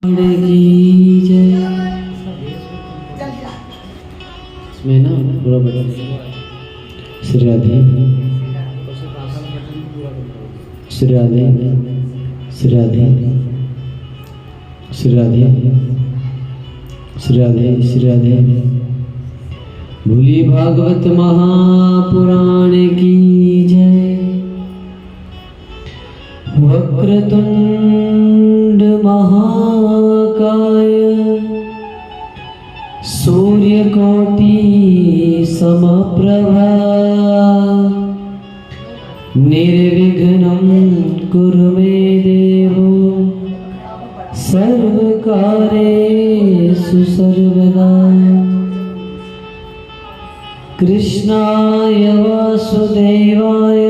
की जय। इसमें ना पूरा बता श्री राधे श्री राधे श्री राधे श्री राधे श्री राधे श्री राधे। भूली भागवत महापुराण की जय। वक्रतुंड महाकाय सूर्यकोटि समप्रभा निर्विघ्नं कुरु मे देवो सर्वकार्येषु सर्वदा। कृष्णाय वासुदेवाय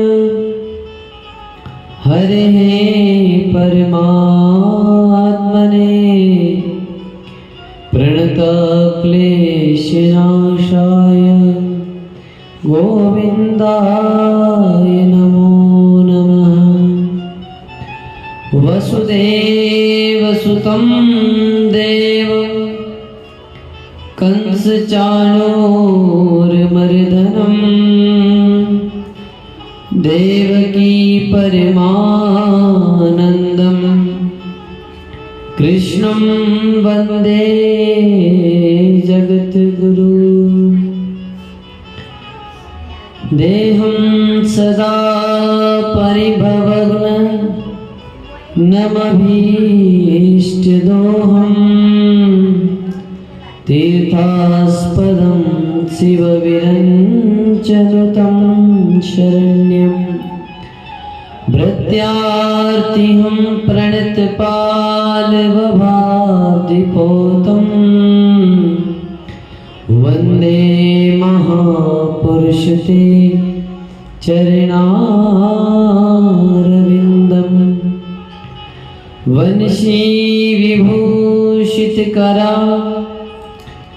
हरे परमात्मने प्रणतक्लेशनाशाय गोविन्दाय नमो नमः। वसुदेवसुतं देवं कंसचाणूरमर्दनम् देवकी परमानन्दं कृष्णं वन्दे जगद्गुरु। देहं सदा परिभवग्नं नमभीष्टदोहम् तीर्थास्पदं शिवविरञ्चनुतं शरण्यं भृत्यार्तिहं प्रणतपालवभादिपोतं वन्दे महापुरुषते चरणारविन्दं। वंशी विभूषितकरा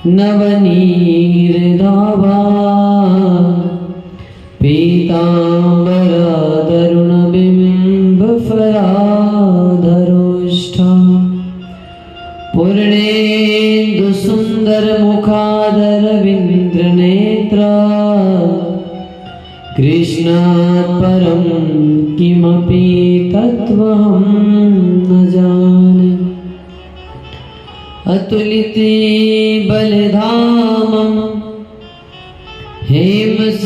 नवनीरदाभा पीताम्बरधरुणबिम्बफलाधरोष्ठा पूर्णेन्दुसुन्दरमुखादरविन्द्रनेत्रा कृष्णात् परं किमपि तत्त्वं न जाने। अतुलिते बलधामं हेमशैलावदेहं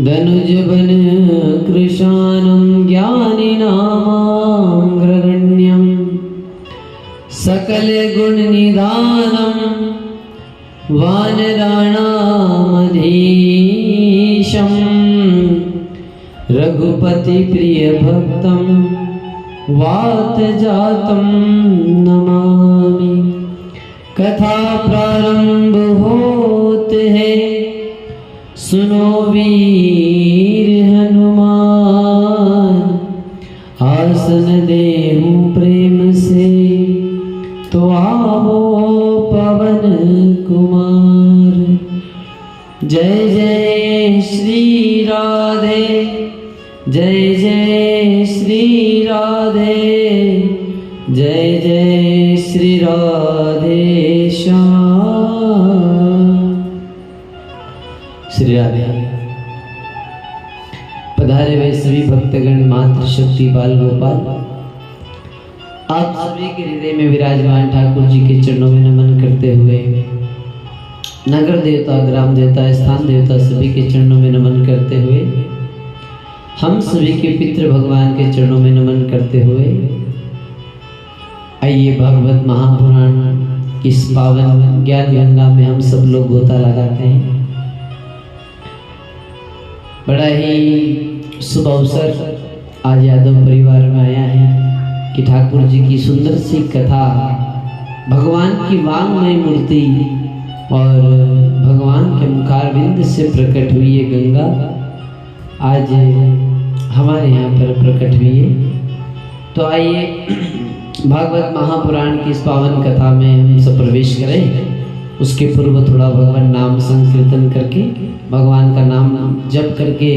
धनुजवन कृशानं ज्ञानिनामाग्रगण्यं सकलगुणनिधानं वानराणामधीशं रघुपतिप्रियभक्तं वातजातं नमामि। कथा प्रारंभ होते है सुनो वीर हनुमान। आसन देहूं प्रेम से तो आवो पवन कुमार। जय जय श्री राधे जय जय श्री राधे जय जय श्री राधे श्याम। श्री राधे। पधारे हुए सभी भक्तगण मातृ शक्ति बाल गोपाल आप सभी के हृदय में विराजमान ठाकुर जी के चरणों में नमन करते हुए नगर देवता ग्राम देवता स्थान देवता सभी के चरणों में नमन करते हुए हम सभी के पितृ भगवान के चरणों में नमन करते हुए आइए भागवत महापुराण की इस पावन ज्ञान गंगा में हम सब लोग गोता लगाते हैं। बड़ा ही शुभ अवसर आज यादव परिवार में आया है कि ठाकुर जी की सुंदर सी कथा भगवान की वांगमय मूर्ति और भगवान के मुखारविंद से प्रकट हुई ये गंगा आज हमारे यहाँ पर प्रकट हुई है। तो आइए भागवत महापुराण की इस पावन कथा में हम सब प्रवेश करें। उसके पूर्व थोड़ा भगवान नाम संकीर्तन करके भगवान का नाम जप करके,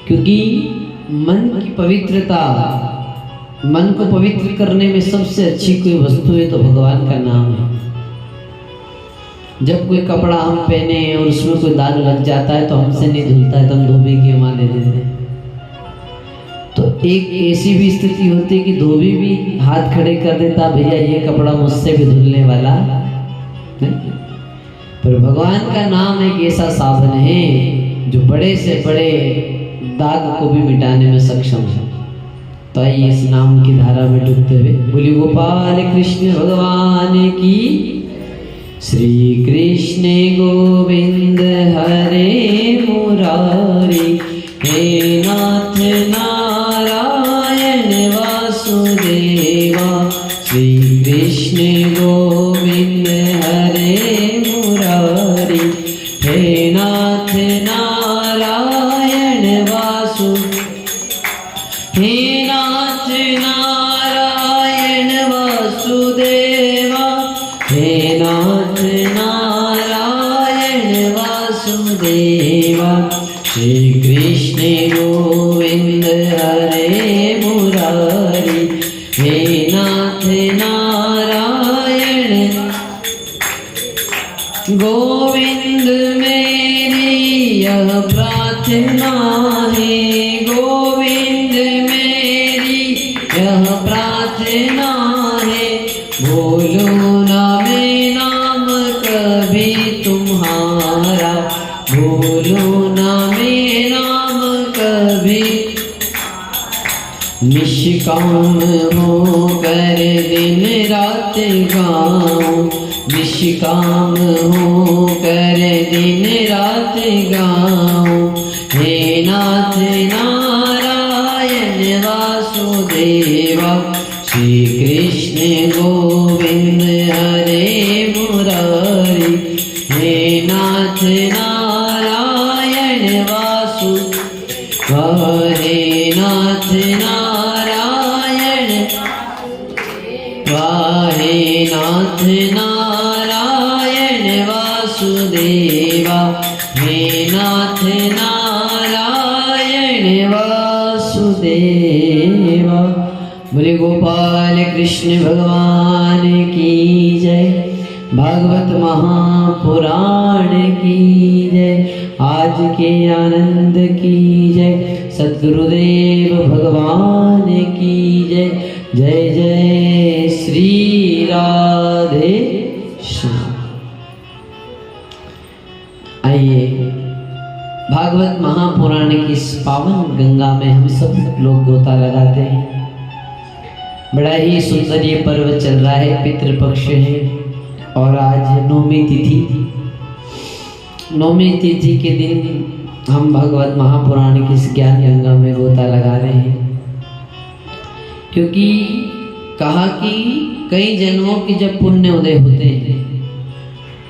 क्योंकि मन की पवित्रता, मन को पवित्र करने में सबसे अच्छी कोई वस्तु है तो भगवान का नाम है। जब कोई कपड़ा हम पहने और उसमें कोई दाग लग जाता है तो हमसे नहीं धुलता है, तो हम धोबी की अमा दे देते हैं। तो एक ऐसी भी स्थिति होती है कि धोबी भी हाथ खड़े कर देता, भैया ये कपड़ा मुझसे भी धुलने वाला नहीं। पर भगवान का नाम एक ऐसा साधन है जो बड़े से बड़े दाग को भी मिटाने में सक्षम है। तो आइए इस नाम की धारा में डूबते हुए बोली गोपाल कृष्ण भगवान की। श्री कृष्ण गोविंद हरे मुरारी, हे नाथ नारायण वासुदेवा। श्री कृष्ण गोविंद हरे मुरारी, हे नाथ नारायण वासु, हे नाथ नारायण वासुदेवा, हे नाथ नारायण वासुदेवा। श्री कृष्ण गोविंद हरे मुरारी, हे नाथ नारायण। गोविंद मेरी यह प्रार्थना है, गोविंद मेरी यह प्रार्थना है। भूलो ना मैं नाम कभी तुम्हारा, भूलो ना मैं नाम कभी। निष्काम हो कर दिन रात गाऊं, निष्काम हो कर दिन रात गाऊं। हे नाथ नारायण वासुदेवा। श्री कृष्ण गोविंद हरे मुरारी, हे नाथ नारायण वासु, हे नाथ नारायण, हे नाथ नारायण वासुदेवा, हे नाथ नारायण वासुदेवा। बोले गोपाल कृष्ण भगवान की जय, भागवत महापुराण की जय, आज के आनंद की जय, सद्गुरुदेव भगवान की जय। जय जय श्री राधे श्याम। आइए भागवत महापुराण की इस पावन गंगा में हम सब लोग गोता लगाते हैं। बड़ा ही सुंदर ये पर्व चल रहा है, पितृपक्ष है और आज नौमी तिथि। नौमी तिथि के दिन हम भगवत महापुराण की इस ज्ञान गंगा में गोता लगा रहे हैं, क्योंकि कहा कि कई जन्मों के जब पुण्य उदय होते हैं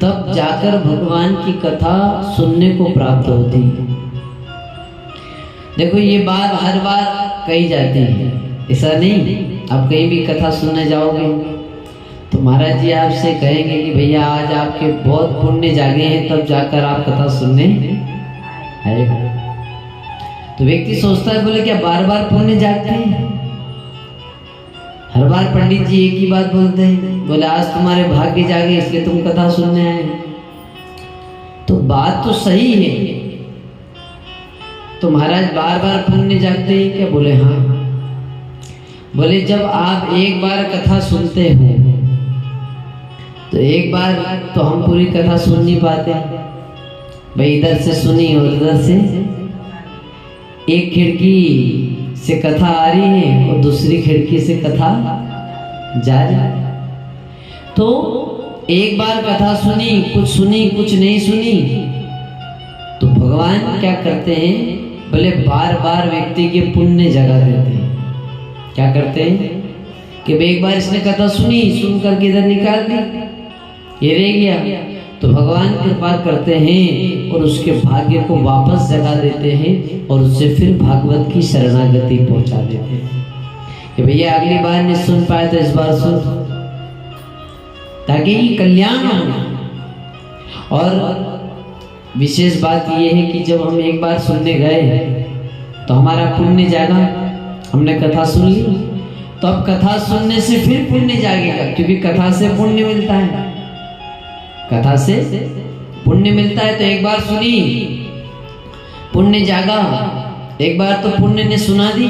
तब जाकर भगवान की कथा सुनने को प्राप्त होती है। देखो ये बात हर बार कही जाती है, ऐसा नहीं। आप कहीं भी कथा सुनने जाओगे तो महाराज जी आपसे कहेंगे कि भैया आज आपके बहुत पुण्य जागे हैं, तब जाकर आप कथा सुनने आएगा। तो व्यक्ति सोचता है, बोले क्या बार बार पुण्य जागते हैं? हर बार पंडित जी एक ही बात बोलते हैं, बोले आज तुम्हारे भाग्य जागे इसलिए तुम कथा सुनने आए। तो बात तो सही है, तो महाराज बार बार पुण्य जागते हैं क्या? बोले हाँ। बोले जब आप एक बार कथा सुनते हो तो एक बार तो हम पूरी कथा सुन नहीं पाते भाई, इधर से सुनी और इधर से एक खिड़की से कथा आ रही है और दूसरी खिड़की से कथा जा रही है। तो एक बार कथा सुनी कुछ नहीं सुनी, तो भगवान क्या करते हैं, बोले बार बार व्यक्ति के पुण्य जगा देते हैं। क्या करते हैं कि एक बार इसने कथा सुनी, सुन करके इधर निकाल दी, ये रह गया, तो भगवान कृपा करते हैं और उसके भाग्य को वापस जगा देते हैं और उससे फिर भागवत की शरणागति पहुंचा देते हैं कि भैया अगली बार नहीं सुन पाए तो इस बार सुन, ताकि कल्याण हो। और विशेष बात यह है कि जब हम एक बार सुनने गए तो हमारा पुण्य जागा। हमने कथा सुन ली तो अब कथा सुनने से फिर पुण्य जागेगा, क्योंकि कथा से पुण्य मिलता है, कथा से पुण्य मिलता है। तो एक बार सुनी, पुण्य जागा, एक बार तो पुण्य ने सुना दी।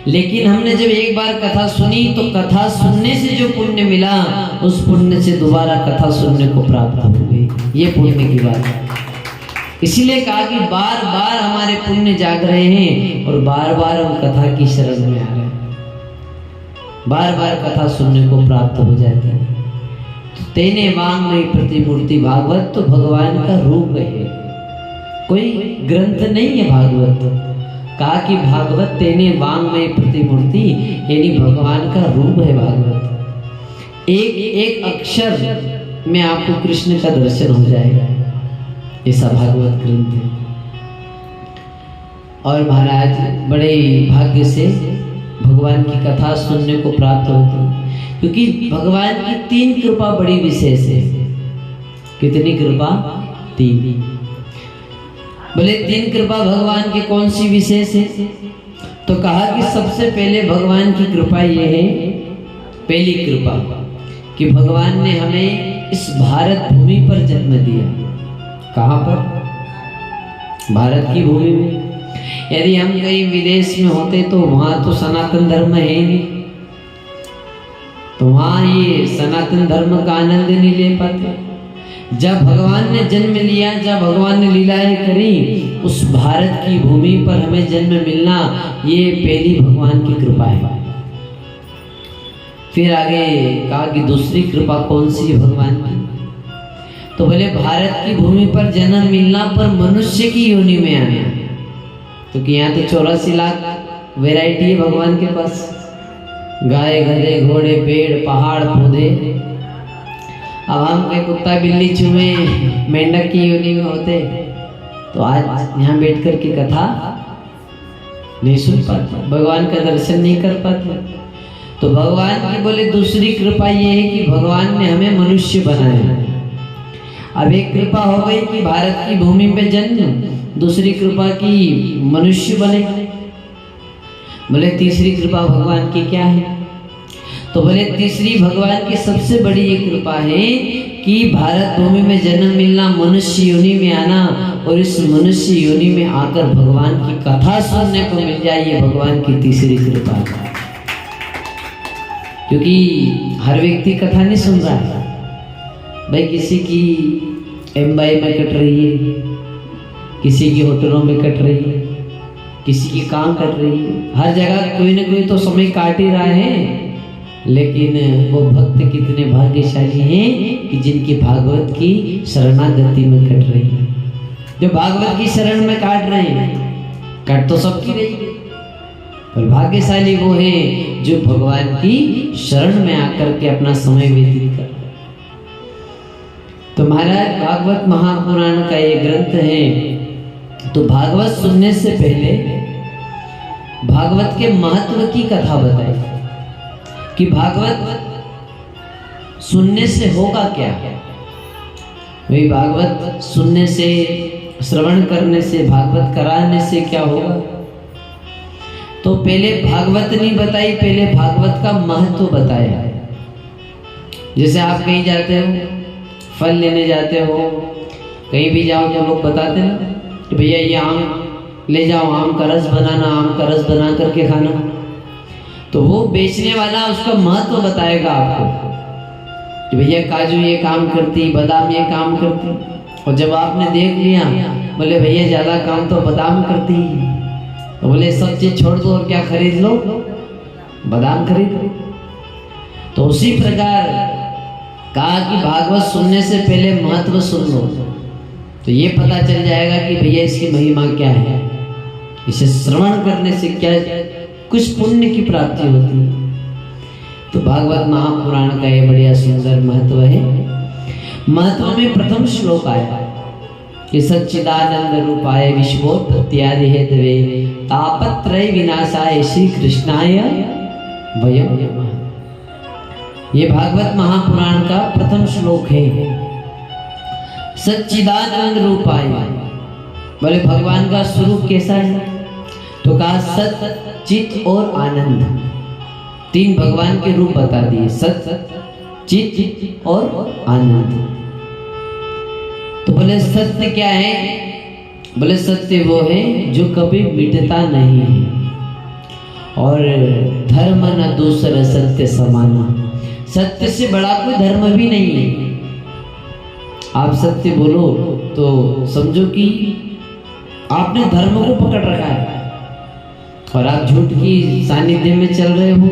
लेकिन हमने जब एक बार कथा सुनी तो कथा सुनने से जो पुण्य मिला, उस पुण्य से दोबारा कथा सुनने को प्राप्त हो गई। ये पुण्य की बात है। इसीलिए कहा कि बार बार हमारे पुण्य जाग रहे हैं और बार बार हम कथा की शरण में आ रहे हैं, बार बार कथा सुनने को प्राप्त हो जाते हैं। तो तेने वांग्मयी प्रतिमूर्ति, भागवत तो भगवान का रूप है, कोई ग्रंथ नहीं है भागवत। कहा कि भागवत तेने वांग्मयी प्रतिमूर्ति, यानी भगवान का रूप है भागवत। एक एक अक्षर में आपको कृष्ण का दर्शन हो जाएगा, ऐसा भागवत ग्रंथ है। और महाराज बड़े भाग्य से भगवान की कथा सुनने को प्राप्त होती है, क्योंकि भगवान की 3 कृपा बड़ी विशेष है। कितनी कृपा? 3। बोले 3 कृपा भगवान की कौन सी विशेष है? तो कहा कि सबसे पहले भगवान की कृपा ये है, पहली कृपा कि भगवान ने हमें इस भारत भूमि पर जन्म दिया। कहाँ पर? भारत की भूमि में। यदि हम कहीं विदेश में होते तो वहां तो सनातन धर्म है नहीं, तो वहां ये सनातन धर्म का आनंद नहीं ले पाते। जब भगवान ने जन्म लिया, जब भगवान ने लीलाएं करी, उस भारत की भूमि पर हमें जन्म मिलना, ये पहली भगवान की कृपा है। फिर आगे कहा कि दूसरी कृपा कौन सी भगवान की? तो बोले भारत की भूमि पर जन्म मिलना, पर मनुष्य की योनि में आना, क्योंकि यहाँ तो 84 लाख वैरायटी है भगवान के पास। गाय, गधे, घोड़े, पेड़, पहाड़, पौधे। अब हम कोई कुत्ता बिल्ली चूहे मेंढक की योनि में होते तो आज यहाँ बैठ कर के कथा नहीं सुन पाते, भगवान का दर्शन नहीं कर पाते। तो भगवान की बोले दूसरी कृपा ये है कि भगवान ने हमें मनुष्य बनाया। अब एक कृपा हो गई कि भारत की भूमि पे जन्म, दूसरी कृपा की मनुष्य बने। बोले तीसरी कृपा भगवान की क्या है? तो बोले तीसरी भगवान की सबसे बड़ी ये कृपा है कि भारत भूमि में जन्म मिलना, मनुष्य योनि में आना, और इस मनुष्य योनि में आकर भगवान की कथा सुनने को मिल जाए, ये भगवान की तीसरी कृपा है। क्योंकि हर व्यक्ति कथा नहीं सुन रहा है भाई, किसी की एम्बाई में कट रही है, किसी की होटलों में कट रही है, किसी की काम कट रही है, हर जगह कोई ना कोई तो समय काट ही रहा है। लेकिन वो भक्त कितने भाग्यशाली हैं कि जिनकी भागवत की शरणागति में कट रही है। जो भागवत की शरण में काट रहे हैं, कट तो सबकी रही है, पर भाग्यशाली वो है जो भगवान की शरण में आकर के अपना समय व्यतीत कर रहे हैं। तो महाराज भागवत महापुराण का ये ग्रंथ है। तो भागवत सुनने से पहले भागवत के महत्व की कथा बताई कि भागवत सुनने से होगा क्या। वही भागवत सुनने से, श्रवण करने से, भागवत कराने से क्या होगा। तो पहले भागवत नहीं बताई, पहले भागवत का महत्व बताया। जैसे आप कहीं जाते हो, फल लेने जाते हो, कहीं भी जाओ तो लोग बताते ना कि भैया ये आम ले जाओ, आम का रस बनाना, आम का रस बना करके खाना। तो वो बेचने वाला उसका महत्व बताएगा आपको कि भैया काजू ये काम करती, बादाम ये काम करती। और जब आपने देख लिया, बोले भैया ज्यादा काम तो बादाम करती है, तो बोले सब चीज छोड़ दो और क्या खरीद लो, बादाम खरीद लो। तो उसी प्रकार कहा कि भागवत सुनने से पहले महत्व सुन लो, तो ये पता चल जाएगा कि भैया इसकी महिमा क्या है, इसे श्रवण करने से क्या कुछ पुण्य की प्राप्ति होती है। तो भागवत महापुराण का ये बढ़िया सुंदर महत्व है। महत्व में प्रथम श्लोक आया कि सच्चिदानंद रूपाय विश्वोत्पत्त्यादि हेतवे तापत्रय विनाशाय श्री कृष्णाय वयं नमः। ये भागवत महापुराण का प्रथम श्लोक है। सच्चिदानंद रूपाय, बोले भगवान का स्वरूप कैसा है? तो कहा सत, चित और आनंद, तीन भगवान के रूप बता दिए, सत, चित और आनंद। तो बोले सत्य क्या है? बोले सत्य वो है जो कभी मिटता नहीं है, और धर्म न दूसरा सत्य समाना। सत्य से बड़ा कोई धर्म भी नहीं है। आप सत्य बोलो तो समझो कि आपने धर्म को पकड़ रखा है, और आप झूठ की सानिध्य में चल रहे हो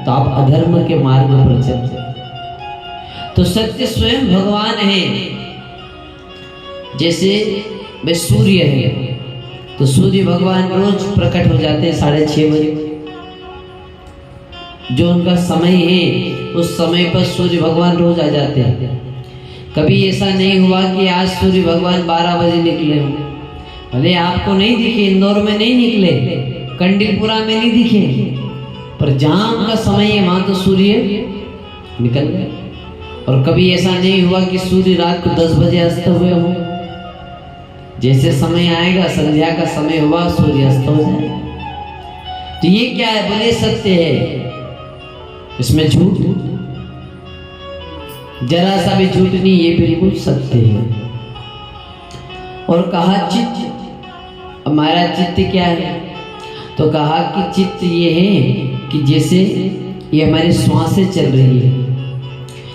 तो आप अधर्म के मार्ग पर चल रहे हो। तो सत्य स्वयं भगवान है। जैसे वे सूर्य है, तो सूर्य भगवान रोज प्रकट हो जाते हैं 6:30 बजे। जो उनका समय है उस समय पर सूर्य भगवान रोज आ जाते हैं। कभी ऐसा नहीं हुआ कि आज सूर्य भगवान 12 बजे निकले हों। भले आपको नहीं दिखे, इंदौर में नहीं निकले, कंडीलपुरा में नहीं दिखे, पर जहां उनका समय है वहां तो सूर्य निकल गए। और कभी ऐसा नहीं हुआ कि सूर्य रात को 10 बजे अस्त हुए हो। जैसे समय आएगा, संध्या का समय हुआ, सूर्य अस्त हो जाएगा। तो ये क्या है? बोले सत्य है, इसमें झूठ जरा सा भी झूठ नहीं, ये बिल्कुल सत्य है। और कहा चित्त, हमारा चित्त क्या है? तो कहा कि चित्त ये है कि जैसे ये हमारी श्वासें चल रही है,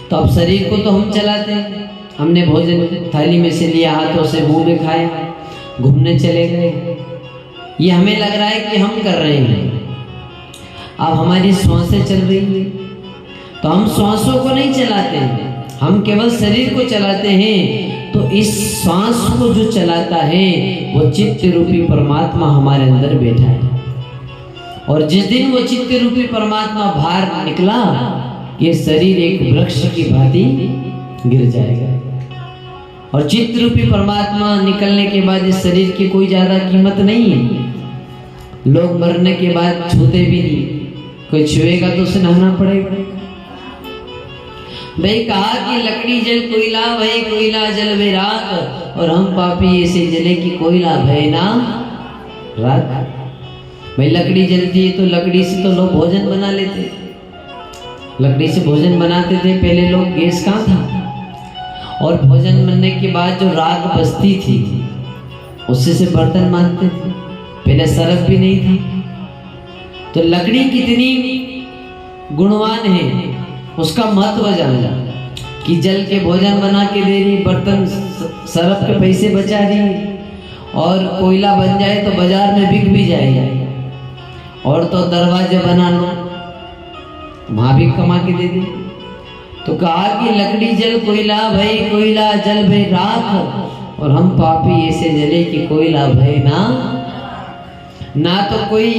तो अब शरीर को तो हम चलाते हैं। हमने भोजन थाली में से लिया, हाथों से मुंह में खाया, घूमने चले गए, ये हमें लग रहा है कि हम कर रहे हैं। अब हमारी श्वासें चल रही है, तो हम श्वासों को नहीं चलाते हैं, हम केवल शरीर को चलाते हैं। तो इस श्वास को जो चलाता है वो चित्त रूपी परमात्मा हमारे अंदर बैठा है। और जिस दिन वो चित्त रूपी परमात्मा बाहर निकला, ये शरीर एक वृक्ष की भांति गिर जाएगा। और चित्त रूपी परमात्मा निकलने के बाद इस शरीर की कोई ज्यादा कीमत नहीं है। लोग मरने के बाद छूते भी नहीं, कोई छुएगा तो उसे नहाना पड़ेगा। भाई कहा कि लकड़ी जल कोयला भय, कोयला जल वे राख, और हम पापी ऐसे जले कि कोयला भय ना राख। भाई लकड़ी जलती है तो लकड़ी से तो लोग भोजन बना लेते, लकड़ी से भोजन बनाते थे। पहले लोग गैस कहाँ था, और भोजन बनने के बाद जो राख बचती थी उससे से बर्तन मांजते थे। पहले सरफ भी नहीं था। तो लकड़ी कितनी गुणवान है, उसका महत्व जाना कि जल के भोजन बना के दे रही, बर्तन सरफ के पैसे बचा रही, और कोयला बन जाए तो बाजार में बिक भी जाएगा। और तो दरवाजे बना लो, वहां भी कमा के दे दे। तो कहा कि लकड़ी जल कोयला भय, कोयला जल भय राख, और हम पापी ऐसे जले कि कोयला भय ना तो कोई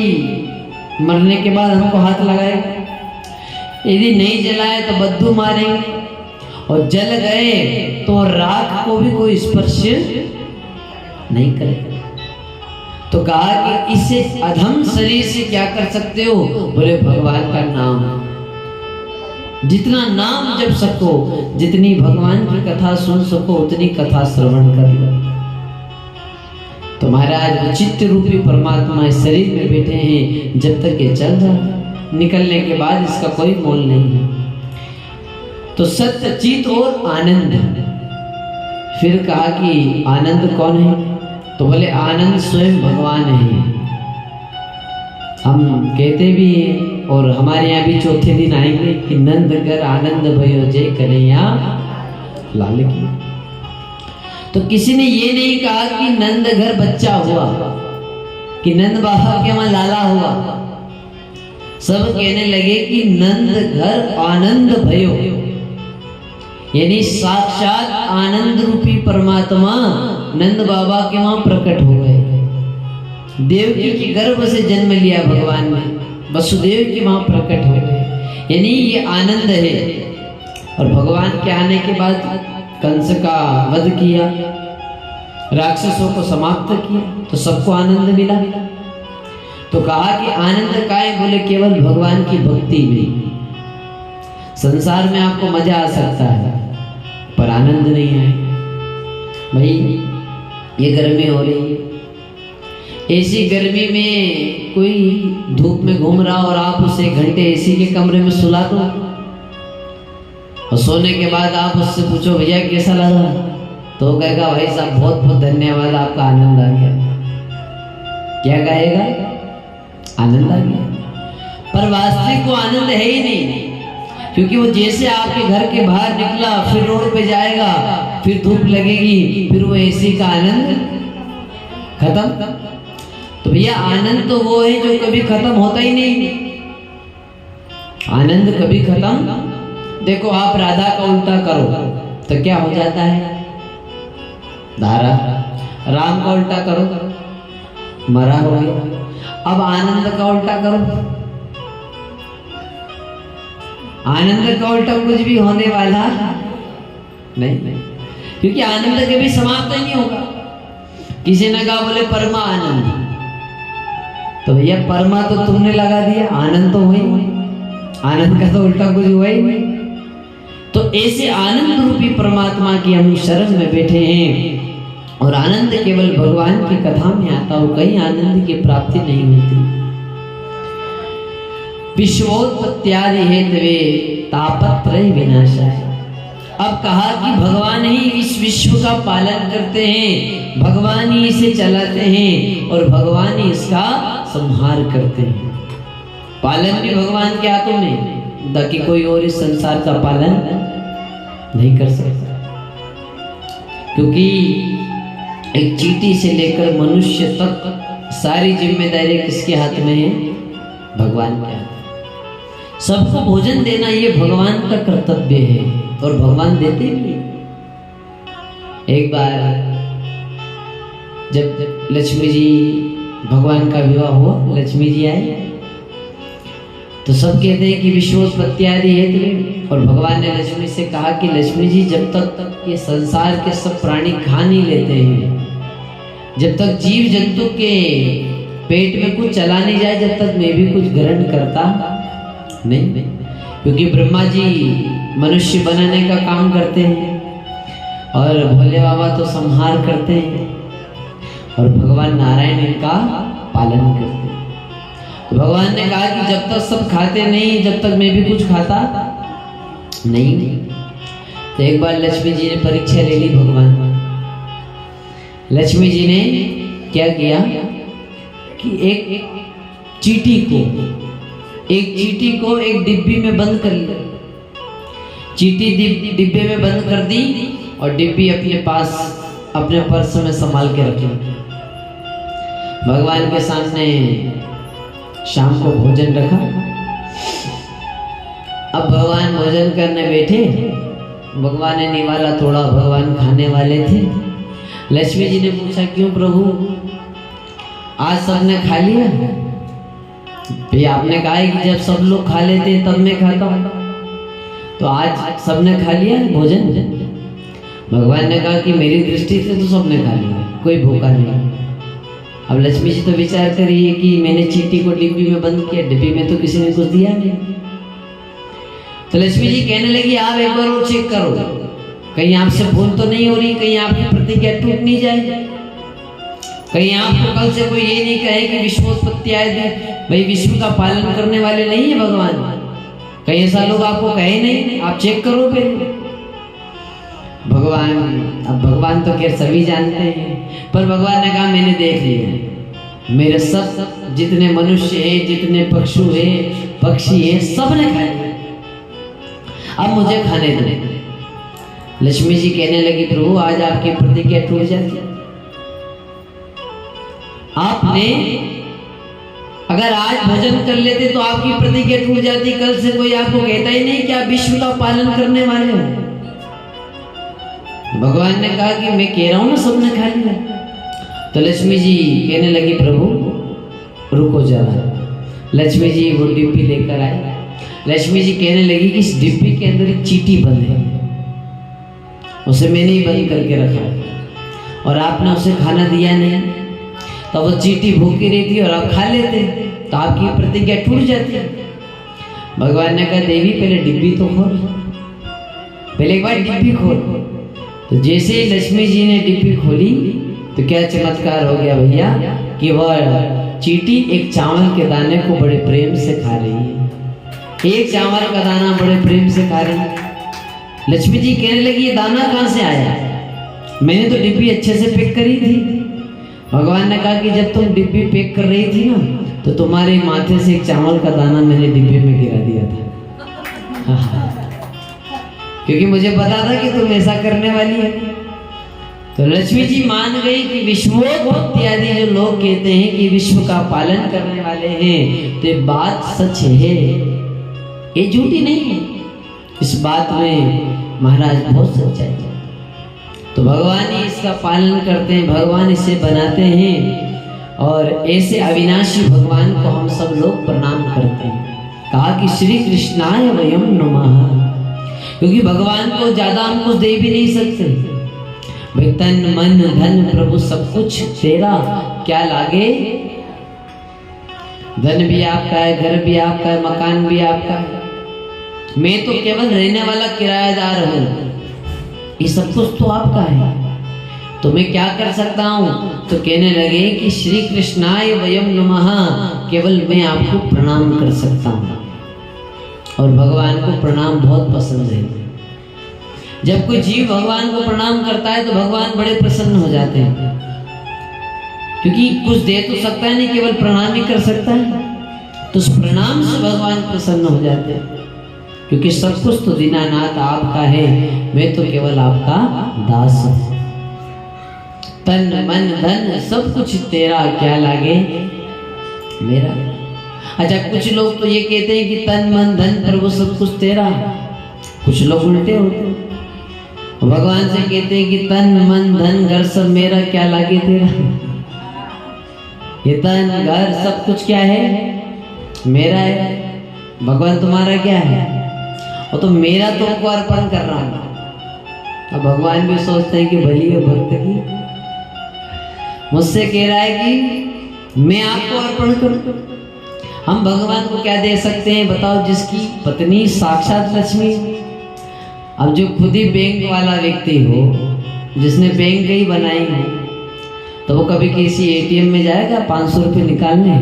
मरने के बाद हमको हाथ लगाएगा, यदि नहीं जलाए तो बदबू मारेंगे, और जल गए तो राख को भी कोई स्पर्श नहीं करेगा। तो कहा कि इसे अधम शरीर से क्या कर सकते हो? बोले भगवान का नाम, जितना नाम जप सको, जितनी भगवान की कथा सुन सको, उतनी कथा श्रवण कर लो। तो महाराज चित्त रूपी परमात्मा इस शरीर में बैठे हैं, जब तक ये चल रहा है, निकलने के बाद इसका कोई मोल नहीं है। तो सत्य, चित और आनंद। फिर कहा कि आनंद कौन है? तो बोले आनंद स्वयं भगवान है। हम कहते भी हैं, और हमारे यहाँ भी चौथे दिन आएंगे कि नंद घर आनंद भयो जय कन्हैया लाल की। तो किसी ने ये नहीं कहा कि नंद घर बच्चा हुआ, कि नंद बाबा के वहां लाला हुआ। सब कहने लगे कि नंद घर आनंद भयो, यानी साक्षात आनंद रूपी परमात्मा नंद बाबा के वहां प्रकट हो गए। देवकी के गर्भ से जन्म लिया भगवान ने, वसुदेव के वहां प्रकट हो गए, यानी ये आनंद है। और भगवान के आने के बाद कंस का वध किया, राक्षसों को समाप्त किया, तो सबको आनंद मिला। तो कहा कि आनंद का है? बोले केवल भगवान की भक्ति में। संसार में आपको मजा आ सकता है पर आनंद नहीं आए। भाई ये गर्मी हो रही है, ऐसी गर्मी में कोई धूप में घूम रहा और आप उसे 1 घंटे एसी के कमरे में सुला दो और सोने के बाद आप उससे पूछो भैया कैसा लगा, तो वो कहेगा भाई साहब बहुत बहुत धन्यवाद, आपका आनंद आ गया। क्या कहेगा? आनंद आ गया। पर वास्तविक वो आनंद है ही नहीं, क्योंकि वो जैसे आपके घर के बाहर निकला फिर रोड पे जाएगा, फिर धूप लगेगी, फिर वो एसी का आनंद खत्म। तो भैया आनंद तो वो है जो कभी खत्म होता ही नहीं। आनंद कभी खत्म। देखो आप राधा का उल्टा करो तो क्या हो जाता है? धारा। राम का उल्टा करो, मरा हो गया। अब आनंद का उल्टा करो, आनंद का उल्टा कुछ भी होने वाला नहीं, क्योंकि आनंद कभी समाप्त नहीं होगा। किसी ने कहा बोले परमा आनंद, तो भैया परमा तो तुमने लगा दिया, आनंद तो हुई नहीं, आनंद का तो उल्टा कुछ हुआ ही नहीं। तो ऐसे आनंद रूपी परमात्मा की हम शरण में बैठे हैं और आनंद केवल भगवान की कथा में आता हो, कहीं आनंद की प्राप्ति नहीं होती। विश्वोत्पत्त्यादि हेतवे तापत्रय विनाशाय। अब कहा कि भगवान ही इस विश्व का पालन करते हैं, भगवान ही इसे चलाते हैं और भगवान ही इसका संहार करते हैं। पालन भी भगवान के हाथों में, ताकि कोई और इस संसार का पालन नहीं कर सकता। क्योंकि एक चींटी से लेकर मनुष्य तक सारी जिम्मेदारी किसके हाथ में है? भगवान के हाथ। सबको भोजन देना ये भगवान का कर्तव्य है और भगवान देते भी। एक बार जब लक्ष्मी जी भगवान का विवाह हुआ, लक्ष्मी जी आए तो सब कहते हैं कि विश्वोत्पत्त्यादि हेतु, और भगवान ने लक्ष्मी से कहा कि लक्ष्मी जी जब तक ये संसार के सब प्राणी खा नहीं लेते हैं, जब तक जीव जंतु के पेट में कुछ चला नहीं जाए, जब तक मैं भी कुछ ग्रहण करता नहीं। क्योंकि ब्रह्मा जी मनुष्य बनाने का काम करते हैं और भोले बाबा तो संहार करते हैं और भगवान नारायण इनका पालन करते हैं। भगवान ने कहा कि जब तक सब खाते नहीं, जब तक मैं भी कुछ खाता नहीं। तो एक बार लक्ष्मी जी ने परीक्षा ले ली भगवान। लक्ष्मी जी ने क्या किया कि एक चींटी को एक डिब्बी में बंद कर लिया। चींटी डिब्बे में बंद कर दी और डिब्बी अपने पास अपने पर्स में संभाल के रखी। भगवान के सामने शाम को भोजन रखा। अब भगवान भोजन करने बैठे, भगवान ने निवाला थोड़ा, भगवान खाने वाले थे। लक्ष्मी जी ने पूछा क्यों प्रभु, आज सबने खा लिया? भैया आपने कहा है कि जब सब लोग खा लेते हैं तब मैं खाता हूँ, तो आज सबने खा लिया भोजन? भगवान ने कहा कि मेरी दृष्टि से तो सबने खा लिया, कोई भूखा नहीं। अब लक्ष्मी जी तो विचार कर रही है कि मैंने चींटी को डिब्बी में बंद किया, डिब्बी में तो किसी ने कुछ दिया नहीं। तो लक्ष्मी जी कहने लगी आप एक बार और चेक करो, कहीं आपसे भूल तो नहीं हो रही, कहीं आपकी प्रतिज्ञा टूट नहीं जाए, कहीं आपको कल से कोई ये नहीं कहे कि विश्वोत्पत्त्यादि भाई विश्व का पालन करने वाले नहीं है भगवान, कहीं ऐसा लोग आपको कहे नहीं, आप चेक करो फिर। भगवान तो खैर सभी जानते हैं, पर भगवान ने कहा मैंने देख लिया, मेरे सब जितने मनुष्य हैं, जितने पक्षु हैं, पक्षी हैं, सब ने खा लिया, अब मुझे खाने दो। लक्ष्मी जी कहने लगी प्रभु आज आपकी प्रतिज्ञा टूट जाती, आपने अगर आज भोजन कर लेते तो आपकी प्रतिज्ञा टूट जाती, कल से कोई आपको कहता ही नहीं कि आप विश्व का पालन करने वाले हो। भगवान ने कहा कि मैं कह रहा हूं ना सबने खा लिया। तो लक्ष्मी जी कहने लगी प्रभु रुको जरा। लक्ष्मी जी वो डिब्बी लेकर आए। लक्ष्मी जी कहने लगी कि इस डिब्बी के अंदर एक चींटी बंद है, उसे मैंने ही बंद करके रखा और आपने उसे खाना दिया नहीं, तो वो चींटी भूखी रहती और आप खा लेते तो आपकी प्रतिज्ञा टूट जाती। भगवान ने कहा देवी पहले डिब्बी तो खोल, पहले एक बार डिब्बी खोल। तो जैसे ही लक्ष्मी जी ने डिब्बी खोली तो क्या चमत्कार हो गया भैया, कि वह चींटी एक चावल के दाने को बड़े प्रेम से खा रही है। एक चावल का दाना बड़े प्रेम से खा रही है। लक्ष्मी जी कहने लगी, ये दाना कहाँ से आया? मैंने तो डिब्बी अच्छे से पैक करी थी। भगवान ने कहा कि जब तुम डिब्बी पैक कर रही थी ना, तो तुम्हारे माथे से एक चावल का दाना मैंने डिब्बे में गिरा दिया था। क्योंकि मुझे पता था कि तुम ऐसा करने वाली है। तो लक्ष्मी जी मान गई कि विश्वोत्पत्ति इत्यादि जो लोग कहते हैं कि विश्व का पालन करने वाले हैं, तो ये बात सच है, ये झूठी नहीं है। इस बात में महाराज बहुत सच्चाई है। तो भगवान ही इसका पालन करते हैं, भगवान इसे बनाते हैं, और ऐसे अविनाशी भगवान को हम सब लोग प्रणाम करते हैं। कहा कि श्री कृष्णाय वयम नमः, क्योंकि भगवान को ज्यादा हम कुछ दे भी नहीं सकते। भाई तन मन धन प्रभु सब कुछ तेरा, क्या लागे? धन भी आपका है, घर भी आपका है, मकान भी आपका है, मैं तो केवल रहने वाला किराएदार हूँ, ये सब कुछ तो आपका है, तो मैं क्या कर सकता हूँ? तो कहने लगे कि श्री कृष्णाय वयम नमः, केवल मैं आपको प्रणाम कर सकता हूँ। और भगवान को प्रणाम बहुत पसंद है। जब कोई जीव भगवान को प्रणाम करता है तो भगवान बड़े प्रसन्न हो जाते हैं, क्योंकि कुछ दे तो सकता है नहीं, केवल प्रणाम ही कर सकता है। तो उस प्रणाम से भगवान प्रसन्न हो जाते हैं, क्योंकि सब कुछ तो दीनानाथ आपका है, मैं तो केवल आपका दास हूं। तन मन धन सब कुछ तेरा, क्या लागे मेरा? अच्छा, कुछ लोग तो ये कहते हैं कि तन मन धन प्रभु सब कुछ तेरा, कुछ लोग उल्टे होते हैं, भगवान से कहते हैं कि तन मन धन घर सब मेरा, क्या लागे तेरा? ये तन घर सब कुछ क्या है? मेरा है। भगवान तुम्हारा क्या है? और तो मेरा तुमको अर्पण कर रहा हूं। अब भगवान भी सोचते हैं कि भली है भक्त की, मुझसे कह रहा है कि मैं आपको अर्पण करूं। हम भगवान को क्या दे सकते हैं बताओ, जिसकी पत्नी साक्षात लक्ष्मी। अब जो खुद ही बैंक वाला व्यक्ति हो, जिसने बैंक ही बनाई है, तो वो कभी किसी एटीएम में जाएगा 500 रुपये निकालने?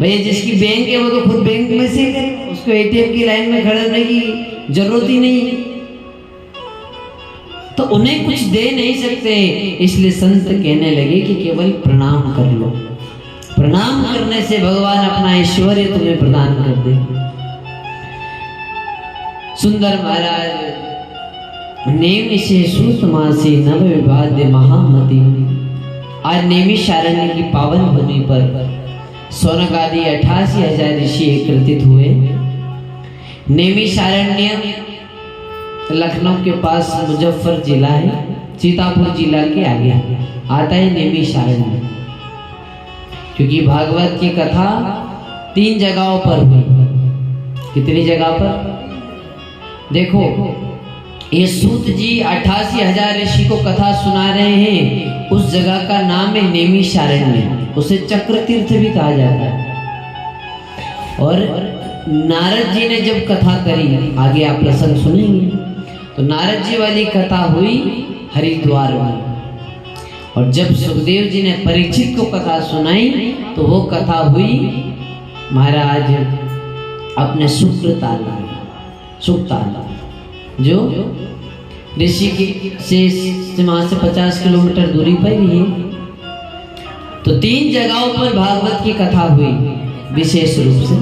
भैया जिसकी बैंक है वो तो खुद बैंक में से करे, उसको एटीएम की लाइन में खड़े होने की जरूरत ही नहीं है। तो उन्हें कुछ दे नहीं सकते, इसलिए संत कहने लगे कि केवल प्रणाम कर लो। प्रणाम करने से भगवान अपना ऐश्वर्य तुम्हें प्रदान कर दे। सुंदर महाराज नेमि से सूतमासी नव विवाद्य महामति। आज नेमिषारण्य की पावन भूमि पर सोनक आदि 88,000 ऋषि एकत्रित हुए। नेमिषारण्य लखनऊ के पास मुजफ्फर जिला है, सीतापुर जिला के आगे आता है नेमिषारण्य। क्योंकि भागवत की कथा 3 जगहों पर हुई। कितनी जगह पर? देखो, ये सूत जी 88,000 ऋषि को कथा सुना रहे हैं। उस जगह का नाम है नेमिषारण्य, उसे चक्र तीर्थ भी कहा जाता है। और नारद जी ने जब कथा करी, आगे आप प्रसंग सुनेंगे, तो नारद जी वाली कथा हुई हरिद्वार में। और जब सुखदेव जी ने परीक्षित को कथा सुनाई, तो वो कथा हुई महाराज अपने सुक्रताल में। सुक्ताल जो ऋषि से वहां से 50 किलोमीटर दूरी पर ही है। तो 3 जगहों पर भागवत की कथा हुई विशेष रूप से।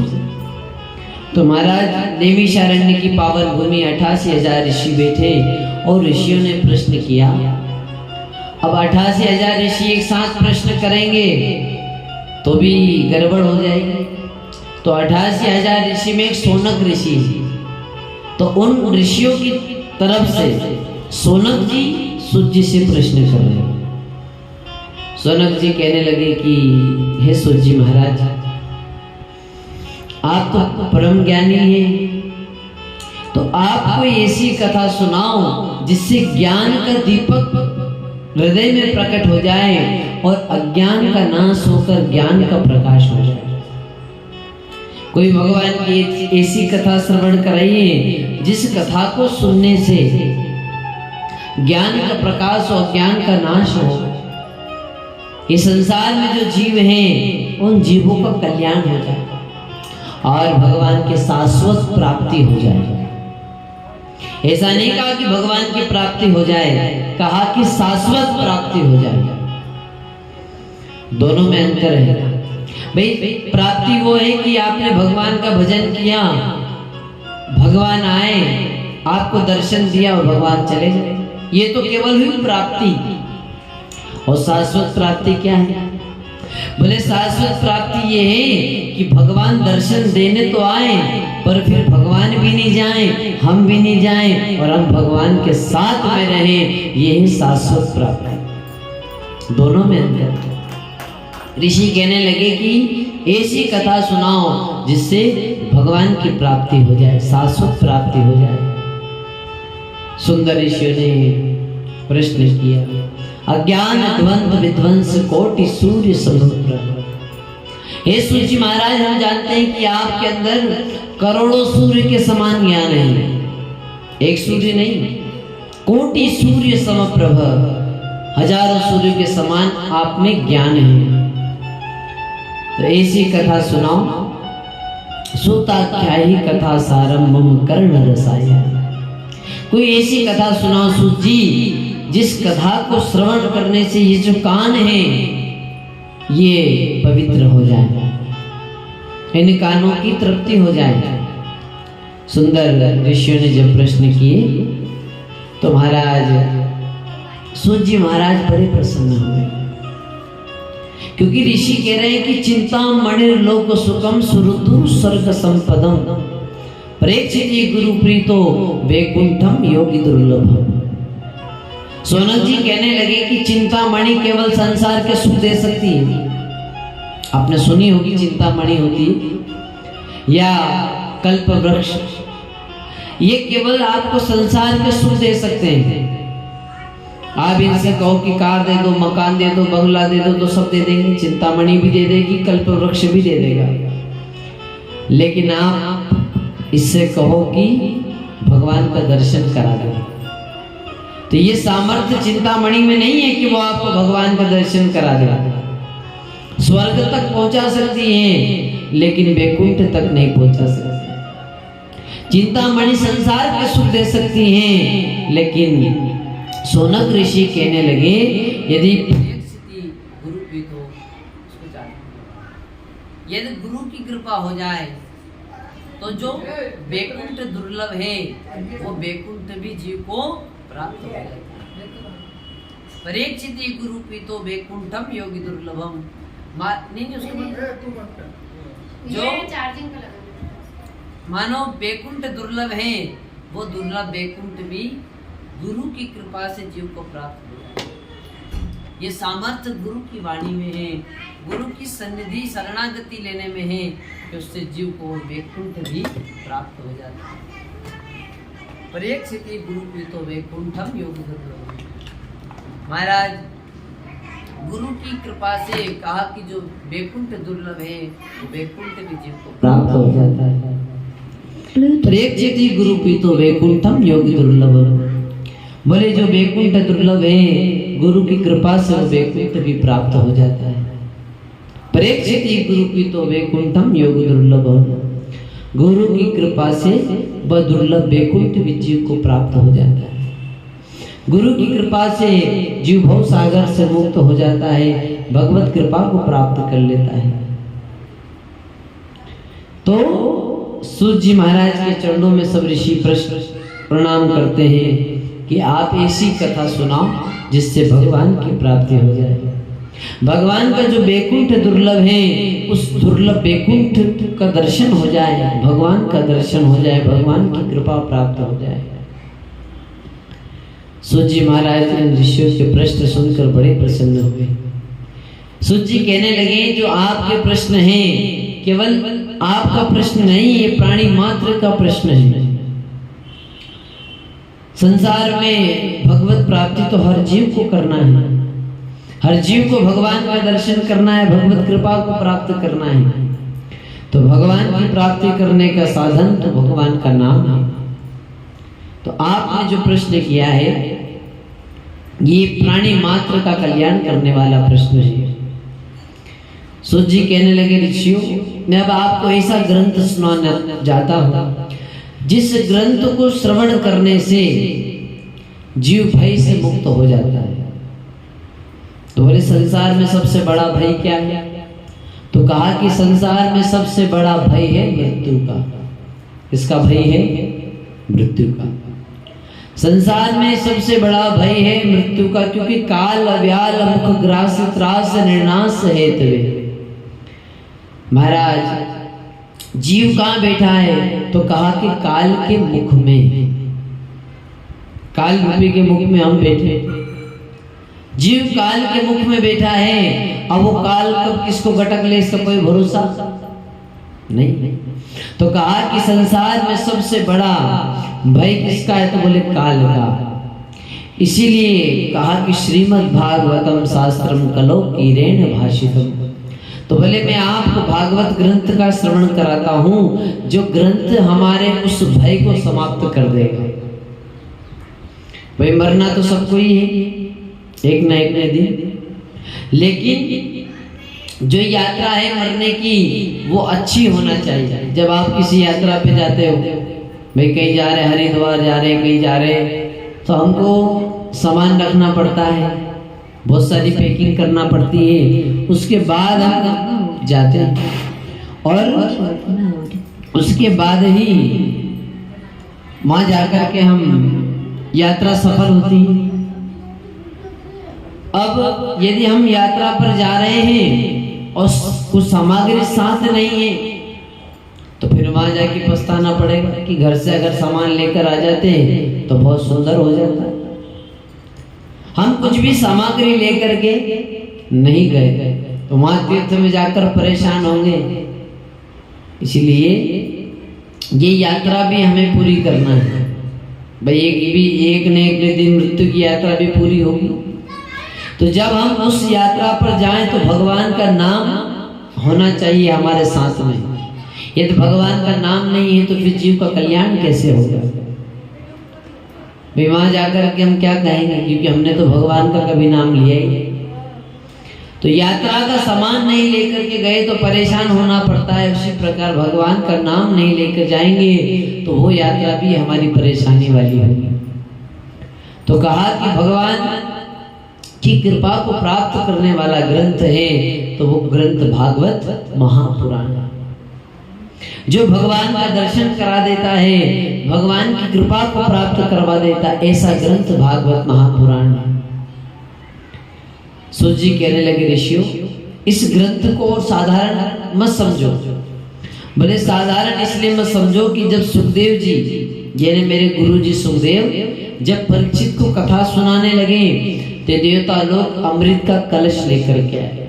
तो महाराज नेमिषारण्य की पावन भूमि 88,000 ऋषि बैठे और ऋषियों ने प्रश्न किया। अब 88,000 ऋषि एक साथ प्रश्न करेंगे तो भी गड़बड़ हो जाएगी। तो 88,000 ऋषि में एक सोनक ऋषि, तो उन ऋषियों की तरफ से सोनक जी सूत जी से प्रश्न कर रहे हैं। सोनक जी कहने लगे कि हे सूत जी महाराज, आप तो परम ज्ञानी हैं, तो आप कोई ऐसी कथा सुनाओ जिससे ज्ञान का दीपक हृदय में प्रकट हो जाए और अज्ञान का नाश होकर ज्ञान का प्रकाश हो जाए। कोई भगवान की ऐसी कथा श्रवण कराइए जिस कथा को सुनने से ज्ञान का प्रकाश और ज्ञान का नाश हो। इस संसार में जो जीव हैं उन जीवों का कल्याण हो जाए और भगवान के शाश्वत प्राप्ति हो जाए। ऐसा नहीं कहा कि भगवान की प्राप्ति हो जाए, कहा कि शाश्वत प्राप्ति हो जाए। दोनों में अंतर है भाई। प्राप्ति वो है कि आपने भगवान का भजन किया, भगवान आए, आपको दर्शन दिया और भगवान चले गए, ये तो केवल हुई प्राप्ति। और शाश्वत प्राप्ति क्या है? बोले शाश्वत प्राप्ति ये है कि भगवान दर्शन देने तो आए पर फिर भगवान भी नहीं जाए, हम भी नहीं जाए और हम भगवान के साथ में रहें, ये है शाश्वत प्राप्ति। दोनों में अंतर। ऋषि कहने लगे कि ऐसी कथा सुनाओ जिससे भगवान की प्राप्ति हो जाए, शाश्वत प्राप्ति हो जाए। सुंदर ऋषियों ने प्रश्न किया, अज्ञान द्वंद्व विध्वंस कोटि सूर्य समप्रभ। हे सूर्य जी महाराज, हम जानते हैं कि आपके अंदर करोड़ों सूर्य के समान ज्ञान है। एक सूर्य नहीं, कोटि सूर्य समप्रभ, हजारों सूर्य के समान आप में ज्ञान है। तो ऐसी कथा सुनाओ, सूताख्यायी कथा सारम मम कर्ण रसाया। कोई ऐसी कथा सुनाओ सूत जी जिस कथा को श्रवण करने से ये जो कान है ये पवित्र हो जाए, इन कानों की तृप्ति हो जाए। सुंदर ऋषियों ने जब प्रश्न किए तो महाराज सूत जी महाराज बड़े प्रसन्न हुए, क्योंकि ऋषि कह रहे हैं कि चिंता मणिर लोक सुखम सुरुतु स्वर्ग संपदम प्रेक्षिते गुरु प्रीतो वैकुंठम योगी दुर्लभम। सोनक जी कहने लगे कि चिंतामणि केवल संसार के सुख दे सकती है। आपने सुनी होगी चिंतामणि होती है या कल्प वृक्ष, ये केवल आपको संसार के सुख दे सकते हैं। आप इनसे कहो कि कार दे दो, मकान दे दो, बंगला दे दो तो सब दे देंगे, चिंतामणि भी दे देगी, कल्प वृक्ष भी दे देगा। लेकिन आप इससे कहो कि भगवान का दर्शन करा दो, तो ये सामर्थ्य चिंतामणि में नहीं है कि वो आपको भगवान का दर्शन करा दे। स्वर्ग तक पहुंचा सकती है लेकिन वैकुंठ तक नहीं पहुंचा सकती। चिंतामणि संसार के सुख दे सकती हैं, लेकिन सोनक ऋषि कहने लगे यदि गुरु की कृपा हो जाए तो जो वैकुंठ दुर्लभ है वो वैकुंठ भी जीव को प्राप्त हो जाता है। परीक्षिति गुरु पीतो वैकुंठम योगी दुर्लभम। नहीं उसको जो मानो वैकुंठ दुर्लभ है वो दुर्लभ वैकुंठ भी गुरु की कृपा से जीव को प्राप्त हो जाता है। ये सामर्थ्य गुरु की वाणी में है, गुरु की सन्निधि शरणागति लेने में है कि उससे जीव को वैकुंठ भी प्राप्त हो जाता है। परीक्षिति गुरु पीतो वैकुंठम योगी दुर्लभम। महाराज गुरु की कृपा से कहा कि जो वैकुंठ दुर्लभ है वो वैकुंठ भी जीव को प्राप्त हो जाता है। परीक्षिति गुरु पीतो वैकुंठम योगी दुर्लभम। बोले जो वैकुंठ दुर्लभ है गुरु की कृपा से वो वैकुंठ भी प्राप्त हो जाता है। परीक्षिति गुरु पीतो वैकुंठम योगी दुर्लभम। गुरु की कृपा से वह दुर्लभ वैकुंठ भी जीव को प्राप्त हो जाता है। गुरु की कृपा से जीव भव सागर से मुक्त हो जाता है, भगवत कृपा को प्राप्त कर लेता है। तो सूत जी महाराज के चरणों में सब ऋषि प्रणाम करते हैं कि आप ऐसी कथा सुनाओ जिससे भगवान की प्राप्ति हो जाए। भगवान का जो वैकुंठ दुर्लभ है उस दुर्लभ वैकुंठ का दर्शन हो जाए, भगवान का दर्शन हो जाए, भगवान की कृपा प्राप्त हो जाए। सूत जी महाराज ऋषियों के प्रश्न सुनकर बड़े प्रसन्न हुए। सूत जी कहने लगे जो आपके प्रश्न हैं केवल आपका प्रश्न नहीं, ये प्राणी मात्र का प्रश्न है। संसार में भगवत प्राप्ति तो हर जीव को करना है, हर जीव को भगवान का दर्शन करना है, भगवत कृपा को प्राप्त करना है। तो भगवान की प्राप्ति करने का साधन तो भगवान का नाम है। तो आपने जो प्रश्न किया है ये प्राणी मात्र का कल्याण करने वाला प्रश्न है। सूत जी कहने लगे, ऋषियों मैं अब आपको ऐसा ग्रंथ सुनाना जाता हूं जिस ग्रंथ को श्रवण करने से जीव भय से मुक्त हो जाता है। तो बोले संसार में सबसे बड़ा भय क्या है? तो कहा कि संसार में सबसे बड़ा भय है मृत्यु का। इसका भय है मृत्यु का। संसार में सबसे बड़ा भय है मृत्यु का, क्योंकि काल अव्याल मुख ग्रास त्रास निर्नाश हेतवे। महाराज जीव कहाँ बैठा है? तो कहा कि काल के मुख में। काल रूपी के मुख में हम बैठे। जीव काल के मुख में बैठा है। अब वो काल कब किसको गटक ले इसका कोई भरोसा नहीं। तो कहा कि संसार में सबसे बड़ा भय किसका है? तो बोले काल का। इसीलिए कहा कि श्रीमद् भागवतम शास्त्रम कलो कीरेण भाषितम। तो बोले मैं आपको भागवत ग्रंथ का श्रवण कराता हूं जो ग्रंथ हमारे उस भय को समाप्त कर देगा। भाई मरना तो सबको ही है, एक न एक दिन, लेकिन जो यात्रा है मरने की वो अच्छी होना चाहिए। जब आप किसी यात्रा पे जाते हो, भाई कहीं जा रहे, हरिद्वार जा रहे, कहीं जा रहे, तो हमको सामान रखना पड़ता है, बहुत सारी पैकिंग करना पड़ती है, उसके बाद हम जाते हैं और उसके बाद ही वहां जाकर के हम यात्रा सफल होती है। अब यदि हम यात्रा पर जा रहे हैं और कुछ सामग्री साथ नहीं है तो फिर वहां जाके पछताना पड़ेगा कि घर से अगर सामान लेकर आ जाते तो बहुत सुंदर हो जाता। हम कुछ भी सामग्री लेकर के नहीं गए तो वहां तीर्थ में जाकर परेशान होंगे। इसलिए ये यात्रा भी हमें पूरी करना है। भाई एक न एक दिन मृत्यु की यात्रा भी पूरी होगी। तो जब हम उस यात्रा पर जाएं तो भगवान का नाम होना चाहिए हमारे साथ में। यदि भगवान का नाम नहीं है तो फिर जीव का कल्याण कैसे होगा? वहां जाकर के हम क्या कहेंगे, क्योंकि हमने तो भगवान का कभी नाम लिया ही। तो यात्रा का सामान नहीं लेकर के गए तो परेशान होना पड़ता है। उसी प्रकार भगवान का नाम नहीं लेकर जाएंगे तो वो यात्रा भी हमारी परेशानी वाली होगी। तो कहा कि भगवान की कृपा को प्राप्त करने वाला ग्रंथ है तो वो ग्रंथ भागवत महापुराण, जो भगवान का दर्शन करा देता है, भगवान की कृपा को प्राप्त करवा देता, ऐसा ग्रंथ भागवत महापुराण है। सूत जी कहने लगे, ऋषियों इस ग्रंथ को साधारण मत समझो। भले साधारण इसलिए मत समझो कि जब सुखदेव जी यानी मेरे गुरु जी सुखदेव जब परीक्षित को कथा सुनाने लगे तो देवता लोग अमृत का कलश लेकर के आए।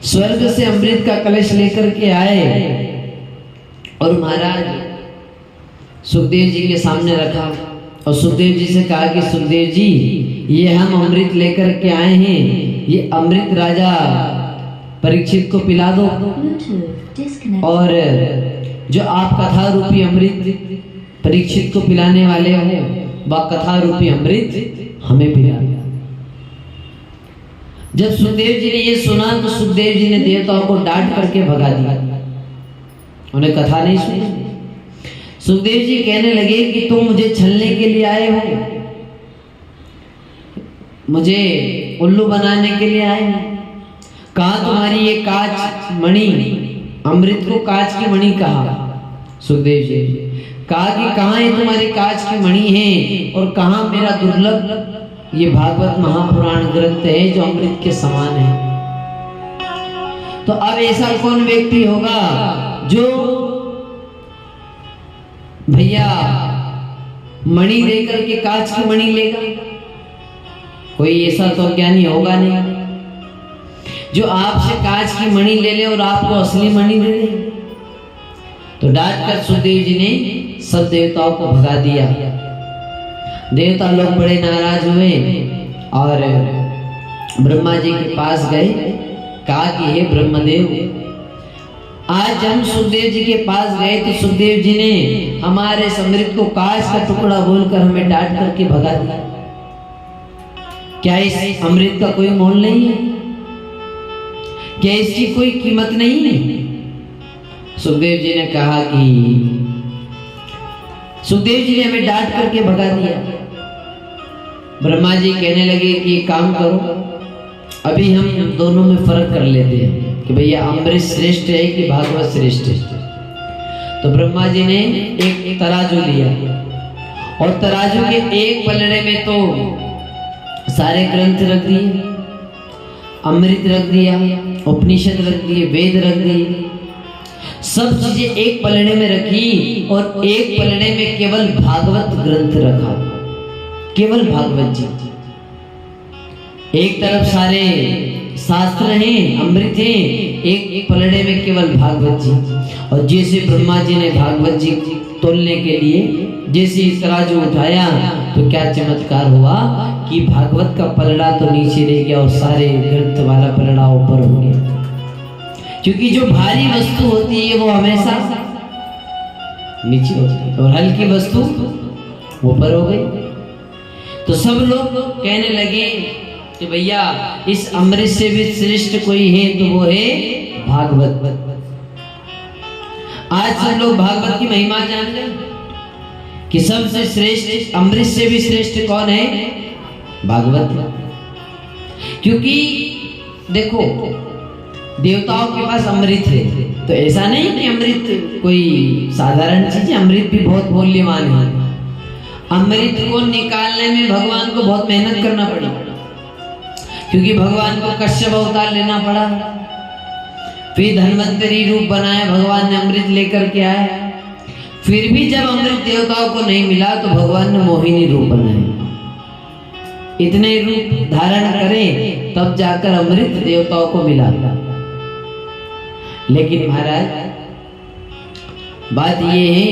स्वर्ग से अमृत का कलश लेकर के आए और महाराज सुखदेव जी के सामने रखा और सुखदेव जी से कहा कि सुखदेव जी ये हम अमृत लेकर के आए हैं, ये अमृत राजा परीक्षित को पिला दो और जो आप कथा रूपी अमृत परीक्षित को पिलाने वाले हो वह कथा रूपी अमृत हमें पिला। जब सुखदेव जी ने ये सुना तो सुखदेव जी ने देवताओं को डांट करके भगा दिया, उन्हें कथा नहीं सुनी। सुखदेव जी कहने लगे कि तुम मुझे छलने के लिए आए हो, मुझे उल्लू बनाने के लिए आए हो। कहा तुम्हारी ये कांच मणि, अमृत को कांच की मणि कहा सुखदेव जी। कहा कि कहाँ है तुम्हारी कांच की मणि है और कहाँ मेरा दुर्लभ ये भागवत महापुराण ग्रंथ है जो अमृत के समान है। तो अब ऐसा कौन व्यक्ति होगा जो भैया मणि देकर के कांच की मणि लेगा? कोई ऐसा तो ज्ञानी होगा नहीं जो आपसे कांच की मणि ले ले और आपको असली मणि दे दे। तो डांट कर सुखदेव जी ने सब देवताओं को भगा दिया। देवता लोग बड़े नाराज हुए और ब्रह्मा जी के पास गए। कहा कि हे ब्रह्मदेव, आज हम सुखदेव जी के पास गए तो सुखदेव जी ने हमारे अमृत को कांच का टुकड़ा बोलकर हमें डांट करके भगा दिया। क्या इस अमृत का कोई मोल नहीं है? क्या इसकी कोई कीमत नहीं है? सुखदेव जी ने कहा कि सुखदेव जी ने हमें डांट करके भगा दिया। ब्रह्मा जी कहने लगे कि एक काम करो, अभी हम दोनों में फर्क कर लेते हैं कि भैया अमृत श्रेष्ठ है कि भागवत श्रेष्ठ है। तो ब्रह्मा जी ने एक तराजू लिया और तराजू के एक पलड़े में तो सारे ग्रंथ रख दिए, अमृत रख दिया, उपनिषद रख दिए, वेद रख दिए, सब चीजें एक पलड़े में रखी और एक पलड़े में केवल भागवत ग्रंथ रखा, केवल भागवत जी। एक तरफ सारे शास्त्र हैं, अमृत हैं, एक पलड़े में केवल भागवत जी। और जैसे ब्रह्मा जी ने भागवत जी तोलने के लिए जैसे इस तराजू उठाया तो क्या चमत्कार हुआ कि भागवत का पलड़ा तो नीचे रह गया और सारे ग्रंथ वाला पलड़ा ऊपर हो गया। क्योंकि जो भारी वस्तु होती है वो हमेशा नीचे होती है और हल्की वस्तु ऊपर हो गई। तो सब लोग कहने लगे कि भैया इस अमृत से भी श्रेष्ठ कोई है तो वो है भागवत। आज सब लोग भागवत की महिमा जान गए कि सबसे श्रेष्ठ, अमृत से भी श्रेष्ठ कौन है? भागवत। क्योंकि देखो देवताओं के पास अमृत है, तो ऐसा नहीं कि अमृत कोई साधारण चीज है, अमृत भी बहुत मूल्यवान है। अमृत को निकालने में भगवान को बहुत मेहनत करना पड़ा, क्योंकि भगवान को कश्यप अवतार लेना पड़ा, फिर धन्वंतरी रूप बनाया, भगवान ने अमृत लेकर के आए। फिर भी जब अमृत देवताओं को नहीं मिला तो भगवान ने मोहिनी रूप बनाया। इतने रूप धारण करें तब जाकर अमृत देवताओं को मिला। लेकिन महाराज बात यह है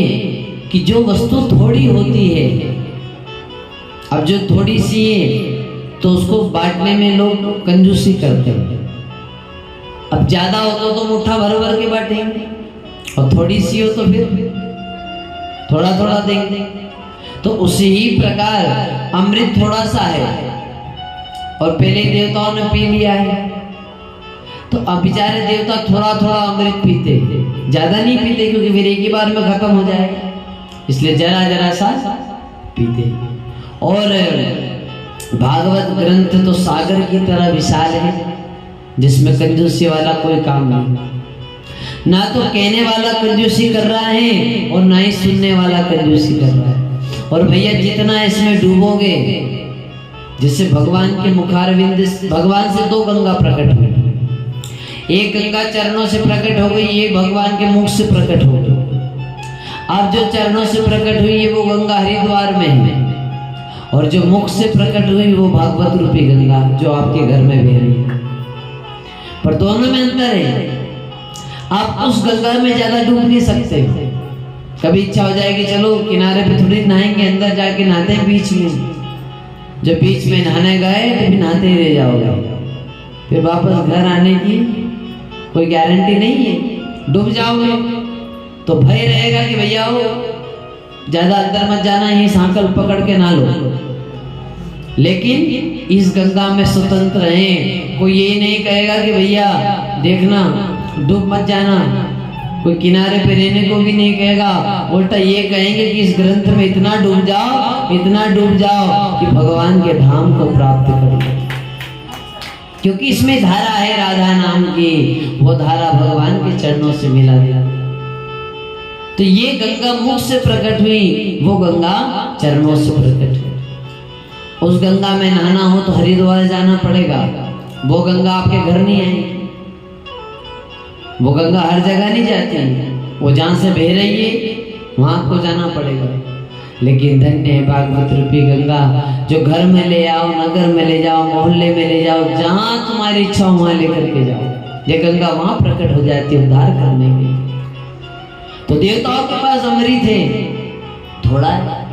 कि जो वस्तु थोड़ी होती है, अब जो थोड़ी सी है तो उसको बांटने में लोग कंजूसी करते हैं। अब ज्यादा हो तो मुट्ठा भर भर के बांटेंगे और थोड़ी सी हो तो फिर थोड़ा थोड़ा देंगे। तो उसी ही प्रकार अमृत थोड़ा सा है और पहले देवताओं ने पी लिया है, तो अब बेचारे देवता थोड़ा थोड़ा अमृत पीते, ज्यादा नहीं पीते क्योंकि फिर एक ही बार में खत्म हो जाएगा, इसलिए जरा जरा सा पीते। और भागवत ग्रंथ तो सागर की तरह विशाल है, जिसमें कंजूसी वाला कोई काम नहीं। ना तो कहने वाला कंजूसी कर रहा है और ना ही सुनने वाला कंजूसी कर रहा है। और भैया जितना इसमें डूबोगे, जिससे भगवान के मुखारविंद, भगवान से दो गंगा प्रकट हुई, एक गंगा चरणों से प्रकट हो गई, एक भगवान के मुख से प्रकट हो गई। अब जो चरणों से प्रकट हुई है वो गंगा हरिद्वार में है, और जो मुख से प्रकट हुई वो भागवत रूपी गंगा जो आपके घर में बह रही है। पर दोनों में अंतर है, आप उस गंगा में ज्यादा डूब नहीं सकते। कभी इच्छा हो जाएगी चलो किनारे पे थोड़ी नहाएंगे, अंदर जाके नहाते हैं बीच में, जब बीच में नहाने गए तो भी नहाते ही रह जाओगे, फिर वापस घर आने की कोई गारंटी नहीं है। डूब जाओगे तो भय रहेगा कि भैया हो ज्यादा अंदर मत जाना, ये सांकल पकड़ के ना लो। लेकिन इस गंगा में स्वतंत्र हैं, कोई ये नहीं कहेगा कि भैया देखना डूब मत जाना, कोई किनारे पे रहने को भी नहीं कहेगा, उल्टा ये कहेंगे कि इस ग्रंथ में इतना डूब जाओ, इतना डूब जाओ कि भगवान के धाम को प्राप्त करो। क्योंकि इसमें धारा है राधा नाम की, वो धारा भगवान के चरणों से मिला दिया। तो ये गंगा मुख से प्रकट हुई, वो गंगा चरणों से प्रकट हुई। उस गंगा में नहाना हो तो हरिद्वार जाना पड़ेगा, वो गंगा आपके घर नहीं आएगी। वो गंगा हर जगह नहीं जाती, वो जहां से बह रही है वहां आपको जाना पड़ेगा। लेकिन धन्य है भागवत रूपी गंगा, जो घर में ले आओ, नगर में ले जाओ, मोहल्ले में ले जाओ, जहां तुम्हारी इच्छा हो वहां लेकर के जाओ। ये गंगा वहां प्रकट हो जाती है उद्धार करने के। तो देवताओं के पास अमृत है, थोड़ा है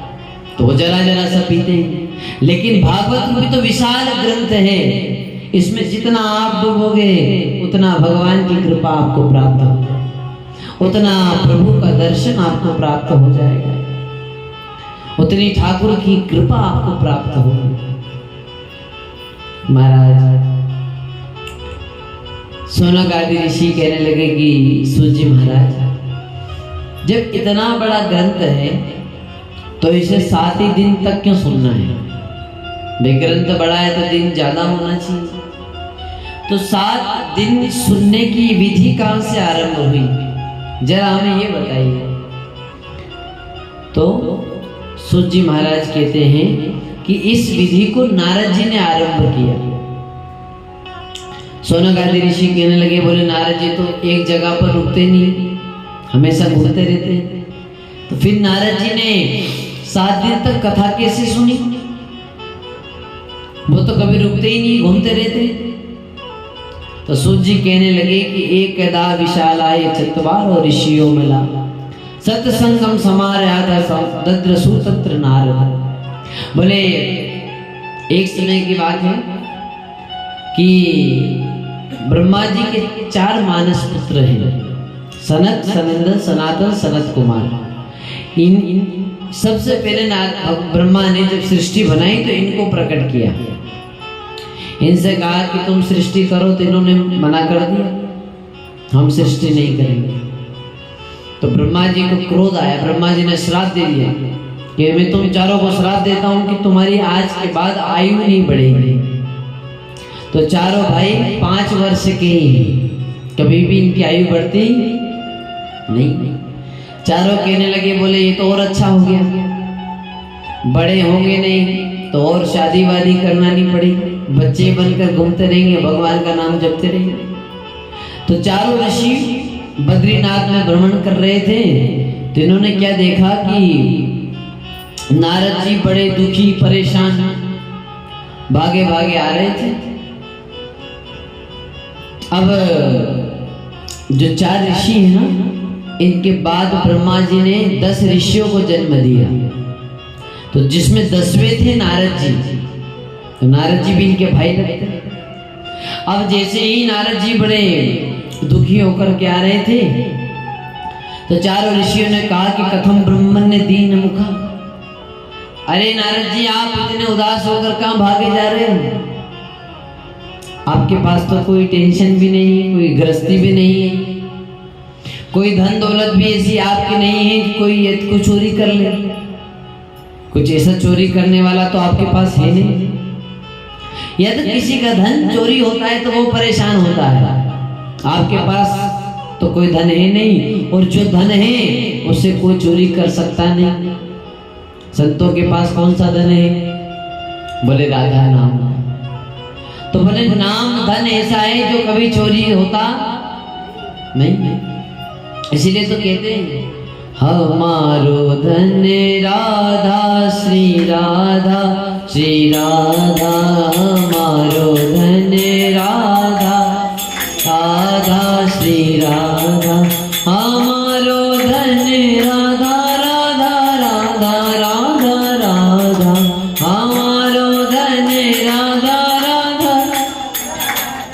तो वो जरा जरा सा पीते हैं, लेकिन भागवत रूपी तो विशाल ग्रंथ है, इसमें जितना आप डूबोगे उतना भगवान की कृपा आपको प्राप्त होगा, उतना प्रभु का दर्शन आपको प्राप्त हो जाएगा, उतनी ठाकुर की कृपा आपको प्राप्त होगी। महाराज सोनागादी ऋषि कहने लगे कि सूत जी महाराज, जब इतना बड़ा ग्रंथ है तो इसे 7 ही दिन तक क्यों सुनना है? ग्रंथ बड़ा है तो दिन ज्यादा होना चाहिए। तो 7 दिन सुनने की विधि कहां से आरंभ हुई, जरा हमें ये बताइए। तो सूत जी महाराज कहते हैं कि इस विधि को नारद जी ने आरंभ किया। सोनागादी ऋषि कहने लगे, बोले नारद जी तो एक जगह पर रुकते नहीं, हमेशा घूमते रहते। तो फिर नारद जी ने 7 दिन तक कथा कैसे सुनी? वो तो कभी रुकते ही नहीं, घूमते रहते। तो सूत जी कहने लगे कि एक कदा विशालाय चत्वारो ऋषियों मिला सत्संगम समार्यादा दद्र सुतंत्र नारद। बोले एक समय की बात है कि ब्रह्मा जी के 4 मानस पुत्र हैं, सनत, सनंदन, सनातन, सनत कुमार। इन सबसे पहले ब्रह्मा ने जब सृष्टि बनाई तो इनको प्रकट किया, इनसे कहा कि तुम सृष्टि करो, तो इन्होंने मना कर दिया, हम सृष्टि नहीं करेंगे। तो ब्रह्मा जी को क्रोध आया, ब्रह्मा जी ने श्राप दे दिया कि मैं तुम चारों को श्राप देता हूं कि तुम्हारी आज के बाद आयु नहीं बढ़ेगी। तो चारों भाई 5 वर्ष के ही हैं, कभी भी इनकी आयु बढ़ती नहीं। चारों कहने लगे, बोले ये तो और अच्छा हो गया, बड़े होंगे नहीं तो और शादी वादी करना नहीं पड़ेगी, बच्चे बनकर घूमते रहेंगे, भगवान का नाम जपते रहेंगे। तो चारों ऋषि बद्रीनाथ में भ्रमण कर रहे थे, तो इन्होंने क्या देखा कि नारद जी बड़े दुखी परेशान भागे भागे आ रहे थे। अब जो 4 ऋषि हैं ना, इनके बाद ब्रह्मा जी ने 10 ऋषियों को जन्म दिया। तो जिसमें 10वें थे नारद जी, तो नारद जी भी इनके भाई लगते। अब जैसे ही नारद जी बड़े दुखी होकर के आ रहे थे, तो चारों ऋषियों ने कहा कि कथम ब्रह्मण्य दीन मुखा। अरे नारद जी, आप इतने उदास होकर कहां भागे जा रहे हो? आपके पास तो कोई टेंशन भी नहीं है, कोई गृहस्थी भी नहीं है, कोई धन दौलत भी ऐसी आपकी नहीं है कि कोई ये कुछ चोरी कर ले। कुछ ऐसा चोरी करने वाला तो आपके पास है नहीं। यदि किसी का धन चोरी होता है तो वो परेशान होता है, आपके पास तो कोई धन है नहीं, और जो धन है उससे कोई चोरी कर सकता नहीं। संतों के पास कौन सा धन है? बोले राधा नाम। तो बोले नाम धन ऐसा है जो कभी चोरी होता नहीं, इसीलिए तो कहते हैं हमारो धन राधा श्री राधा, श्री राधा हमारो धन राधा, राधा श्री राधा हमारो धन राधा, राधा राधा राधा राधा हमारो धन राधा,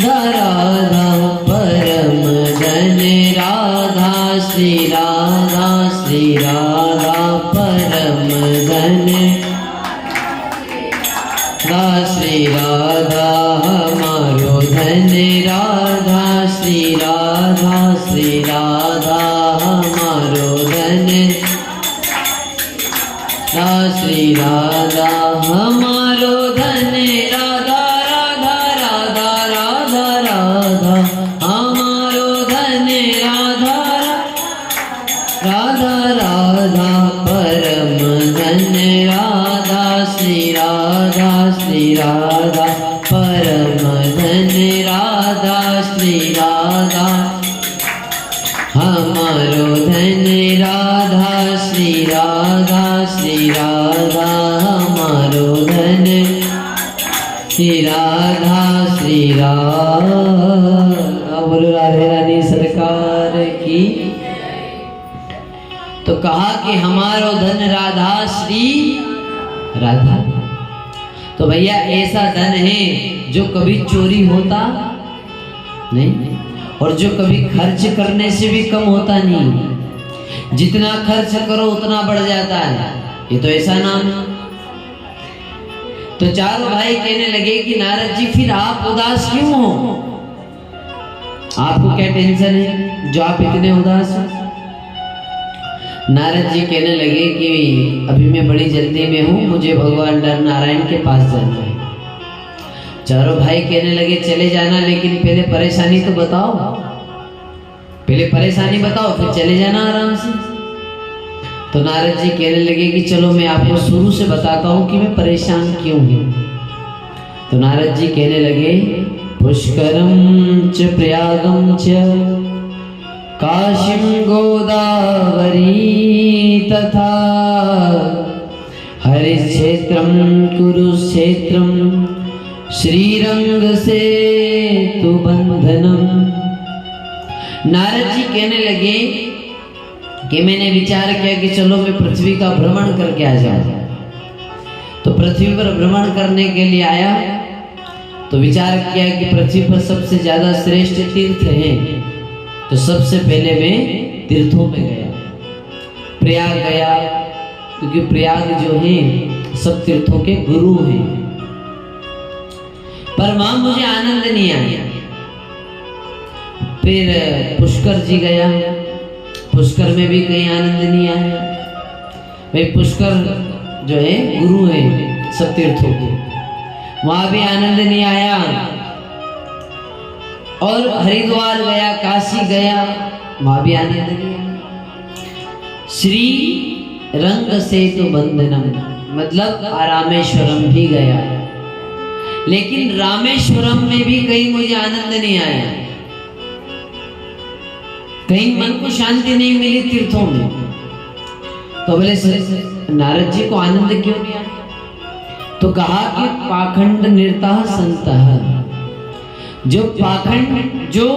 राधा राधा परम धन राधा, श्री राधा, श्री राधा परम धन, श्री राधा हमारो धन राधा, श्री राधा, श्री राधा हमारो धन, श्री राधा हमारो धन, राधा राधा राधा राधा राधा हमारो धन, राधा राधा राधा परम धन राधा, श्री राधा, श्री राधा परम धन राधा, श्री राधा हमारो धन राधा, श्री राधा, श्री राधा हमारो धन, श्री राधा, श्री राधा। बोलो राधे रानी सरकार की। तो कहा कि हमारो धन राधा, श्री राधा। तो भैया ऐसा धन है जो कभी चोरी होता नहीं, और जो कभी खर्च करने से भी कम होता नहीं। जितना खर्च करो उतना बढ़ जाता है, ये तो ऐसा नाम है। तो चारों भाई कहने लगे कि नारद जी फिर आप उदास क्यों हो? आपको क्या टेंशन है जो आप इतने उदास हो? नारद जी कहने लगे कि अभी मैं बड़ी जल्दी में हूँ, मुझे भगवान नर नारायण के पास जाना है। चारों भाई कहने लगे चले जाना, लेकिन पहले परेशानी तो बताओ, पहले परेशानी बताओ फिर चले जाना आराम से। तो नारद जी कहने लगे कि चलो मैं आपको शुरू से बताता हूँ कि मैं परेशान क्यों हूँ। तो नारद जी कहने लगे पुष्करम च प्रयागम च काशीं गोदावरी तथा हरिक्षेत्रं कुरुक्षेत्रं श्रीरंग सेतु बंधनम। नारद जी कहने लगे कि मैंने विचार किया कि चलो मैं पृथ्वी का भ्रमण करके आ जाऊं। तो पृथ्वी पर भ्रमण करने के लिए आया तो विचार किया कि पृथ्वी पर सबसे ज्यादा श्रेष्ठ तीर्थ हैं, तो सबसे पहले मैं तीर्थों में गया, प्रयाग गया, क्योंकि प्रयाग जो है सब तीर्थों के गुरु हैं। पर वहां मुझे आनंद नहीं आया। फिर पुष्कर जी गया, पुष्कर में भी कहीं आनंद नहीं आया। भाई पुष्कर जो है गुरु है सब तीर्थों के, वहां भी आनंद नहीं आया। और हरिद्वार गया, काशी गया, वहां भी आनंद नहीं आया। श्री रंग सेतु बंधनम मतलब रामेश्वरम भी गया, लेकिन रामेश्वरम में भी कहीं मुझे आनंद नहीं आया, कहीं मन को शांति नहीं मिली तीर्थों में। तो बोले नारद जी को आनंद क्यों नहीं आया? तो कहा कि पाखंड निर्ता संतः, जो पाखंड जो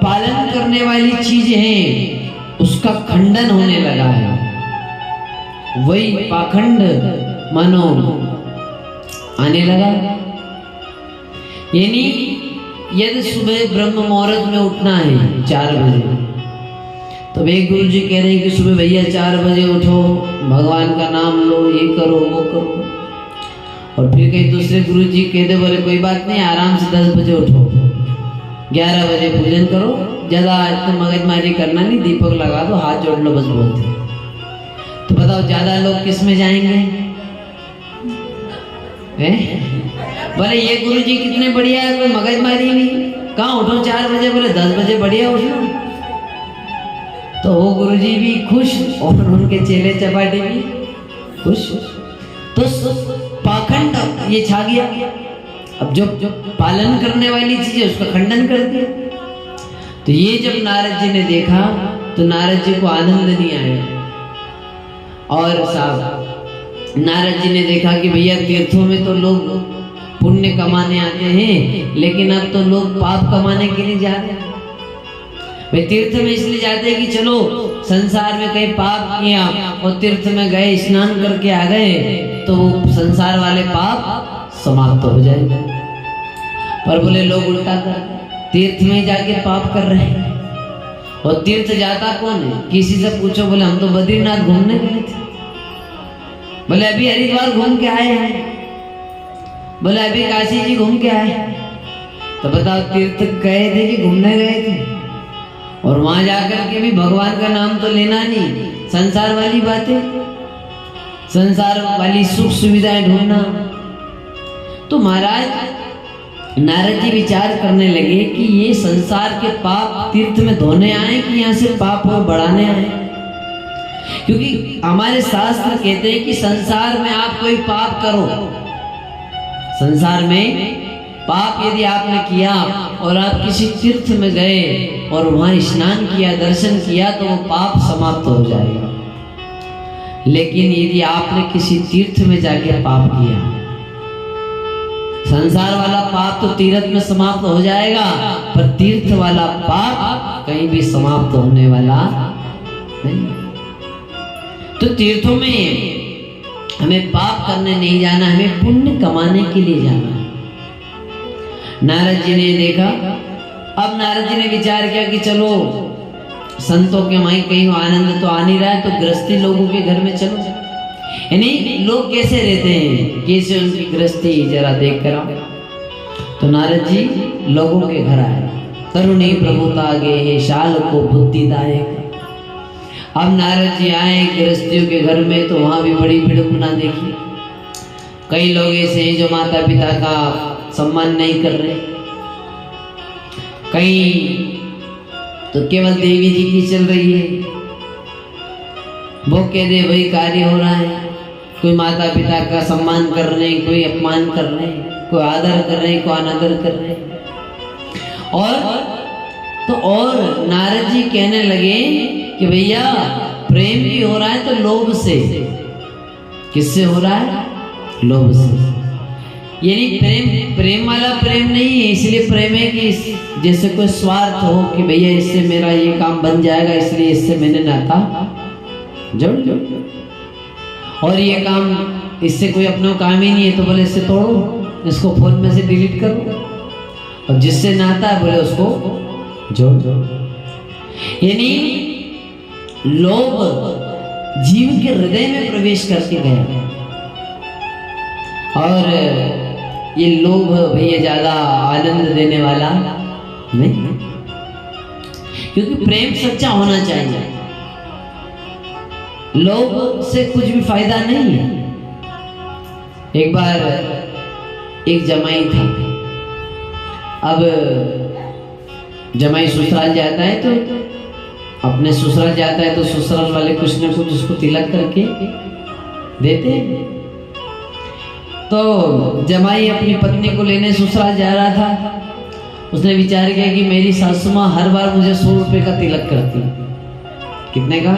पालन करने वाली चीज है उसका खंडन होने लगा है, वही पाखंड मानो आने लगा। यानी यदि सुबह ब्रह्म मुहूर्त में उठना है 4 बजे, तो एक गुरु जी कह रहे हैं कि सुबह भैया 4 बजे उठो, भगवान का नाम लो, ये करो वो करो। और फिर कहीं दूसरे गुरु जी कहते बोले कोई बात नहीं, आराम से 10 बजे उठो, 11 बजे पूजन करो, ज्यादा इतना मगजमारी करना नहीं, दीपक लगा दो, हाथ जोड़ लो, बस बोलते। तो बताओ ज्यादा लोग किस में जाएंगे? बोले ये गुरु जी कितने बढ़िया है, कोई मगजमारी नहीं, कहाँ उठो 4 बजे, बोले 10 बजे बढ़िया उठो। तो वो गुरु जी भी खुश और उनके चेले चपाटे भी खुश। तो पाखंड ये छा गया। अब जो पालन करने वाली चीज है उसका खंडन कर दिया। तो ये जब नारद जी ने देखा तो नारद जी को आनंद नहीं आया। और साहब नारद जी ने देखा कि भैया तीर्थों में तो लोग पुण्य कमाने आते हैं, लेकिन अब तो लोग पाप कमाने के लिए जा रहे हैं। वे तीर्थ में इसलिए जाते हैं कि चलो संसार में कहीं पाप किया और तीर्थ में गए, स्नान करके आ गए, तो वो संसार वाले पाप समाप्त हो जाएंगे। पर बोले लोग उल्टा कर, तीर्थ में जाके पाप कर रहे हैं। और तीर्थ जाता कौन है? किसी से पूछो, बोले हम तो बद्रीनाथ घूमने गए थे, बोले अभी हरिद्वार घूम के आए हैं, बोले अभी काशी जी घूम के आए। तो बताओ तीर्थ गए थे कि घूमने गए थे? और वहां जाकर के भी भगवान का नाम तो लेना नहीं, संसार वाली बातें, संसार वाली सुख सुविधाएं ढूंढना। तो महाराज नारद जी विचार करने लगे कि ये संसार के पाप तीर्थ में धोने आए कि यहाँ से पाप और बढ़ाने आए। क्योंकि हमारे शास्त्र कहते हैं कि संसार में आप कोई पाप करो, संसार में पाप यदि आपने किया और आप किसी तीर्थ में गए और वहां स्नान किया, दर्शन किया, तो वो पाप समाप्त हो जाएगा। लेकिन यदि आपने किसी तीर्थ में जाके पाप किया, संसार वाला पाप तो तीर्थ में समाप्त हो जाएगा, पर तीर्थ वाला पाप कहीं भी समाप्त होने वाला नहीं। तो तीर्थों में हमें पाप करने नहीं जाना, हमें पुण्य कमाने के लिए जाना है। नारद जी ने देखा, अब नारद जी ने विचार किया कि चलो संतों के वहीं कहीं आनंद तो आ नहीं रहा है, तो गृहस्थी लोगों के घर में चलो। यानी लोग कैसे रहते हैं, कैसे उनकी गृहस्थी जरा देख कर आओ। तो नारद जी लोगों के घर आए। तरुणी प्रभुता गे हे शाल को बुद्धिदायक। अब नारद जी आए गृहस्थियों के घर में तो वहां भी बड़ी विडंबना देखी। कई लोग ऐसे हैं जो माता पिता का सम्मान नहीं कर रहे, कई तो केवल देवी जी की चल रही है, वो कह दे वही कार्य हो रहा है। कोई माता पिता का सम्मान कर रहे हैं, कोई अपमान कर रहे हैं, कोई आदर कर रहे हैं, कोई अनादर कर रहे हैं। और नारद जी कहने लगे कि भैया प्रेम भी हो रहा है तो लोभ से। किससे हो रहा है? लोभ से। यानी प्रेम वाला प्रेम नहीं है, इसलिए प्रेम है कि जैसे कोई स्वार्थ हो कि भैया इससे मेरा ये काम बन जाएगा, इसलिए इससे मैंने नाता जोड़ और ये काम इससे कोई अपना काम ही नहीं है तो बोले इससे तोड़ो, इसको फोन में से डिलीट करो, और जिससे नाता है बोले उसको जोड़। यानी लोभ जीव के हृदय में प्रवेश करके गया। और ये लोभ भैया ज्यादा आनंद देने वाला नहीं, क्योंकि प्रेम सच्चा होना चाहिए। लोभ से कुछ भी फायदा नहीं है। एक बार एक जमाई था, अब जमाई ससुराल जाता है तो अपने ससुराल जाता है तो ससुराल वाले कुछ न कुछ उसको तिलक करके देते हैं। तो जमाई अपनी पत्नी को लेने ससुराल जा रहा था। उसने विचार किया कि मेरी सासू माँ हर बार मुझे 100 रुपए का तिलक करती। कितने का?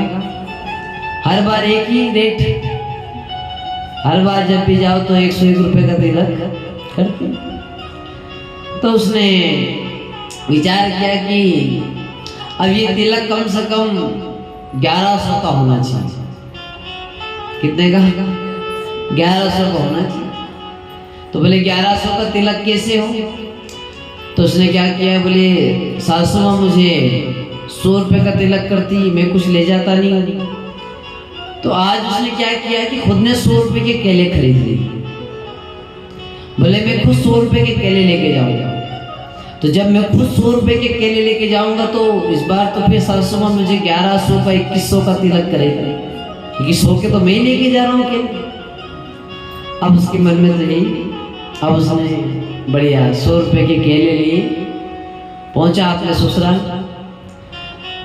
हर बार एक ही रेट, हर बार जब भी जाओ तो 101 रुपए का तिलक करती। तो उसने विचार किया कि अब ये तिलक कम से कम 1100 का होना चाहिए। कितने का? 1100 का होना चाहिए। तो बोले 1100 का तिलक कैसे हो? तो उसने क्या किया, बोले सासू माँ मुझे 100 रुपए का तिलक करती, मैं कुछ ले जाता नहीं। तो आज उसने क्या किया कि खुद ने 100 रुपए के केले खरीद लिए। बोले मैं खुद 100 रुपए के केले लेके जाऊंगा। तो जब मैं खुद 100 रुपए के केले लेके जाऊंगा तो इस बार तो फिर सासू माँ मुझे 1100 का 2100 का तिलक करेगा, क्योंकि 100 के तो मैं ही लेके जा रहा हूँ केले। अब उसके मन में तो यही। अब उसने बढ़िया 100 रुपए के केले लिए, पहुंचा अपने ससुराल।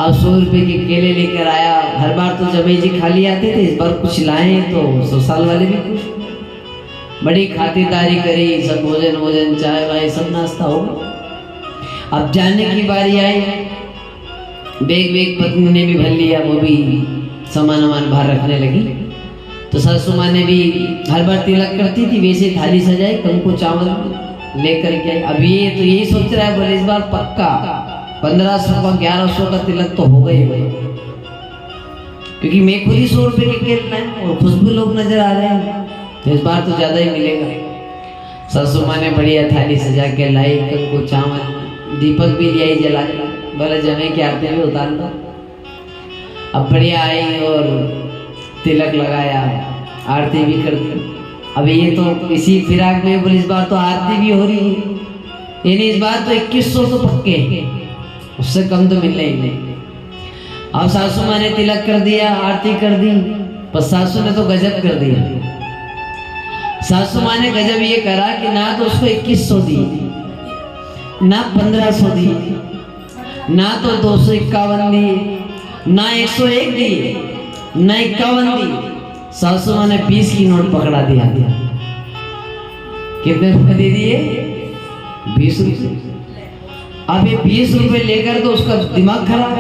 अब 100 रुपए के केले लेकर आया। हर बार तो जमाई जी खाली आते थे, इस बार कुछ लाए तो ससुराल वाले भी खुश। बड़ी खातिरदारी करी, सब भोजन चाय वाय सब नाश्ता हो गया। अब जाने की बारी आई, बैग पत्नी ने भी भर लिया, वो भी सामान बाहर रखने लगी। तो सासू माँ ने भी हर बार तिलक करती थी वैसे थाली सजाई, कंकु चावल लेकर के। अब ये तो यही सोच रहा है, बोले इस बार पक्का 1500 का 1100 का तिलक तो होगा ही भाई, क्योंकि मैं खुद ही 100 रुपए के केले लाए और खुशबू लोग नजर आ रहे हैं, तो इस बार तो ज्यादा ही मिलेगा। सासू माँ ने बढ़िया थाली सजा के लाई, कंकु चावल, दीपक भी लिया जला के, बोले जमे की आरती भी उतार दो। अब बढ़िया आई और तिलक लगाया, आरती भी कर दी। अब ये तो इसी फिराक में बोले इस बार तो आरती भी हो रही है, यानी इस बार तो 2100 तो पक्के, उससे कम तो मिलने ही नहीं। अब सासू माँ ने तिलक कर दिया, आरती कर दी, पर सासू ने तो गजब कर दिया। सासू माँ ने गजब ये करा कि ना तो उसको 2100 दी, ना 1500 दी, ना तो 251 दी, ना 101 दी, ना 51 दी। सासू माँ ने 20 की नोट पकड़ा दिया। कितने रुपए दे दिए? 20 रुपए। अब ये 20 रुपए लेकर तो उसका दिमाग खराब,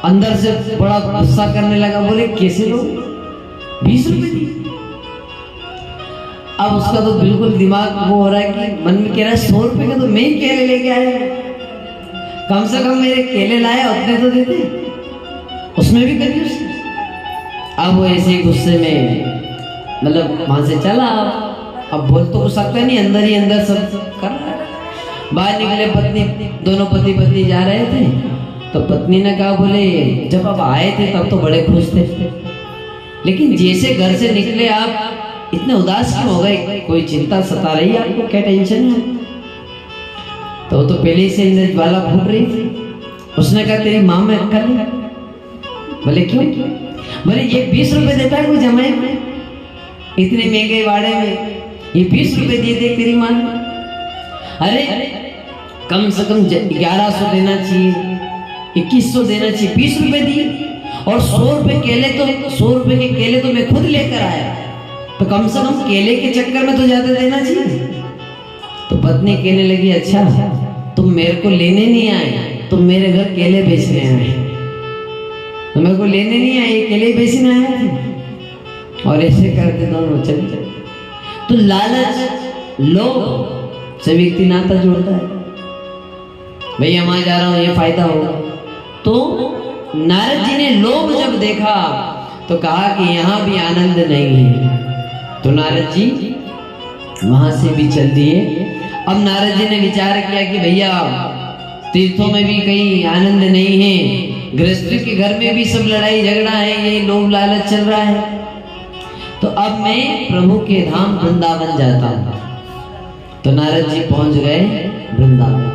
अंदर से बड़ा गुस्सा करने लगा, बोले कैसे लोग 20 रुपए दिए। अब उसका तो बिल्कुल दिमाग वो हो रहा है कि मन में कह रहा है 100 रुपए का तो मैं ही केले लेके आया, कम से कम मेरे केले लाए उतने तो देते, उसमें भी कभी उसने। अब वो ऐसे ही गुस्से में मतलब वहां से चला। अब बोल तो सकता नहीं, अंदर ही अंदर सब कर रहा है। बाहर निकले, पत्नी, दोनों पति पत्नी जा रहे थे, तो पत्नी ने कहा, बोले जब आप आए थे तब तो बड़े खुश थे, लेकिन जैसे घर से निकले आप इतने उदास क्यों हो गए? कोई चिंता सता रही है आपको? क्या टेंशन है? तो वो तो पहले ही से इंद्र ज्वाला फूट रही थी। उसने कहा तेरी माँ में अक्कल है? बोले क्यों? बोले ये 20 रुपए देता है कोई जमाई में, इतने महंगे वाड़े में ये 20 रुपए दिए थे तेरी माँ ने? अरे कम से कम 1100 देना चाहिए, 2100 देना चाहिए, 20 रुपए दिए। और 100 रुपए केले तो 100 रुपए के केले तो मैं खुद लेकर आया, तो कम से कम केले के चक्कर में तो ज्यादा देना चाहिए। तो पत्नी कहने लगी अच्छा तुम मेरे को लेने नहीं आए, तुम मेरे घर केले बेचने आए। तो मेरे को लेने नहीं आए, केले बेचने आए थे। और ऐसे करते दोनों चले चले। तो लालच लोभ से व्यक्ति नाता जोड़ता है, भैया वहां जा रहा हूं ये फायदा होगा। तो नारद जी ने लोभ जब देखा तो कहा कि यहाँ भी आनंद नहीं है। तो नारद जी वहां से भी चल दिए। अब नारद जी ने विचार किया कि भैया तीर्थों में भी कहीं आनंद नहीं है, गृहस्थी के घर में भी सब लड़ाई झगड़ा है, ये लोभ लालच चल रहा है। तो अब मैं प्रभु के धाम वृंदावन जाता हूं। तो नारद जी पहुंच गए वृंदावन।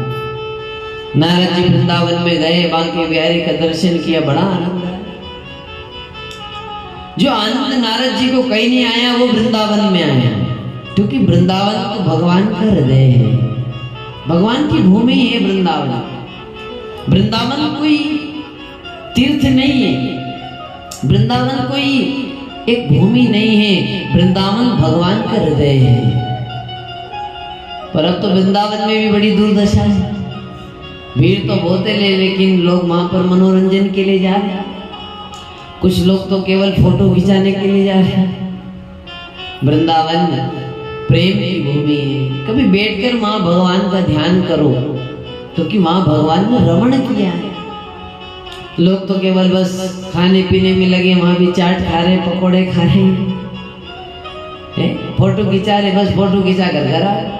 नारद जी वृंदावन में गए, बांके बिहारी का दर्शन किया, बड़ा आनंद आया। जो आनंद नारद जी को कहीं नहीं आया वो वृंदावन में आया, क्योंकि वृंदावन तो भगवान का हृदय है, भगवान की भूमि है वृंदावन। वृंदावन कोई तीर्थ नहीं है, वृंदावन कोई एक भूमि नहीं है, वृंदावन भगवान का हृदय है। पर अब तो वृंदावन में भी बड़ी दुर्दशा है, भीड़ तो बहुत है लेकिन लोग वहां पर मनोरंजन के लिए जा रहे हैं, कुछ लोग तो केवल फोटो खिंचाने के लिए जा रहे हैं। वृंदावन प्रेम की भूमि है, कभी बैठकर वहां भगवान का ध्यान करो, क्योंकि वहां भगवान ने रमण किया है। लोग तो केवल बस खाने पीने में लगे, वहां भी चाट खा रहे, पकोड़े खा रहे, फोटो खिंचा रहे, बस फोटो खिंचा कर घर आ रहे।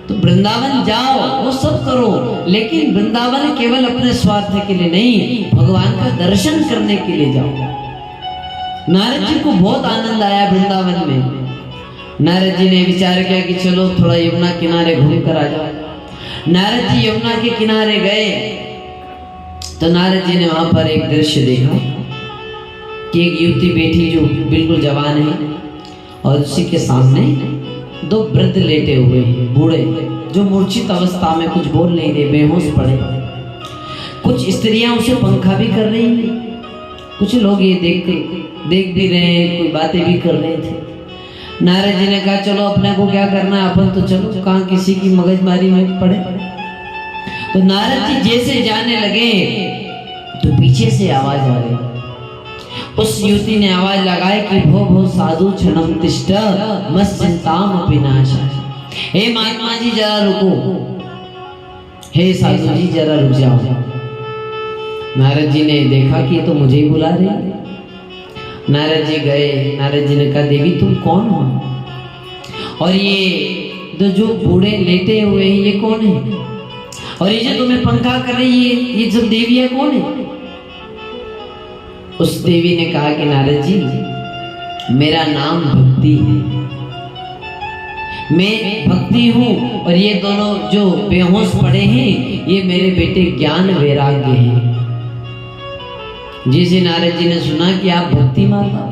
तो वृंदावन जाओ, वो सब करो, लेकिन वृंदावन केवल अपने स्वार्थ के लिए नहीं, भगवान का दर्शन करने के लिए जाओ। नारद जी को बहुत आनंद आया वृंदावन में। नारद जी ने विचार किया कि चलो थोड़ा यमुना किनारे घूम कर आ जाओ। नारद जी यमुना के किनारे गए तो नारद जी ने वहां पर एक दृश्य देखा कि एक युवती बैठी जो बिल्कुल जवान है, और उसी के सामने 2 वृद्ध लेटे हुए हैं, बूढ़े, जो मूर्छित अवस्था में कुछ बोल नहीं रहे, बेहोश पड़े। कुछ स्त्रियां उसे पंखा भी कर रही हैं, कुछ लोग ये देख भी रहे हैं, कोई बातें भी कर रहे थे। नारद जी ने कहा चलो अपने को क्या करना है, अपन तो चलो, कहाँ किसी की मगजमारी में पड़े। तो नारद जी जैसे जाने लगे तो पीछे से आवाज आ गई। उस युवती ने आवाज लगाई कि भो भो साधु क्षणम तिष्ठ मस्चिंताम विनाशा। हे महात्मा जी जरा रुको, हे साधु जी जरा रुक जाओ। नारद जी ने देखा कि तो मुझे ही बुला रही। नारद जी गए, नारद जी ने कहा देवी तुम कौन हो, और ये जो बूढ़े लेटे हुए हैं ये कौन है, और ये जो तुम्हें पंखा कर रही है ये सब देवियां कौन है। उस देवी ने कहा कि नारद जी मेरा नाम भक्ति है, मैं भक्ति हूँ, और ये दोनों जो बेहोश पड़े हैं ये मेरे बेटे ज्ञान वैराग्य हैं। जिसे नारद जी ने सुना कि आप भक्ति माता,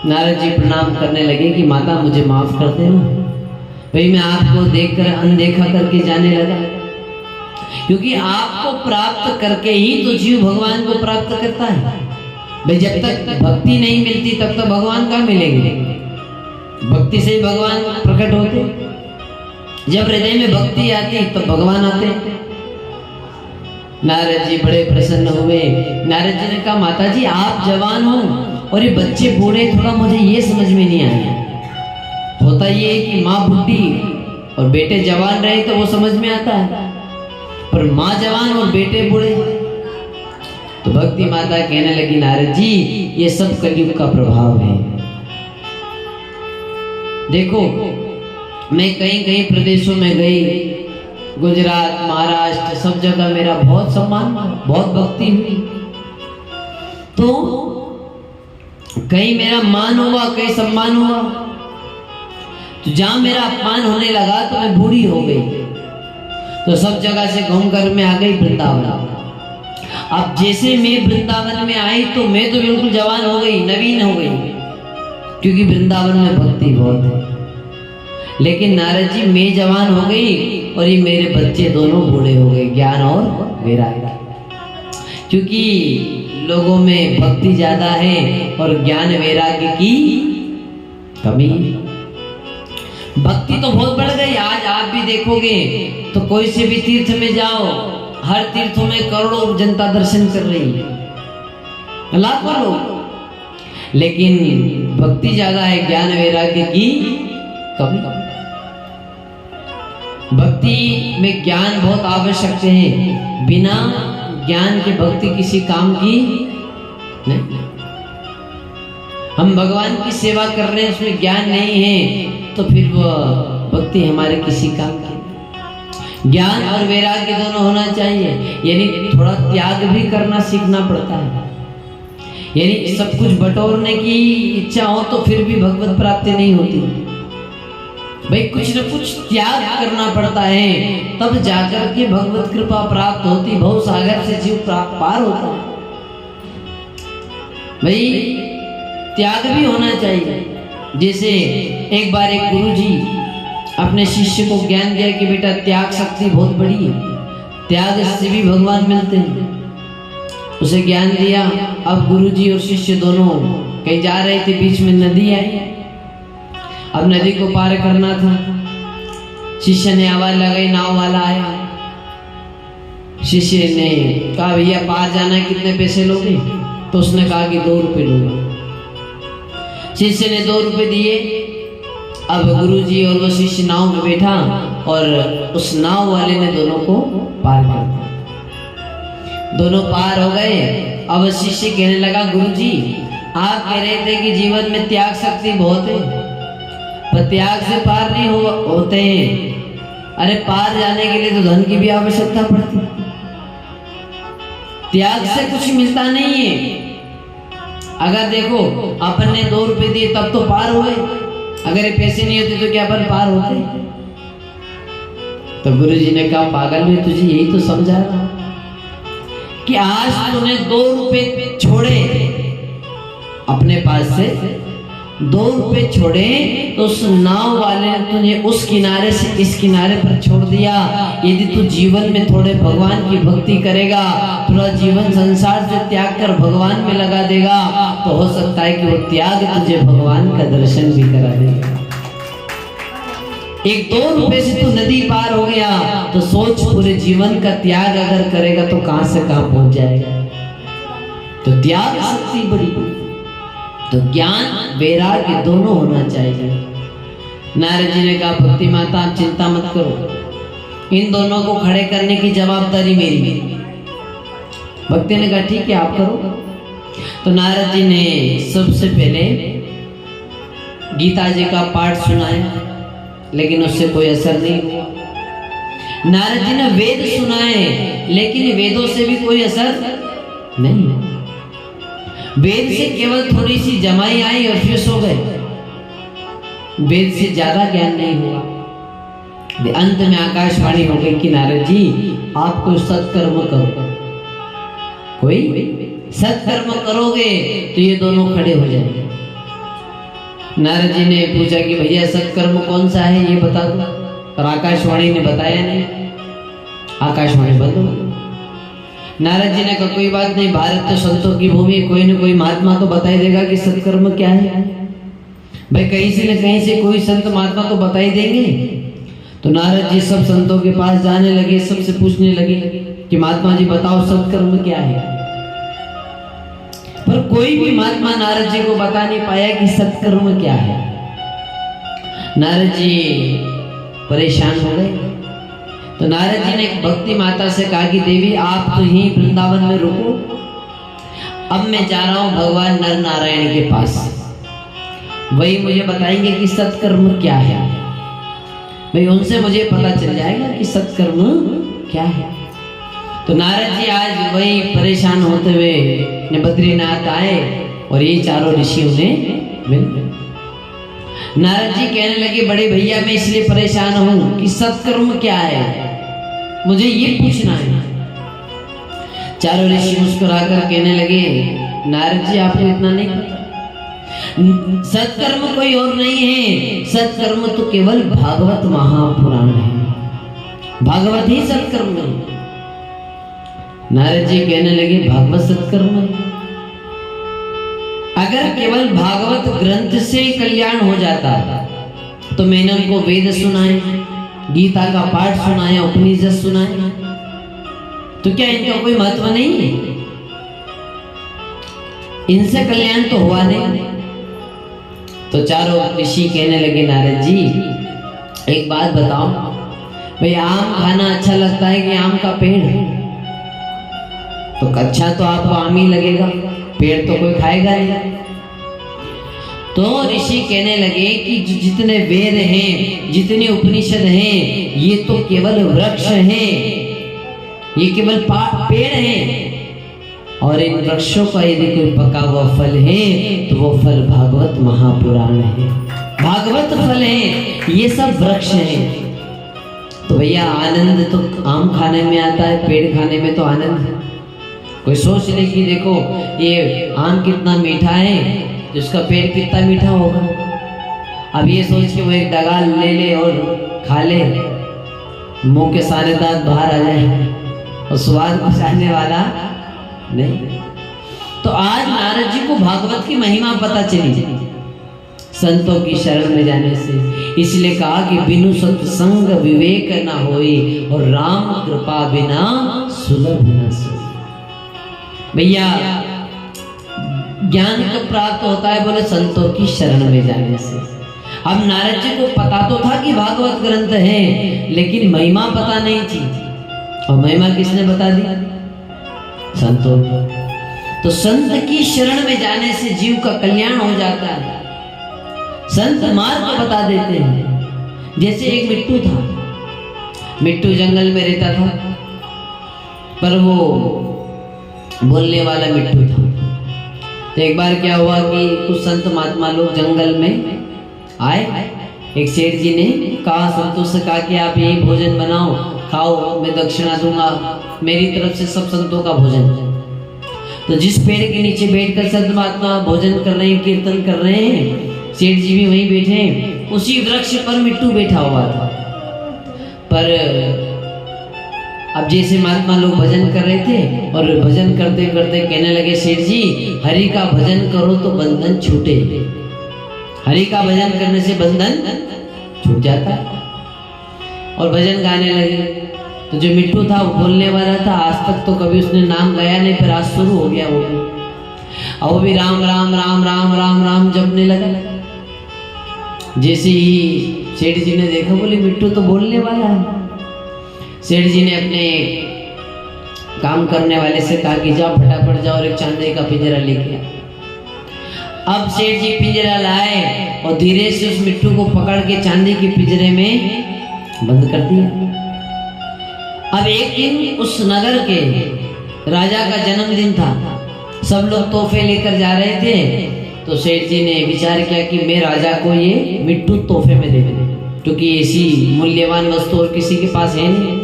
नारद जी प्रणाम करने लगे कि माता मुझे माफ कर देना, भाई मैं आपको देखकर अनदेखा करके जाने लगा, क्योंकि आपको प्राप्त करके ही तो जीव भगवान को प्राप्त करता है। भाई जब तक भक्ति नहीं मिलती तब तक भगवान कहाँ मिलेंगे, भक्ति से ही भगवान प्रकट होते, जब हृदय में भक्ति आती तब भगवान आते। नारद जी बड़े प्रसन्न हुए। नारद जी ने कहा माता जी आप जवान हो और ये बच्चे बूढ़े, थोड़ा मुझे ये समझ में नहीं आया। होता ये है कि माँ बुढ़ी और बेटे जवान रहे तो वो समझ में आता है, पर माँ जवान और बेटे बूढ़े। तो भक्ति माता कहने लगी नारद जी ये सब कलयुग का प्रभाव है। देखो मैं कहीं कहीं प्रदेशों में गई, गुजरात महाराष्ट्र सब जगह मेरा बहुत सम्मान, बहुत भक्ति हुई, तो कहीं मेरा मान हुआ कहीं सम्मान हुआ, तो जहां मेरा अपमान होने लगा तो मैं बूढ़ी हो गई। तो सब जगह से घूमकर मैं आ गई वृंदावन। अब जैसे मैं वृंदावन में आई तो मैं तो बिल्कुल जवान हो गई, नवीन हो गई, क्योंकि वृंदावन में भक्ति बहुत है। लेकिन नारद जी मैं जवान हो गई और ये मेरे बच्चे दोनों बूढ़े हो गए, ज्ञान और वैराग्य। क्योंकि लोगों में भक्ति ज्यादा है और ज्ञान वैराग्य की कमी। भक्ति तो बहुत बढ़ गई। आज आप भी देखोगे तो कोई से भी तीर्थ में जाओ, हर तीर्थों में करोड़ों जनता दर्शन कर रही है, लाखों लोग, लेकिन भक्ति ज्यादा है, ज्ञान वैराग्य की कमी। भक्ति में ज्ञान बहुत आवश्यक है, बिना ज्ञान के भक्ति किसी काम की नहीं। हम भगवान की सेवा कर रहे हैं, उसमें ज्ञान नहीं है तो फिर वो भक्ति हमारे किसी काम की। ज्ञान और वैराग्य दोनों होना चाहिए, यानी थोड़ा त्याग भी करना सीखना पड़ता है। यानी सब कुछ बटोरने की इच्छा हो तो फिर भी भगवत प्राप्ति नहीं होती भाई, कुछ न कुछ त्याग करना पड़ता है, तब जाकर के भगवत कृपा प्राप्त होती, भव सागर से जीव पार होता है। भाई त्याग भी होना चाहिए। जैसे एक बार एक गुरुजी अपने शिष्य को ज्ञान दिया कि बेटा त्याग शक्ति बहुत बड़ी है, त्याग से भी भगवान मिलते हैं। उसे ज्ञान दिया। अब गुरुजी और शिष्य दोनों कहीं जा रहे थे, बीच में नदी आई। अब नदी को पार करना था। शिष्य ने आवाज लगाई, नाव वाला आया। शिष्य ने कहा भैया पार जाना है, कितने पैसे लोगे? तो उसने कहा कि 2 रुपए लूंगा। शिष्य ने 2 रुपए दिए। अब गुरुजी और वो शिष्य नाव में बैठा और उस नाव वाले ने दोनों को पार कर दिया। दोनों पार हो गए। अब शिष्य कहने लगा गुरुजी आप कह रहे थे कि जीवन में त्याग शक्ति बहुत है, पर त्याग से पार नहीं होते हैं। अरे पार जाने के लिए तो धन की भी आवश्यकता पड़ती है, त्याग से कुछ मिलता नहीं है। अगर देखो अपन ने 2 रुपए दिए तब तो पार हुए, अगर ये पैसे नहीं होते तो क्या अपन पार होते? तो गुरुजी ने कहा पागल में तुझे यही तो समझा रहा कि आज तूने 2 रुपए छोड़े अपने पास से, 2 रुपए छोड़े तो उस नाव वाले ने तुझे उस किनारे से इस किनारे पर छोड़ दिया। यदि तू जीवन में थोड़े भगवान की भक्ति करेगा, थोड़ा जीवन संसार से त्याग कर भगवान में लगा देगा, तो हो सकता है कि वो त्याग तुझे भगवान का दर्शन भी करा देगा। एक 2 रुपए से तू नदी पार हो गया, तो सोच पूरे जीवन का त्याग अगर करेगा तो कहां से कहां पहुंच जाएगा। तो त्याग शक्ति बड़ी, तो ज्ञान वैराग्य दोनों होना चाहिए। नारद जी ने कहा भक्ति माता आप चिंता मत करो, इन दोनों को खड़े करने की जवाबदारी मेरी। भक्ति ने कहा ठीक है आप करो। तो नारद जी ने सबसे पहले गीता जी का पाठ सुनाया, लेकिन उससे कोई असर नहीं हुआ। नारद जी ने वेद सुनाए, लेकिन वेदों से भी कोई असर नहीं। वेद से केवल थोड़ी सी जमाई आई और फिर सो गए, वेद से ज्यादा ज्ञान नहीं हुआ। अंत में आकाशवाणी हो गई कि नारद जी आप कोई सत्कर्म करो, कोई सत्कर्म करोगे तो ये दोनों खड़े हो जाएंगे। नारद जी ने पूछा कि भैया सत्कर्म कौन सा है ये बता दो, और आकाशवाणी ने बताया नहीं, आकाशवाणी बंद हो गई। नारद जी ने कहा कोई बात नहीं, भारत तो संतों की भूमि, कोई न कोई महात्मा तो बता ही देगा कि सत्कर्म क्या है। भाई कहीं से न कहीं से कोई संत महात्मा तो बता ही देंगे। तो नारद जी सब संतों के पास जाने लगे, सबसे पूछने लगे कि महात्मा जी बताओ सत्कर्म क्या है। पर कोई भी महात्मा नारद जी को बता नहीं पाया कि सत्कर्म क्या है। नारद जी परेशान हो गए। तो नारद जी ने भक्ति माता से कहा कि देवी आप तो यहीं वृंदावन में रुको, अब मैं जा रहा हूं भगवान नर नारायण के पास, वही मुझे बताएंगे कि सत्कर्म क्या है। भाई उनसे मुझे पता चल जाएगा कि सत्कर्म क्या है। तो नारद जी आज वही परेशान होते हुए बद्रीनाथ आए और ये चारों ऋषि उन्हें मिल गए। नारद जी कहने लगे बड़े भैया मैं इसलिए परेशान हूं कि सत्कर्म क्या है। मुझे ये पूछना है। चारों ऋषि मुस्कुराकर कहने लगे, नारद जी आपको इतना नहीं पता, सत्कर्म कोई और नहीं है, सत्कर्म तो केवल भागवत महापुराण है, भागवत ही सत्कर्म है। नारद जी कहने लगे, भागवत सत्कर्म है? अगर केवल भागवत ग्रंथ से कल्याण हो जाता तो मैंने उनको वेद सुनाए, गीता का पाठ सुनाया, उपनिषद सुनाए, तो क्या इनका कोई महत्व नहीं है? इनसे कल्याण तो हुआ नहीं। तो चारों ऋषि कहने लगे, नारद जी एक बात बताओ, भाई आम खाना अच्छा लगता है कि आम का पेड़? तो अच्छा तो आपको आम ही लगेगा, पेड़ तो कोई खाएगा नहीं। तो ऋषि कहने लगे कि जितने वेद हैं, जितने उपनिषद हैं, ये तो केवल वृक्ष हैं, ये केवल पेड़ हैं, और इन वृक्षों का यदि कोई पका हुआ फल है तो वो फल भागवत महापुराण है, भागवत फल है, ये सब वृक्ष हैं। तो भैया आनंद तो आम खाने में आता है, पेड़ खाने में तो आनंद है। कोई सोच ले कि देखो ये आम कितना मीठा है, जिसका पेड़ कितना मीठा होगा। अब ये सोच के वो एक डगाल ले ले और खा ले, मुंह के सारे दांत बाहर आ जाए और स्वाद कुछ आने वाला नहीं। तो आज नारद जी को भागवत की महिमा पता चली संतों की शरण में जाने से। इसलिए कहा कि बिनु सत्संग विवेक न होए और राम कृपा बिना सुलभ न सोए। भैया ज्ञान कब प्राप्त होता है? बोले संतों की शरण में जाने से। अब नारद जी को पता तो था कि भागवत ग्रंथ है, लेकिन महिमा पता नहीं थी, और महिमा किसने बता दी? संतों। तो संत की शरण में जाने से जीव का कल्याण हो जाता है। संत मार्ग बता देते हैं। जैसे एक मिट्टू था, मिट्टू जंगल में रहता था, पर वो बोलने वाला मिट्टू था। तो एक बार क्या हुआ कि कुछ संत महात्मा लोग जंगल में आए। एक सेठ जी ने कहा, संतों से कहा कि आप यही भोजन बनाओ, खाओ, मैं दक्षिणा दूंगा, मेरी तरफ से सब संतों का भोजन। तो जिस पेड़ के नीचे बैठकर संत महात्मा भोजन कर रहे हैं, कीर्तन कर रहे हैं, सेठ जी भी वहीं बैठे हैं। उसी वृक्ष पर मिट्टू बैठा हुआ था। पर अब जैसे महात्मा लोग भजन कर रहे थे, और भजन करते करते कहने लगे, सेठ जी हरि का भजन करो तो बंधन छूटे। हरि का भजन करने से बंधन छूट जाता है। और भजन गाने लगे। तो जो मिट्टू था वो बोलने वाला था, आज तक तो कभी उसने नाम गाया नहीं, फिर आज शुरू हो गया वो भी। और वो भी राम राम राम राम राम राम जपने लगा। जैसे ही सेठ जी ने देखा, बोले मिट्टू तो बोलने वाला है। सेठ जी ने अपने काम करने वाले से कहा कि जाओ फटाफट जाओ और एक चांदी का पिंजरा लेके आ। अब सेठ जी पिंजरा लाए और धीरे से उस मिट्टू को पकड़ के चांदी के पिंजरे में बंद कर दिया। अब एक दिन उस नगर के राजा का जन्मदिन था, सब लोग तोहफे लेकर जा रहे थे। तो सेठ जी ने विचार किया कि मैं राजा को ये मिट्टू तोहफे में दे दूं, क्योंकि ऐसी मूल्यवान वस्तु और किसी के पास है नहीं।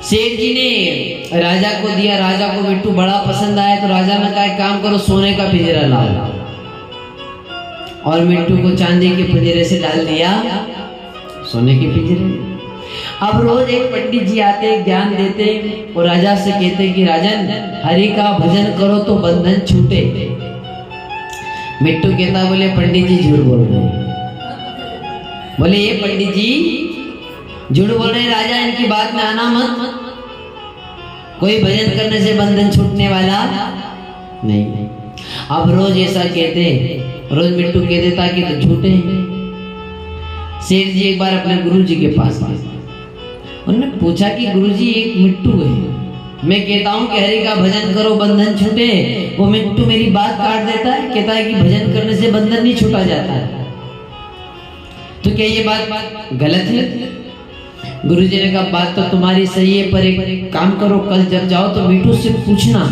सेठ जी ने राजा को दिया। राजा को मिट्टू बड़ा पसंद आया, तो राजा ने कहा, काम करो, सोने का पिंजरा लाओ। और मिट्टू को चांदी के पिंजरे से डाल दिया सोने के पिंजरे। अब रोज एक पंडित जी आते, ज्ञान देते, और राजा से कहते कि राजन हरि का भजन करो तो बंधन छूटे। मिट्टू कहता, बोले पंडित जी झूठ बोल रहे हैं। बोले ये पंडित जी झूठ बोल रहे हैं, राजा इनकी बात में आना मत। कोई भजन करने से बंधन छूटने वाला नहीं। अब रोज ऐसा कहते, रोज मिट्टू कह देता कि तो झूठे। सेठ जी एक बार अपने गुरु जी के पास आए। उन्होंने पूछा कि गुरुजी एक मिट्टू है, मैं कहता हूँ कि हरि का भजन करो बंधन छूटे, वो मिट्टू मेरी बात काट देता है, कहता है कि भजन करने से बंधन नहीं छूटा जाता है। तो क्या ये बात गलत है? गुरुजी ने कहा, बात तो तुम्हारी सही है, पर एक काम करो, कल जब जाओ तो मिट्टू से पूछना,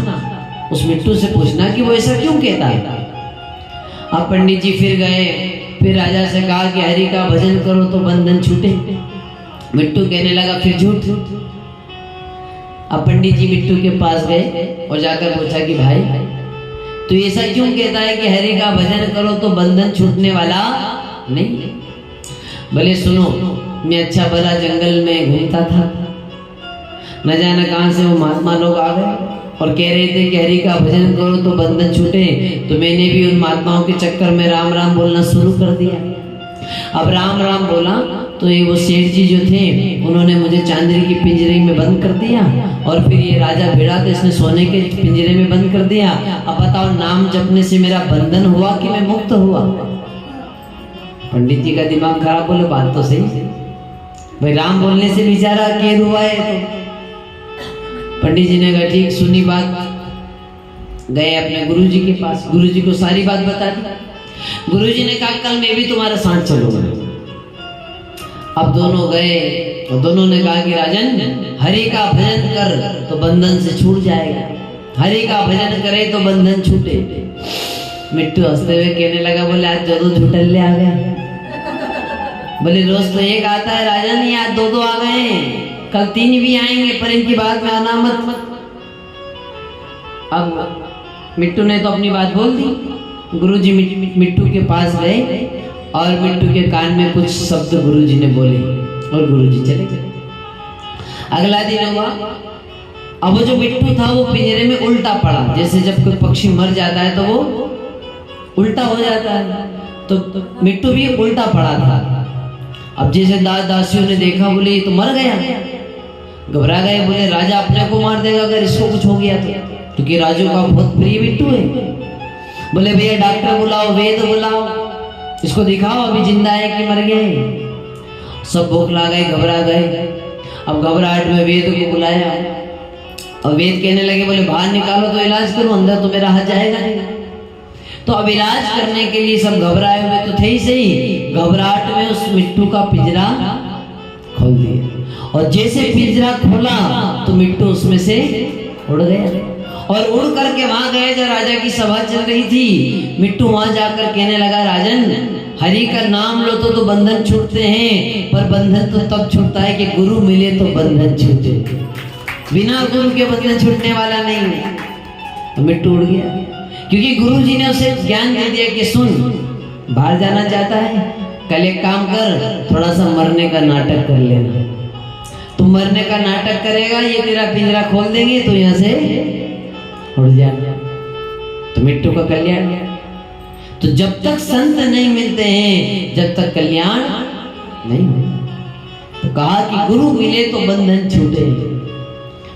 उस मिट्टू से पूछना कि वो ऐसा क्यों कहता है। अब पंडित जी फिर गए, फिर राजा से कहा कि हरि का भजन करो तो बंधन छूटे। मिट्टू कहने लगा फिर झूठ। अब पंडित जी मिट्टू के पास गए और जाकर पूछा कि भाई तू ऐसा क्यों कहता है कि हरि का भजन करो तो बंधन छूटने वाला नहीं? बोले सुनो, मैं अच्छा भला जंगल में घूमता था, न जाने कहां से वो महात्मा लोग आ गए और कह रहे थे कि हरि का भजन करो तो बंधन छूटे, तो मैंने भी उन महात्माओं के चक्कर में राम राम बोलना शुरू कर दिया। अब राम राम बोला तो ये वो सेठ जी जो थे उन्होंने मुझे चांदी की पिंजरे में बंद कर दिया, और फिर ये राजा भिड़ा तो इसने सोने के पिंजरे में बंद कर दिया। अब बताओ नाम जपने से मेरा बंधन हुआ कि मैं मुक्त हुआ? पंडित जी का दिमाग खराब। बोले बात तो सही भाई, राम बोलने से बेचारा कैद हुआ है। तो पंडित जी ने कहा ठीक, सुनी बात। गए अपने गुरुजी के पास, गुरुजी को सारी बात बता दी। गुरुजी ने कहा कल मैं भी तुम्हारे साथ चलूंगा। अब दोनों गए और दोनों ने कहा कि राजन हरि का भजन कर तो बंधन से छूट जाएगा, हरि का भजन करे तो बंधन छूटे। मिट्टू हंसते हुए कहने लगा, बोले आज दो झूठल्ले आ गए। बोले रोज तो एक आता है राजन, ये आज दो आ गए, कल 3 भी आएंगे, पर इनकी बात में आना मत। अब मिट्टू ने तो अपनी बात बोल दी। गुरुजी मिट्टू के पास गए और मिट्टू के कान में कुछ शब्द गुरुजी ने बोले और गुरुजी चले गए। अगला दिन हुआ, अब वो जो मिट्टू था वो पिंजरे में उल्टा पड़ा। जैसे जब कोई पक्षी मर जाता है तो वो उल्टा हो जाता है, तो मिट्टू भी उल्टा पड़ा था। अब जैसे दासियों ने देखा, बोले ये तो मर गया। घबरा गए, बोले राजा अपने को मार देगा अगर इसको कुछ हो गया तो, क्योंकि राजू का बहुत प्रिय मिट्टू है। बोले भैया डॉक्टर बुलाओ, वैद्य बुलाओ, इसको दिखाओ अभी जिंदा है कि मर गया है। सब भूखला गए, घबरा गए। अब घबराहट में वैद्य को बुलाया और वैद्य कहने लगे, बोले बाहर निकालो तो इलाज करो, अंदर तो मेरा हाथ जाएगा नहीं। तो अब इलाज करने के लिए सब घबराए हुए तो थे ही सही। घबराहट में उस मिट्टू का पिंजरा खोल दिया और जैसे पिंजरा खोला तो मिट्टू उसमें से उड़ गया और उड़ करके वहां गए जब राजा की सभा चल रही थी। मिट्टू वहां जाकर कहने लगा, राजन हरि का नाम लो तो बंधन छूटते हैं, पर बंधन तो तब छूटता है कि गुरु मिले तो बंधन छूटे, बिना गुरु के बंधन छूटने वाला नहीं है। तो मिट्टू उड़ गया, क्योंकि गुरु जी ने उसे ज्ञान दे दिया कि सुन, बाहर जाना चाहता है, कल एक काम कर, थोड़ा सा मरने का नाटक कर लेना। तू मरने का नाटक करेगा, ये तेरा पिंजरा खोल देंगे तो यहाँ से उड़ जाना। तो मिट्टू का कल्याण। तो जब तक संत नहीं मिलते हैं, जब तक कल्याण नहीं होता। तो कहा कि गुरु मिले तो बंधन छूटे।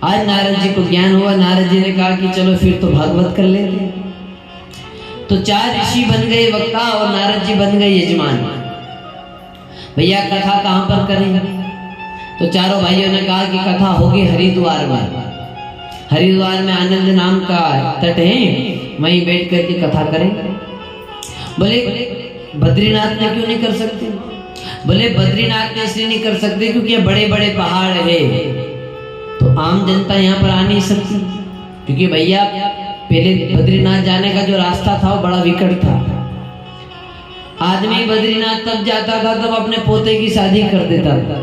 आज नारद जी को ज्ञान हुआ। नारद जी ने कहा कि चलो फिर तो भागवत कर लेते। तो 4 ऋषि बन गए वक्ता और नारद जी बन गए यजमान। भैया कथा कहाँ पर करें? तो चारों भाइयों ने कहा कि कथा होगी हरिद्वार में। हरिद्वार में आनंद नाम का तट है, वहीं बैठ करके कथा करें। बोले बद्रीनाथ में क्यों नहीं कर सकते? बोले बद्रीनाथ में इसलिए नहीं कर सकते क्योंकि बड़े बड़े पहाड़ है, तो आम जनता यहाँ पर आ नहीं सकती। क्योंकि भैया पहले बद्रीनाथ जाने का जो रास्ता था वो बड़ा विकट था। आदमी बद्रीनाथ तब जाता था तब अपने पोते की शादी कर देता था,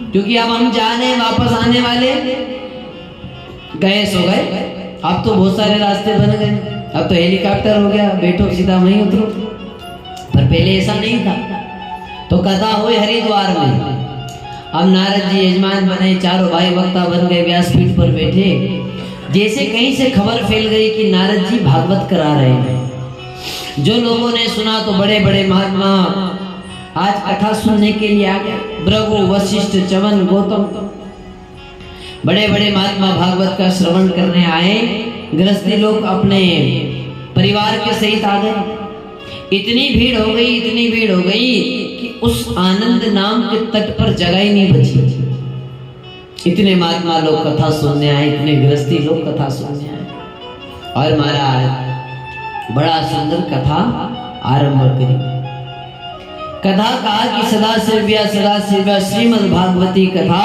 क्योंकि अब हम जाने वापस आने वाले गए सो गए। अब तो बहुत सारे रास्ते बन गए, अब तो हेलीकॉप्टर हो गया, बैठो सीधा वहीं उतरो। पर पहले ऐसा नहीं था। तो कथा हुई हरिद्वार में। अब नारद जी यजमान बने, चारों भाई वक्ता बन गए, व्यासपीठ पर बैठे। जैसे कहीं से खबर फैल गई कि नारद जी भागवत करा रहे हैं। जो लोगों ने सुना तो बड़े बड़े महात्मा आज कथा सुनने के लिए आ गए। भृगु, वशिष्ठ, च्यवन, गौतम, बड़े बड़े महात्मा भागवत का श्रवण करने आए। गृहस्थी लोग अपने परिवार के सहित आ गए। इतनी भीड़ हो गई, इतनी भीड़ हो गई कि उस आनंद नाम के तट पर जगह ही नहीं बची। इतने महात्मा लोग कथा सुनने आए, इतने गृहस्थी लोग कथा सुनने आए। और महाराज बड़ा सुंदर कथा आरंभ करी। कथा कहा कि सदा शिव्या श्रीमद् भागवती कथा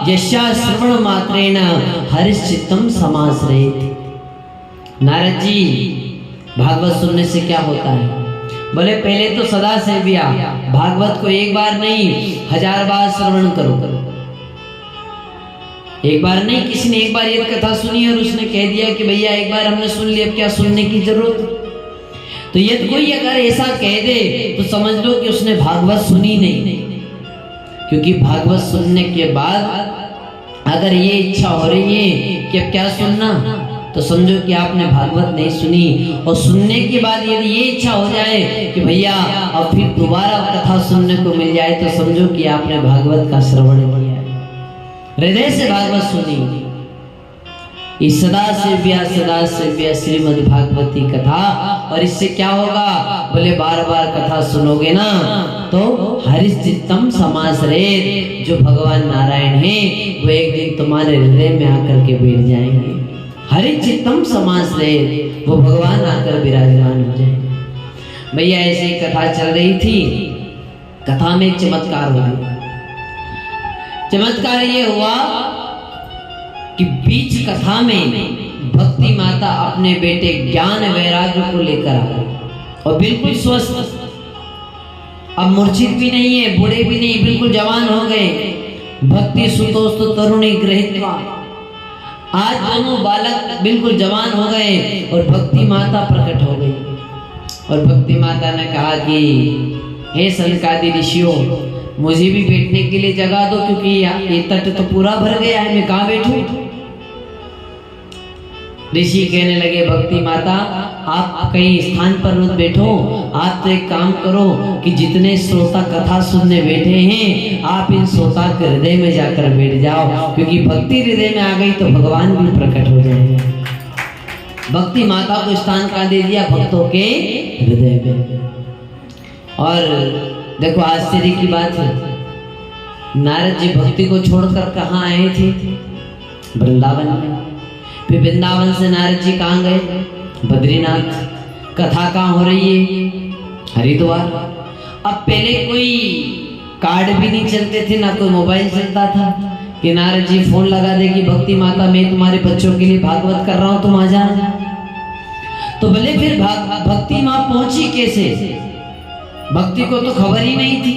यस्या श्रवण मात्रेण हरिश्चित्तम समाश्रयेत्। नारद जी भागवत सुनने से क्या होता है? बोले पहले तो सदा सेव्या, भागवत को एक बार नहीं 1000 बार श्रवण करो। एक बार नहीं, किसी ने एक बार ये कथा सुनी और उसने कह दिया कि भैया एक बार हमने सुन लिया, अब क्या सुनने की जरूरत। तो ये कोई अगर ऐसा कह दे तो समझ लो कि उसने भागवत सुनी नहीं, क्योंकि भागवत सुनने के बाद अगर ये इच्छा हो रही है कि अब क्या सुनना, तो समझो कि आपने भागवत नहीं सुनी। और सुनने के बाद यदि ये इच्छा हो जाए कि भैया अब फिर दोबारा कथा सुनने को मिल जाए, तो समझो कि आपने भागवत का श्रवण किया, हृदय से भागवत सुनी। इस सदा सेव्या श्रीमद् भागवती कथा। और इससे क्या होगा, बोले बार बार कथा सुनोगे ना तो हरिश्चित्तम समाश्रयेत्, जो भगवान नारायण हैं वो एक दिन तुम्हारे हृदय में आकर के बैठ जाएंगे। हरिश्चित्तम समाश्रयेत्, वो भगवान आकर विराजमान हो जाएंगे। भैया ऐसी कथा चल रही थी, कथा में एक चमत्कार हो गया। चमत्कार ये हुआ कि बीच कथा में भक्ति माता अपने बेटे ज्ञान वैराग्य को लेकर आ गई और बिल्कुल स्वस्थ, अब मूर्छित भी नहीं है, बूढ़े भी नहीं, बिल्कुल जवान हो गए। भक्ति सुतोस्तु तरुणी गृहीत्वा, आज दोनों बालक बिल्कुल जवान हो गए और भक्ति माता प्रकट हो गई। और भक्ति माता ने कहा कि हे सनकादि ऋषियों, मुझे भी बैठने के लिए जगह दो, क्योंकि ये तट तो पूरा भर गया है, मैं कहाँ बैठूं। ऋषि कहने लगे भक्ति माता आप कहीं स्थान पर मत बैठो, आप तो एक काम करो कि जितने श्रोता कथा सुनने बैठे हैं आप इन श्रोता के हृदय में जाकर बैठ जाओ, क्योंकि भक्ति हृदय में आ गई तो भगवान भी प्रकट हो जाएंगे। भक्ति माता को स्थान कहाँ दे दिया, भक्तों के हृदय में। और देखो आश्चर्य की बात है, नारद जी भक्ति को छोड़कर कहाँ आए थे, वृंदावन में। फिर वृंदावन से नारद जी कहाँ गए, बद्रीनाथ। कथा कहाँ हो रही है, हरिद्वार। अब पहले कोई कार्ड भी नहीं चलते थे, ना कोई मोबाइल चलता था कि नारद जी फोन लगा दे कि भक्ति माता मैं तुम्हारे बच्चों के लिए भागवत कर रहा हूं, तुम आ जाना। तो बोले फिर भक्ति माँ पहुंची कैसे, भक्ति को तो खबर ही नहीं थी।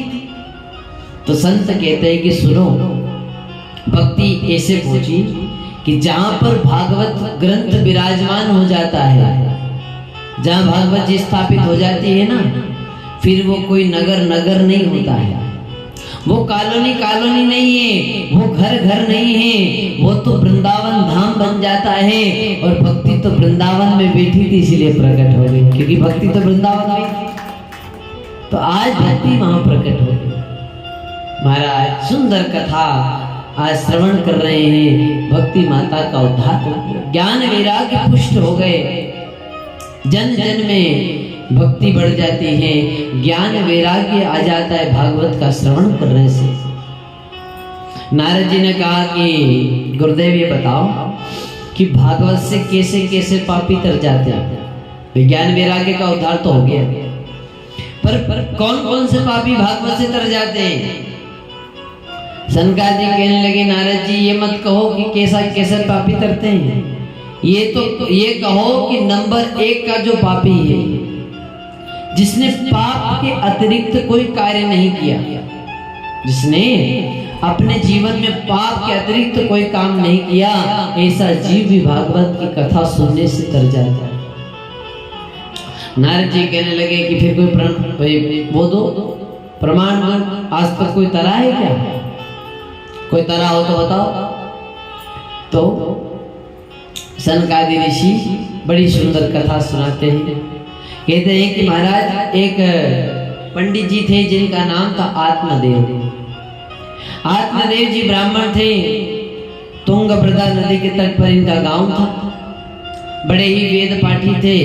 तो संत कहते हैं कि सुनो, भक्ति ऐसे पहुंची कि जहां पर भागवत ग्रंथ विराजमान हो जाता है, जहां भागवत जी स्थापित हो जाती है ना, फिर वो कोई नगर नहीं होता है, वो कॉलोनी नहीं है, वो घर नहीं है, वो तो वृंदावन धाम बन जाता है। और भक्ति तो वृंदावन में बैठी थी इसलिए प्रकट हो गई, क्योंकि भक्ति तो वृंदावन में थी। तो आज भक्ति वहां प्रकट हो गई। महाराज सुंदर कथा आज श्रवण कर रहे हैं, भक्ति माता का उद्धार हो गया, ज्ञान वैराग्य पुष्ट हो गए, जन जन में भक्ति बढ़ जाती है, ज्ञान वैराग्य आ जाता है भागवत का श्रवण करने से। नारद जी ने कहा कि गुरुदेव ये बताओ कि भागवत से कैसे कैसे पापी तर जाते हैं। ज्ञान वैराग्य का उद्धार तो हो गया, पर कौन कौन से पापी भागवत से तर जाते हैं। सनकादि कहने लगे नारद जी ये मत कहो कि कैसा कैसे पापी तरते हैं, ये कहो कि नंबर 1 का जो पापी है, जिसने पाप के अतिरिक्त कोई कार्य नहीं किया, जिसने अपने जीवन में पाप के अतिरिक्त कोई काम नहीं किया, ऐसा जीव भी भागवत की कथा सुनने से तर जाता है। नारद जी कहने लगे कि फिर कोई वो दो प्रमाण, आज तक कोई तरा है क्या, कोई तरा हो तो बताओ। तो सनकादि ऋषि बड़ी सुंदर कथा सुनाते हैं। कहते हैं कि महाराज एक पंडित जी थे जिनका नाम था आत्मदेव। आत्मदेव जी ब्राह्मण थे, तुंगभद्रा नदी के तट पर इनका गांव था। बड़े ही वेद पाठी थे,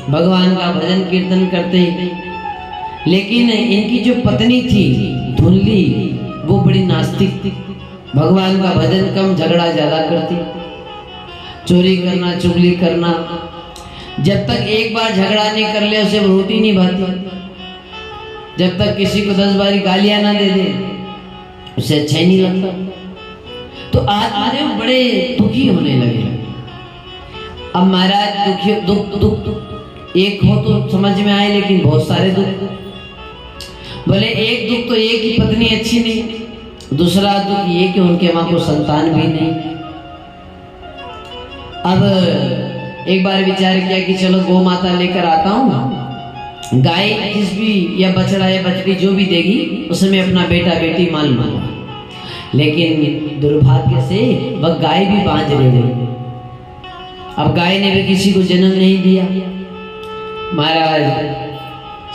भगवान का भजन कीर्तन करते। लेकिन इनकी जो पत्नी थी धुनली, वो बड़ी नास्तिक थी, भगवान का भजन कम झगड़ा ज्यादा करती, चोरी करना चुगली करना। जब तक एक बार झगड़ा नहीं कर ले उसे रोटी नहीं भाती, जब तक किसी को 10 बारी गालियां ना दे दे उसे अच्छा ही नहीं लगता। तो आज वो बड़े दुखी होने लगे। अब महाराज दुख एक हो तो समझ में आए, लेकिन बहुत सारे दुख। बोले एक दुख तो एक ही पत्नी अच्छी नहीं, दूसरा दुख ये कि उनके माँ को संतान भी नहीं। अब एक बार विचार किया कि चलो गौ माता लेकर आता हूँ, गाय जिस भी या बछड़ा या बछड़ी जो भी देगी उसे मैं अपना बेटा बेटी मान लूंगा। लेकिन दुर्भाग्य से वह गाय भी बांझ रह गई। अब गाय ने भी किसी को जन्म नहीं दिया। महाराज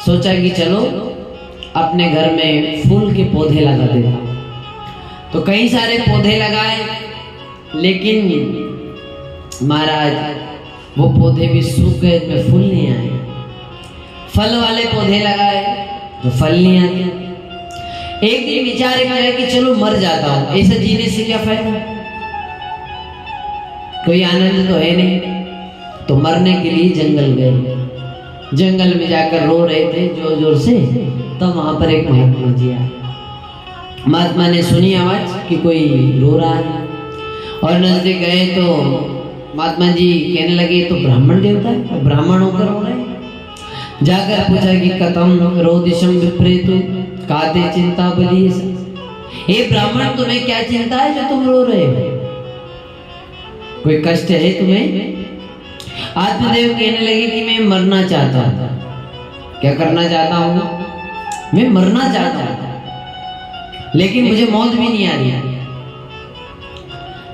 सोचा कि चलो अपने घर में फूल के पौधे लगा देता। तो कई सारे पौधे लगाए, लेकिन महाराज वो पौधे भी सूख गए, में फूल नहीं आए। फल वाले पौधे लगाए तो फल नहीं आते। एक दिन विचार किया कि चलो मर जाता हूं, ऐसा जीने से क्या फायदा, कोई आनंद तो है नहीं। तो मरने के लिए जंगल गए। जंगल में जाकर रो रहे थे जोर जोर से। तो वहां पर एक महात्मा जी आए। महात्मा ने सुनी आवाज कि कोई रो रहा है और नजदीक गए तो महात्मा जी कहने लगे तो ब्राह्मण देवता है, ब्राह्मण होकर रो रहे। जाकर पूछा कि कथम रोदिशम विप्रेतु काते चिंता बली। हे ब्राह्मण, तुम्हें क्या चिंता है जो तुम रो रहे हो, कोई कष्ट है तुम्हें? आत्मदेव कहने लगे कि मैं मरना चाहता हूं। क्या करना चाहता हूं? मैं मरना चाहता हूं, लेकिन मुझे मौत भी नहीं आ रही।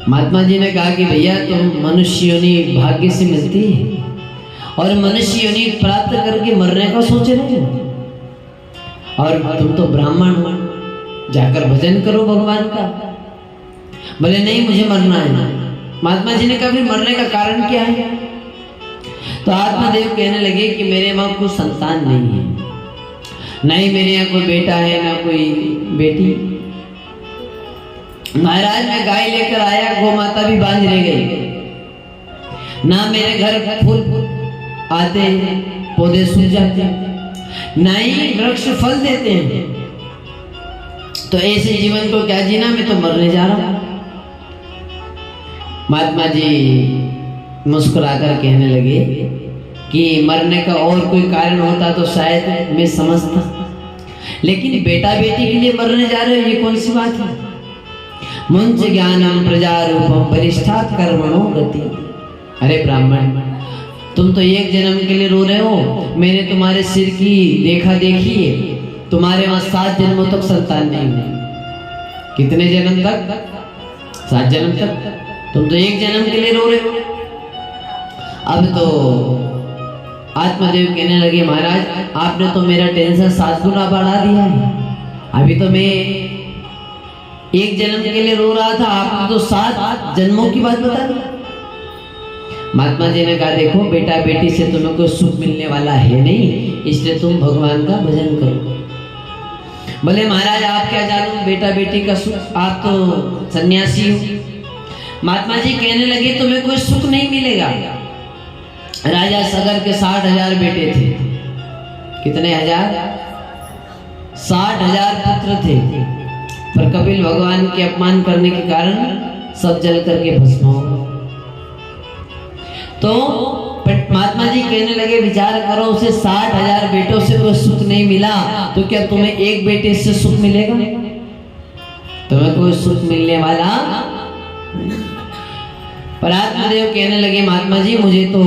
महात्मा जी ने कहा कि भैया तुम मनुष्य योनि भाग्य से मिलती है और मनुष्य योनि प्राप्त करके मरने का सोच रहे हो, और तुम तो ब्राह्मण हो, जाकर भजन करो भगवान का। बोले नहीं, मुझे मरना है। महात्मा जी ने कहा फिर मरने का कारण क्या है? तो आत्मदेव कहने लगे कि मेरे मां को संतान नहीं है, नहीं मेरे यहाँ कोई बेटा है ना कोई बेटी। महाराज मैं गाय लेकर आया, गौ माता भी बांझ रह गई, ना मेरे घर फूल आते हैं, पौधे सूख जाते हैं, ना ही वृक्ष फल देते हैं। तो ऐसे जीवन को क्या जीना, मैं तो मरने जा रहा हूं। महात्मा जी मुस्कुराकर कहने लगे कि मरने का और कोई कारण होता तो शायद मैं समझता, लेकिन बेटा बेटी के लिए मरने जा रहे हो, ये कौन सी बात है? मुंच ज्ञानम प्रजा रूपम वरिष्ठा कर्मणो गति। अरे ब्राह्मण, तुम तो एक जन्म के लिए रो रहे हो, मैंने तुम्हारे सिर की देखा देखी है, तुम्हारे वहां 7 जन्मों तक संतान नहीं हुई। कितने जन्म तक? 7 जन्म तक। तुम तो एक जन्म के लिए रो रहे हो। अब तो आत्मदेव कहने लगे महाराज आपने तो मेरा टेंशन 7 गुना बढ़ा दिया है। अभी तो मैं एक जन्म के लिए रो रहा था, आपने तो 7 जन्मों की बात बता दी। महात्मा जी ने कहा देखो बेटा बेटी से तुम्हें कोई सुख मिलने वाला है नहीं, इसलिए तुम भगवान का भजन करो। बोले महाराज आप क्या जानो बेटा बेटी का सुख, आप तो सन्यासी हो। महात्मा जी कहने लगे तुम्हें कोई सुख नहीं मिलेगा। राजा सगर के 60,000 बेटे थे। कितने हजार? 60,000 पुत्र थे, पर कपिल भगवान के अपमान करने के कारण सब जल करके भस्म हो गए। तो महात्मा जी कहने लगे विचार करो, उसे 60,000 बेटों से कोई सुख नहीं मिला, तो क्या तुम्हें एक बेटे से सुख मिलेगा? तुम्हें कोई सुख मिलने वाला। पर आत्मदेव कहने लगे महात्मा जी मुझे तो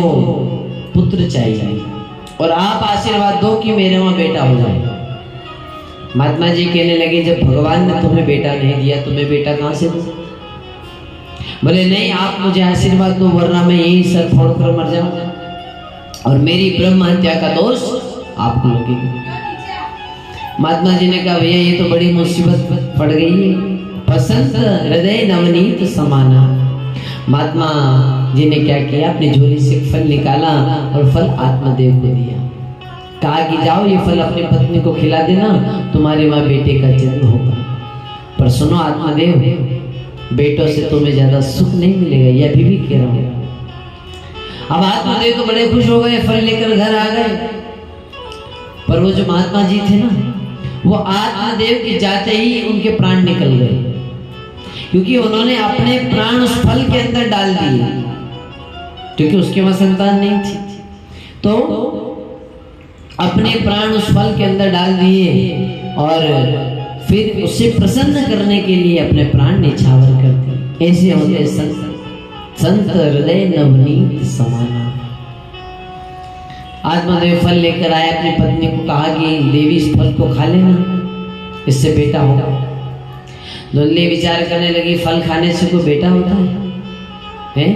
पुत्र चाहिए और आप आशीर्वाद दो कि मेरे वहां बेटा हो जाए। महात्मा जी कहने लगे जब भगवान ने तुम्हें बेटा नहीं दिया, तुम्हें बेटा कहां से दूं? बोले नहीं आप मुझे आशीर्वाद दो, वरना मैं यही सर फोड़कर मर जाऊं और मेरी ब्रह्म हत्या का दोष आपको लगेगा। महात्मा जी ने कहा भैया ये तो बड़ी मुसीबत पड़ गई है। बसंत हृदय नवनीत समाना। महात्मा जी ने क्या किया, अपनी झोली से फल निकाला और फल आत्मदेव को दिया। कहा कि जाओ ये फल अपनी पत्नी को खिला देना, तुम्हारे वहां बेटे का जन्म होगा। पर सुनो आत्मदेव, बेटों से तुम्हें ज्यादा सुख नहीं मिलेगा, ये अभी भी कह रहा हूं। अब आत्मदेव तो बड़े खुश हो गए, फल लेकर घर आ गए। पर वो जो महात्मा जी थे ना, वो आत्मदेव के जाते ही उनके प्राण निकल गए, क्योंकि उन्होंने अपने प्राण उस फल के अंदर डाल दिए, क्योंकि उसके वहां संतान नहीं थी। तो अपने प्राण उस फल के अंदर डाल दिए और फिर उसे प्रसन्न करने के लिए अपने प्राण निछावर कर दिए। ऐसे होते संत हृदय नवनीत समाना। आत्मदेव फल लेकर आए, अपनी पत्नी को कहा कि देवी इस फल को खा लेना, इससे बेटा होगा। दुल्ली विचार करने लगी, फल खाने से कोई बेटा होता है?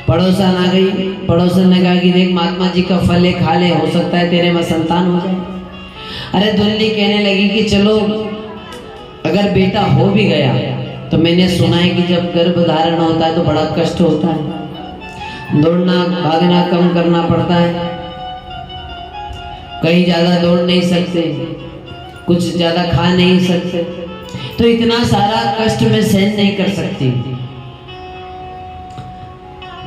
पड़ोसन आ गई, पड़ोसन ने कहा कि देख महात्मा जी का फल है, खा ले, हो सकता है तेरे में संतान हो जाए। अरे दुल्ली कहने लगी कि चलो अगर बेटा हो भी गया तो मैंने सुना है कि जब गर्भ धारण होता है तो बड़ा कष्ट होता है, दौड़ना भागना कम करना पड़ता है, कहीं ज्यादा दौड़ नहीं सकते, कुछ ज्यादा खा नहीं सकते, तो इतना सारा कष्ट मैं सहन नहीं कर सकती।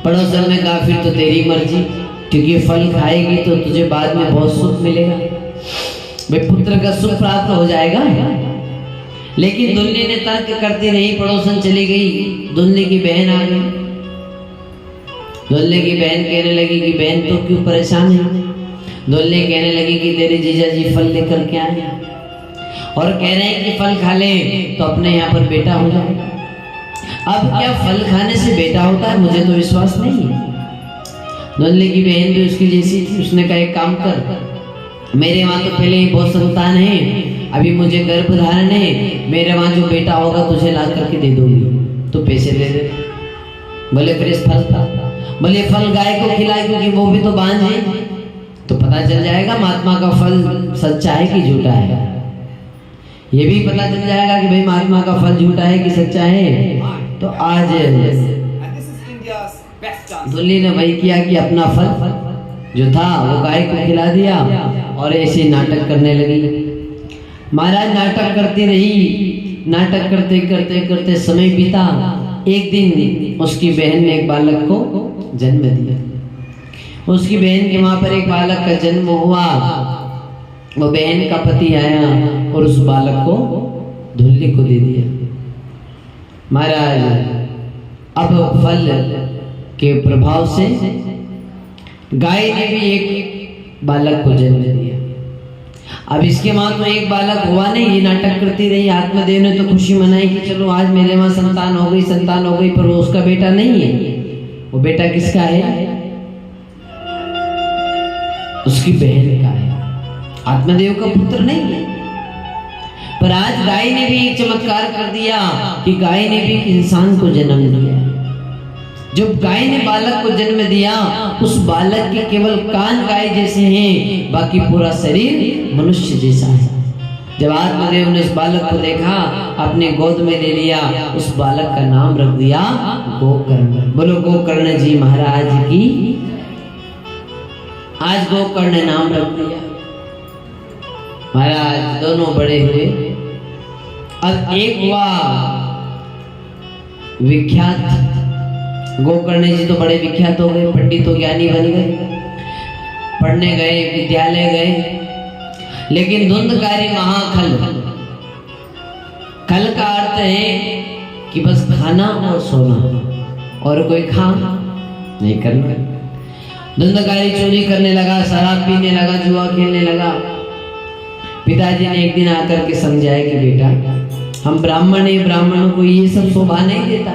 पड़ोसन ने कहा फिर तो तेरी मर्जी, क्योंकि फल खाएगी तो तुझे बाद में बहुत सुख मिलेगा, वे पुत्र का सुख प्राप्त हो जाएगा। लेकिन दुल्ली ने तर्क करती रही, पड़ोसन चली गई, दुल्ली की बहन आ गई। दुल्ली की बहन कहने लगी कि बहन तो क्यों परेशान है? दुल्ली कहने लगी कि तेरे जीजा जी फल लेकर के आए और कह रहे हैं कि फल खा ले तो अपने यहाँ पर बेटा हो जाए। अब क्या फल खाने से बेटा होता है? मुझे तो विश्वास नहीं है। दुल्ली की बहन भी उसकी जैसी थी, उसने कहा एक काम कर, मेरे वहां तो पहले ही बहुत संतान है, अभी मुझे गर्भ धारण है, मेरे वहां जो बेटा होगा तुझे ला करके दे दूंगी, तो पैसे दे दे। बोले फिर इस फल का, बोले फल गाय को खिलाए क्योंकि वो भी तो बांझ है, तो पता चल जाएगा महात्मा का फल सच्चा है कि झूठा है। ये भी पता चल जाएगा कि भाई महात्मा का फल झूठा है कि सच्चा है। तो आज दुल्ली ने वही किया कि अपना फल जो था वो गाय को खिला दिया और ऐसे नाटक करने लगी। महाराज नाटक करती रही, नाटक करते करते करते समय बीता। एक दिन उसकी बहन ने एक बालक को जन्म दिया। उसकी बहन के वहां पर एक बालक का जन्म हुआ। वो बहन का पति आया और उस बालक को दुल्ली को दे दिया। महाराज अब फल के प्रभाव से गाय ने भी एक बालक को जन्म दिया। अब इसके बाद में एक बालक हुआ नहीं, ये नाटक करती रही। आत्मदेव ने तो खुशी मनाई कि चलो आज मेरे वहां संतान हो गई, संतान हो गई, पर वो उसका बेटा नहीं है। वो बेटा किसका है? उसकी बहन का है, आत्मदेव का पुत्र नहीं है। पर आज गाय ने भी एक चमत्कार कर दिया कि गाय ने भी एक इंसान को जन्म दिया। जब गाय ने बालक को जन्म दिया, उस बालक के केवल कान गाय जैसे हैं, बाकी पूरा शरीर मनुष्य जैसा है। जब आत्मदेव ने इस बालक को देखा, अपने गोद में ले लिया, उस बालक का नाम रख दिया गोकर्ण। बोलो गोकर्ण जी महाराज की। आज गोकर्ण नाम रख दिया। महाराज दोनों बड़े हुए। अब एक हुआ विख्यात, गोकर्ण जी तो बड़े विख्यात हो गए, पंडित और ज्ञानी बन गए, पढ़ने गए, विद्यालय गए। लेकिन धुंधकारी महाखल, खल का अर्थ है कि बस खाना और सोना, और कोई काम नहीं करना। धुंधकारी चोरी करने लगा, शराब पीने लगा, जुआ खेलने लगा। पिताजी ने एक दिन आकर के समझाया कि बेटा हम ब्राह्मण हैं, ब्राह्मणों को ये सब शोभा नहीं देता।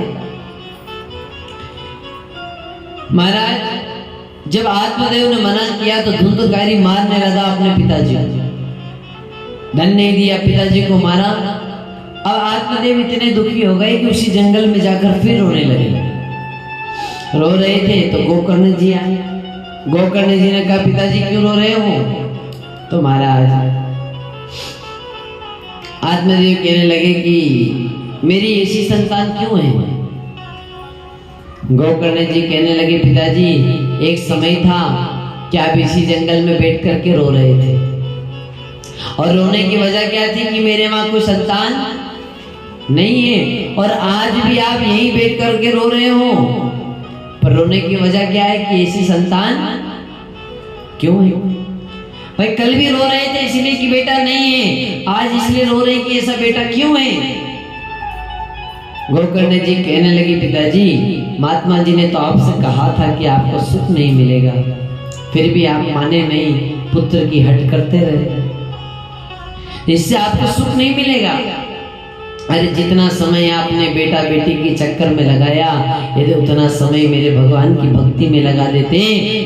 महाराज जब आत्मदेव ने मना किया तो धुंधकारी मारने लगा अपने पिताजी को। धन नहीं दिया, पिताजी को मारा। अब आत्मदेव इतने दुखी हो गए कि उसी जंगल में जाकर फिर रोने लगे। रो रहे थे तो गोकर्ण जी आए। गोकर्ण जी ने कहा पिताजी क्यों रो रहे हो? तो महाराज आत्मदेव कहने लगे कि मेरी ऐसी संतान क्यों है? गोकर्ण जी कहने लगे पिताजी एक समय था कि आप इसी जंगल में बैठ करके रो रहे थे, और रोने की वजह क्या थी कि मेरे वहां कोई संतान नहीं है, और आज भी आप यहीं बैठ करके रो रहे हो। पर रोने की वजह क्या है कि ऐसी संतान क्यों है? भाई कल भी रो रहे थे इसलिए कि बेटा नहीं है, आज इसलिए रो रहे कि ऐसा बेटा क्यों है? गोकर्ण जी कहने लगे पिताजी महात्मा जी ने तो आपसे कहा था कि आपको सुख नहीं मिलेगा, फिर भी आप माने नहीं, पुत्र की हट करते रहे, इससे आपको सुख नहीं मिलेगा। अरे जितना समय आपने बेटा बेटी के चक्कर में लगाया, यदि उतना समय मेरे भगवान की भक्ति में लगा देते,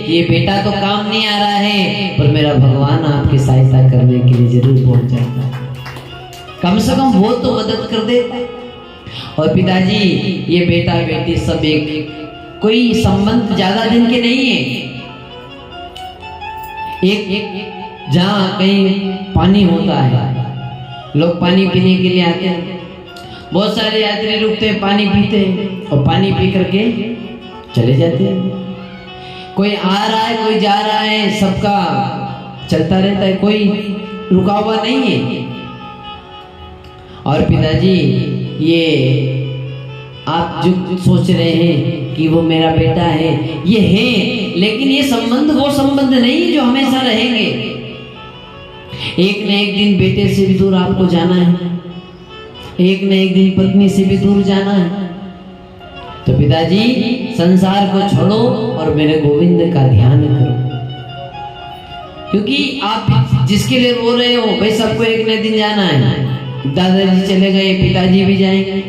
ये बेटा तो काम नहीं आ रहा है पर मेरा भगवान आपकी सहायता करने के लिए जरूर पहुंच जाता, कम से कम वो तो मदद कर देता। और पिताजी ये बेटा बेटी सब एक, कोई संबंध ज्यादा दिन के नहीं है। एक जहाँ कहीं पानी होता है, लोग पानी पीने के लिए आते हैं, बहुत सारे यात्री रुकते हैं, पानी पीते हैं और पानी पी करके चले जाते हैं। कोई आ रहा है, कोई जा रहा है, सबका चलता रहता है, कोई रुका हुआ नहीं है। और पिताजी ये आप जो सोच रहे हैं कि वो मेरा बेटा है, ये है, लेकिन ये संबंध वो संबंध नहीं जो हमेशा रहेंगे। एक न एक दिन बेटे से भी दूर आपको जाना है, एक न एक दिन पत्नी से भी दूर जाना है। तो पिताजी संसार को छोड़ो और मेरे गोविंद का ध्यान करो, क्योंकि आप जिसके लिए रो रहे हो भाई सबको एक न दिन जाना है। दादाजी चले गए, पिताजी भी जाएंगे।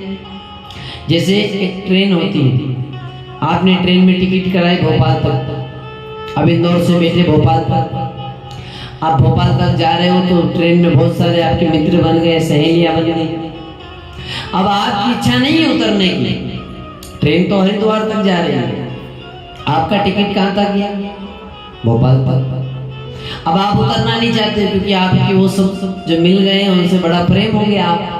जैसे एक ट्रेन होती है, आपने ट्रेन में टिकट कराई भोपाल तक, अब इंदौर से बैठे भोपाल तक, आप भोपाल तक जा रहे हो तो ट्रेन में बहुत सारे आपके मित्र बन गए, सहेलियां बन गई। अब आपकी इच्छा नहीं है उतरने की, ट्रेन तो हरिद्वार तक जा रही है, आपका टिकट कहाँ तक गया? भोपाल तक। अब आप उतरना नहीं चाहते क्योंकि आपके वो सब जो मिल गए हैं उनसे बड़ा प्रेम हो गया आप,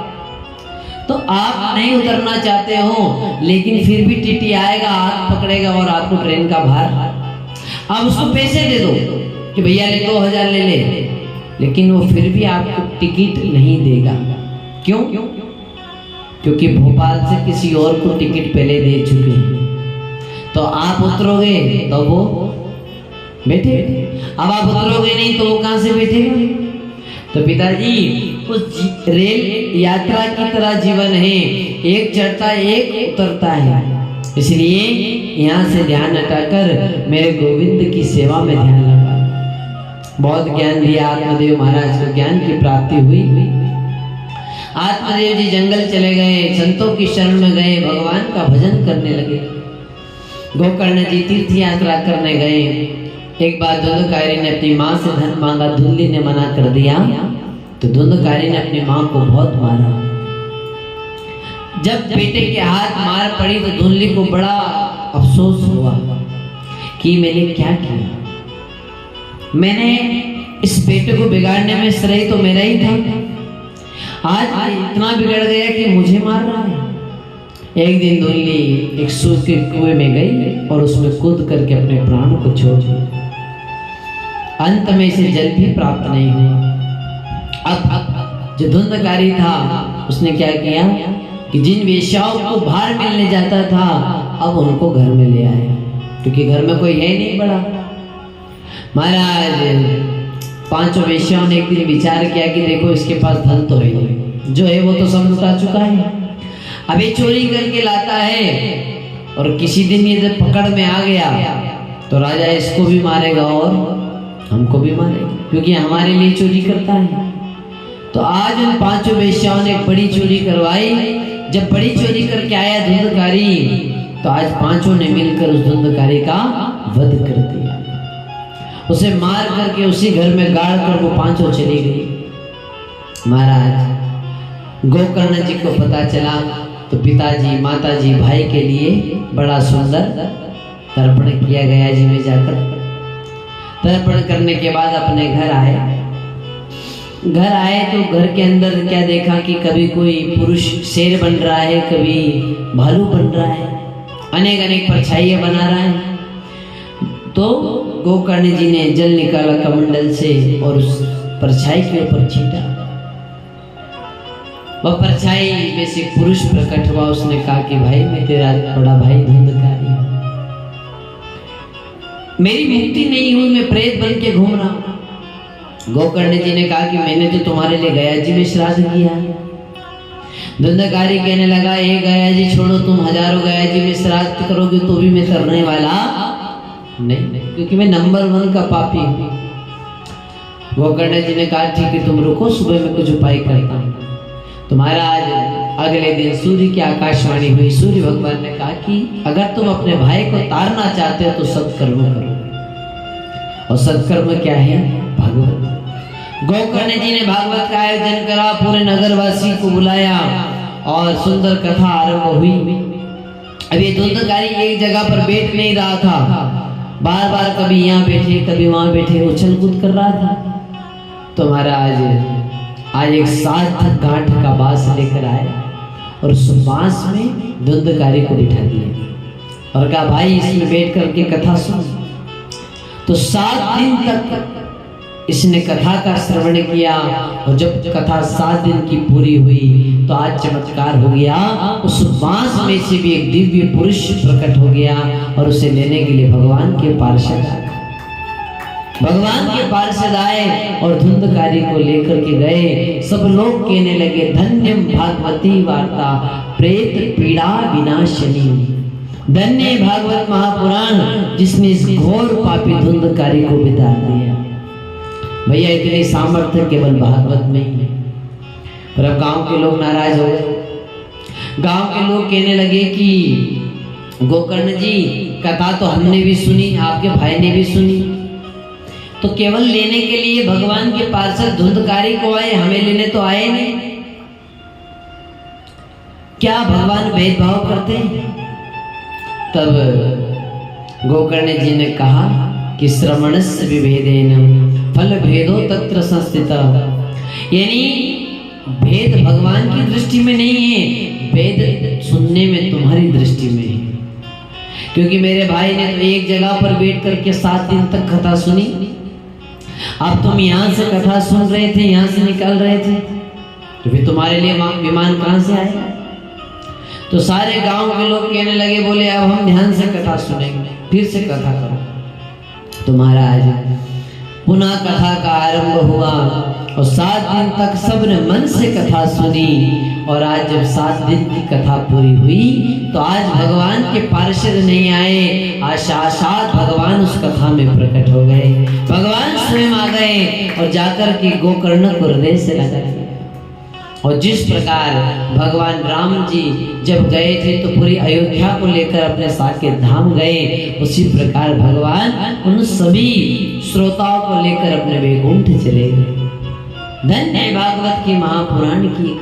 तो आप नहीं उतरना चाहते हो, लेकिन फिर भी टीटी आएगा, हाथ पकड़ेगा और आपको ट्रेन का भार, आप उसको पैसे दे दो कि भैया ले 2000 ले ले, लेकिन वो फिर भी आपको टिकट नहीं देगा। क्यों? क्योंकि भोपाल से किसी और को टिकट पहले दे चुके हैं। तो आप उतरोगे तो वो बैठे, अब आप उतरोगे नहीं तो वो कहां से बैठेगा? तो पिताजी उस रेल यात्रा की तरह जीवन है, एक चढ़ता एक उतरता है, इसलिए यहाँ से ध्यान हटाकर मेरे गोविंद की सेवा में ध्यान लगा। बहुत ज्ञान दिया आत्मदेव महाराज को, ज्ञान की प्राप्ति हुई। आत्मदेव जी जंगल चले गए, संतों की शरण में गए, भगवान का भजन करने लगे। गोकर्ण जी तीर्थ यात्रा करने गए। एक बार धुंधकारी ने अपनी माँ से धन मांगा, धुंधली ने मना कर दिया, तो धुंधकारी ने अपनी माँ को बहुत मारा। जब बेटे के हाथ मार पड़ी तो धुंधली को बड़ा अफसोस हुआ कि मैंने क्या किया, मैंने इस बेटे को बिगाड़ने में श्रेय तो मेरा ही था, आज इतना बिगड़ गया कि मुझे मार रहा है। एक दिन धुंधली एक सूख के कुएं में गई और उसमें कूद करके अपने प्राण को छोड़ दिया। अंत में इसे जल भी प्राप्त नहीं हुआ। अब जो धुंधकारी था उसने क्या किया कि जिन वेश्याओं को बाहर मिलने जाता था अब उनको घर में ले आया, क्योंकि घर में कोई है नहीं बड़ा। महाराज पांचों वेश्याओं ने एक दिन विचार किया कि देखो इसके पास धन तो है, जो है वो तो सब लुटा चुका है, अभी चोरी करके लाता है और किसी दिन ये जब पकड़ में आ गया तो राजा इसको भी मारेगा और हमको भी मारेगा, क्योंकि हमारे लिए चोरी करता है। तो आज उन पांचों वेश्याओं ने बड़ी चोरी करवाई। जब बड़ी चोरी करके आया धुंधकारी, तो आज पांचों ने मिलकर उस धुंधकारी का वध कर दिया, उसे मार करके उसी घर में गाड़ कर वो पांचों चली गई। महाराज गोकर्ण जी को पता चला तो पिताजी माताजी भाई के लिए बड़ा सुंदर तर्पण किया गया जी में जाकर। तर्पण करने के बाद अपने घर आए। घर आए तो घर के अंदर क्या देखा कि कभी कोई पुरुष शेर बन रहा है, कभी भालू बन रहा है, अनेक अनेक परछाइयां बना रहा है। तो गोकर्ण जी ने जल निकाला कमंडल से और उस परछाई के ऊपर छींटा। वह परछाई में से पुरुष प्रकट हुआ। उसने कहा कि भाई मैं तेरा बड़ा भाई धुंधकारी, मेरी मुक्ति नहीं हुई, मैं प्रेत बन के घूम रहा हूं। गोकर्ण जी ने कहा कि मैंने तो तुम्हारे लिए गया जी में श्राद्ध किया। धुंधकारी कहने लगा ये गया जी छोड़ो, तुम हजारों गया जी में श्राद्ध करोगे तो भी मैं करने वाला नहीं, क्योंकि मैं नंबर 1 का पापी हूँ। गोकर्ण जी ने कहा ठीक है तुम रुको, सुबह में कुछ उपाय करता हूँ। तो महाराज अगले दिन सूर्य की आकाशवाणी हुई। सूर्य भगवान ने कहा कि अगर तुम अपने भाई को तारना चाहते हो तो सत्कर्म करो। और सत्कर्म क्या है? भागवत। गोकर्ण जी ने भागवत का आयोजन करा, पूरे नगरवासी को बुलाया और सुंदर कथा आरंभ हुई। अब ये धुंधकारी एक जगह पर बैठ नहीं रहा था, बार बार कभी यहाँ बैठे कभी वहां बैठे उछल कूद कर रहा था। तो महाराज आज एक 7 गांठ का बांस लेकर आए और उस बांस में धुंधकारी को बिठा दिया और कहा भाई इसमें बैठ करके कथा सुन। तो 7 दिन तक इसने कथा का श्रवण किया और जब कथा 7 दिन की पूरी हुई तो आज चमत्कार हो गया। उस बांस में से भी एक दिव्य पुरुष प्रकट हो गया और उसे लेने के लिए भगवान के पार्षद आए और धुंधकारी को लेकर के गए। सब लोग कहने लगे धन्यम भागवती वार्ता प्रेत पीड़ा विनाशिनी। धन्य भागवत महापुराण जिसने इस घोर पापी धुंधकारी को बिता दिया। भैया इतनी सामर्थ्य केवल भागवत में ही है। पर अब गांव के लोग नाराज हो गए। गांव के लोग कहने लगे कि गोकर्ण जी कथा तो हमने भी सुनी, आपके भाई ने भी सुनी, तो केवल लेने के लिए भगवान के पार्षद धुंधकारी को आए, हमें लेने तो आए नहीं। क्या भगवान भेदभाव करते हैं? तब गोकर्ण जी ने कहा कि श्रवणस्य विभेदेन फल भेदो तत्र संस्थिता। यानी भेद भगवान की दृष्टि में नहीं है, भेद सुनने में तुम्हारी दृष्टि में है। क्योंकि मेरे भाई ने तो एक जगह पर बैठ करके 7 दिन तक कथा सुनी। अब तुम यहाँ से कथा सुन रहे थे, यहाँ से निकल रहे थे, तो फिर तुम्हारे लिए विमान कहाँ से आएगा? तो सारे गांव के लोग कहने लगे, बोले अब हम ध्यान से कथा सुनेंगे, फिर से कथा करो। तो महाराज पुनः कथा का आरंभ हुआ और 7 दिन तक सबने मन से कथा सुनी। और आज जब 7 दिन की कथा पूरी हुई तो आज भगवान के पार्षद नहीं आए, आज साक्षात भगवान उस कथा में प्रकट हो गए। भगवान स्वयं आ गए और जाकर के गोकर्ण को हृदय से लगा दिया। और जिस प्रकार भगवान राम जी जब गए थे तो पूरी अयोध्या को लेकर अपने साकेत धाम गए, उसी प्रकार भगवान उन सभी श्रोताओं को लेकर अपने वैकुंठ चले गए। धन्य भागवत की महापुराण की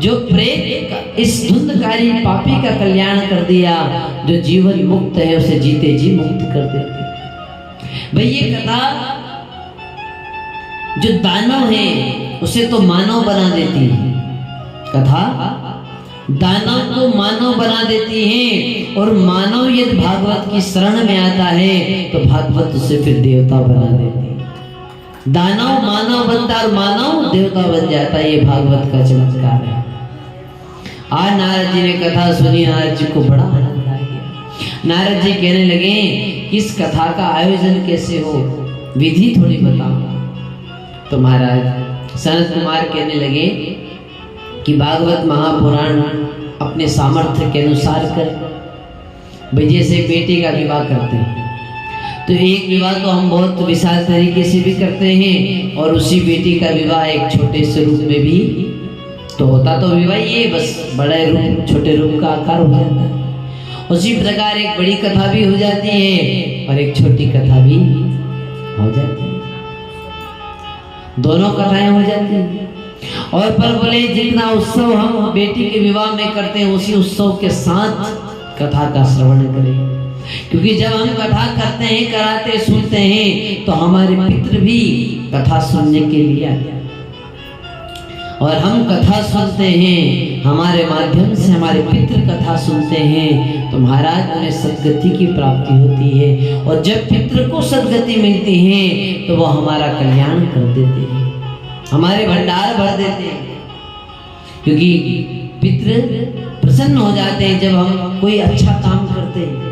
जो प्रेत इस धुंधकारी पापी का कल्याण कर दिया, जो जीवन मुक्त है उसे जीते जी मुक्त कर देते। भाई ये कथा जो दानव है उसे तो मानव बना देती है, कथा दानव को मानव बना देती है। और मानव यदि भागवत की शरण में आता है तो भागवत उसे फिर देवता बना देती है। दानव मानव बनता है और मानव देवता बन जाता है। ये भागवत का चमत्कार है। आज नारद जी ने कथा सुनी, नारद जी को बड़ा आनंद आ गया। नारद जी कहने लगे इस कथा का आयोजन कैसे हो, विधि थोड़ी बताओ। तो महाराज सनत कुमार कहने लगे कि भागवत महापुराण अपने सामर्थ्य के अनुसार कर, भाई जैसे बेटी का विवाह करते हैं तो एक विवाह तो हम बहुत विशाल तरीके से भी करते हैं और उसी बेटी का विवाह एक छोटे से रूप में भी तो होता। तो विवाह ये बस बड़े रूप छोटे रूप का आकार हो जाता है। उसी प्रकार एक बड़ी कथा भी हो जाती है और एक छोटी कथा भी हो जाती है, दोनों कथाएं हो जाती हैं। और पर बोले जितना उत्सव हम बेटी के विवाह में करते हैं उसी उत्सव के साथ कथा का श्रवण करें। क्योंकि जब हम कथा करते हैं, कराते सुनते हैं तो हमारे पितृ भी कथा सुनने के लिए आते हैं। और हम कथा सुनते हैं, हमारे माध्यम से हमारे पितृ कथा सुनते हैं तो महाराज उन्हें सद्गति की प्राप्ति होती है। और जब पितृ को सद्गति मिलती है तो वो हमारा कल्याण कर देते हैं, हमारे भंडार भर देते हैं। क्योंकि पितृ प्रसन्न हो जाते हैं जब हम कोई अच्छा काम करते हैं।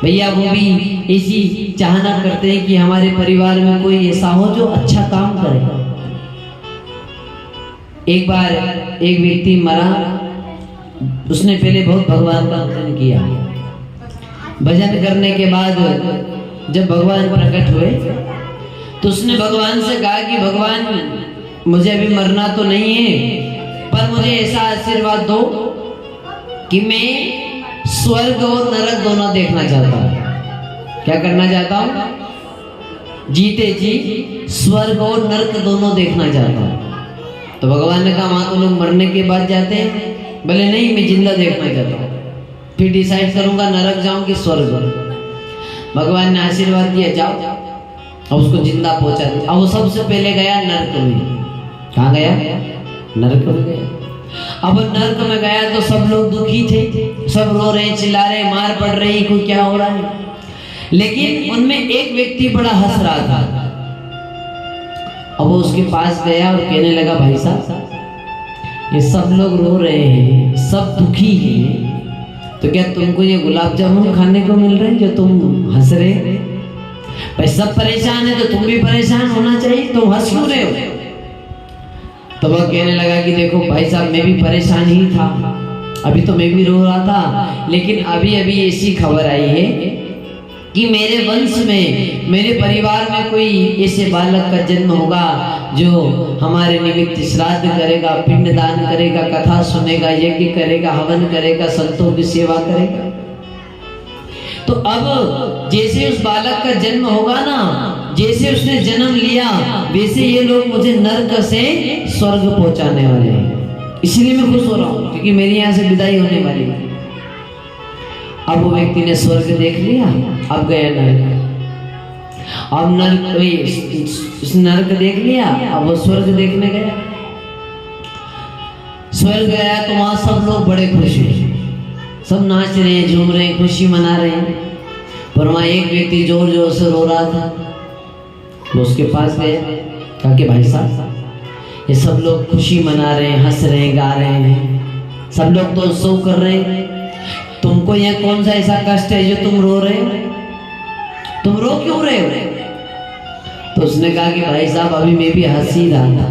भैया वो भी ऐसी चाहना करते हैं कि हमारे परिवार में कोई ऐसा हो जो अच्छा काम करे। एक बार एक व्यक्ति मरा, उसने पहले बहुत भगवान का भजन किया, भजन करने के बाद जब भगवान प्रकट हुए तो उसने भगवान से कहा कि भगवान मुझे अभी मरना तो नहीं है, पर मुझे ऐसा आशीर्वाद दो कि मैं स्वर्ग और नरक दोनों देखना चाहता हूँ। क्या करना चाहता हूँ? जीते जी स्वर्ग और नरक दोनों देखना चाहता हूँ। तो भगवान ने कहा वहां तो लोग मरने के बाद जाते हैं। बोले नहीं, मैं जिंदा देखना चाहता हूँ, फिर डिसाइड करूंगा नरक जाऊं कि स्वर्ग। भगवान ने आशीर्वाद दिया, जाओ। अब उसको जिंदा पहुंचा दिया। अब वो सबसे पहले गया नरक में। कहाँ गया? नरक में गया। अब नरक में गया तो सब लोग दुखी थे, सब रो रहे, चिल्ला रहे, मार पड़ रही, कोई क्या हो रहा है। लेकिन उनमें एक व्यक्ति बड़ा हंस रहा था। अब वो उसके पास गया और कहने लगा, भाई साहब ये सब लोग रो रहे हैं, सब दुखी हैं, तो क्या तुमको ये गुलाब जामुन खाने को मिल रहे हैं जो तुम हंस रहे? भाई सब परेशान है तो तुम भी परेशान होना चाहिए, तुम हंस क्यों रहे हो? तो वह कहने लगा कि देखो भाई साहब, मैं भी परेशान ही था, अभी तो मैं भी रो रहा था, लेकिन अभी अभी ऐसी खबर आई है कि मेरे वंश में, मेरे परिवार में कोई ऐसे बालक का जन्म होगा जो हमारे निमित्त श्राद्ध करेगा, पिंडदान करेगा, कथा सुनेगा, यज्ञ करेगा, हवन करेगा, संतों की सेवा करेगा। तो अब जैसे उस बालक का जन्म होगा ना, जैसे उसने जन्म लिया, वैसे ये लोग मुझे नरक से स्वर्ग पहुंचाने वाले हैं। इसलिए मैं खुश हो रहा हूँ क्योंकि मेरी यहाँ से विदाई होने वाली है। अब वो व्यक्ति ने स्वर्ग देख लिया, अब गया नरक। अब नरक देख लिया, अब वो स्वर्ग देखने गया। स्वर्ग गया तो वहां सब लोग बड़े खुश हैं, सब नाच रहे हैं, झूम रहे हैं, खुशी मना रहे हैं। पर वहां एक व्यक्ति जोर जोर से रो रहा था। वो उसके पास गया, कहा कि भाई साहब ये सब लोग खुशी मना रहे हैं, हंस रहे हैं, गा रहे हैं, सब लोग तो उत्सव कर रहे हैं, तुमको यह कौन सा ऐसा कष्ट है जो तुम रो रहे हो? तुम रो क्यों रहे हो? तो उसने कहा कि भाई साहब अभी मैं भी हंस ही रहा था,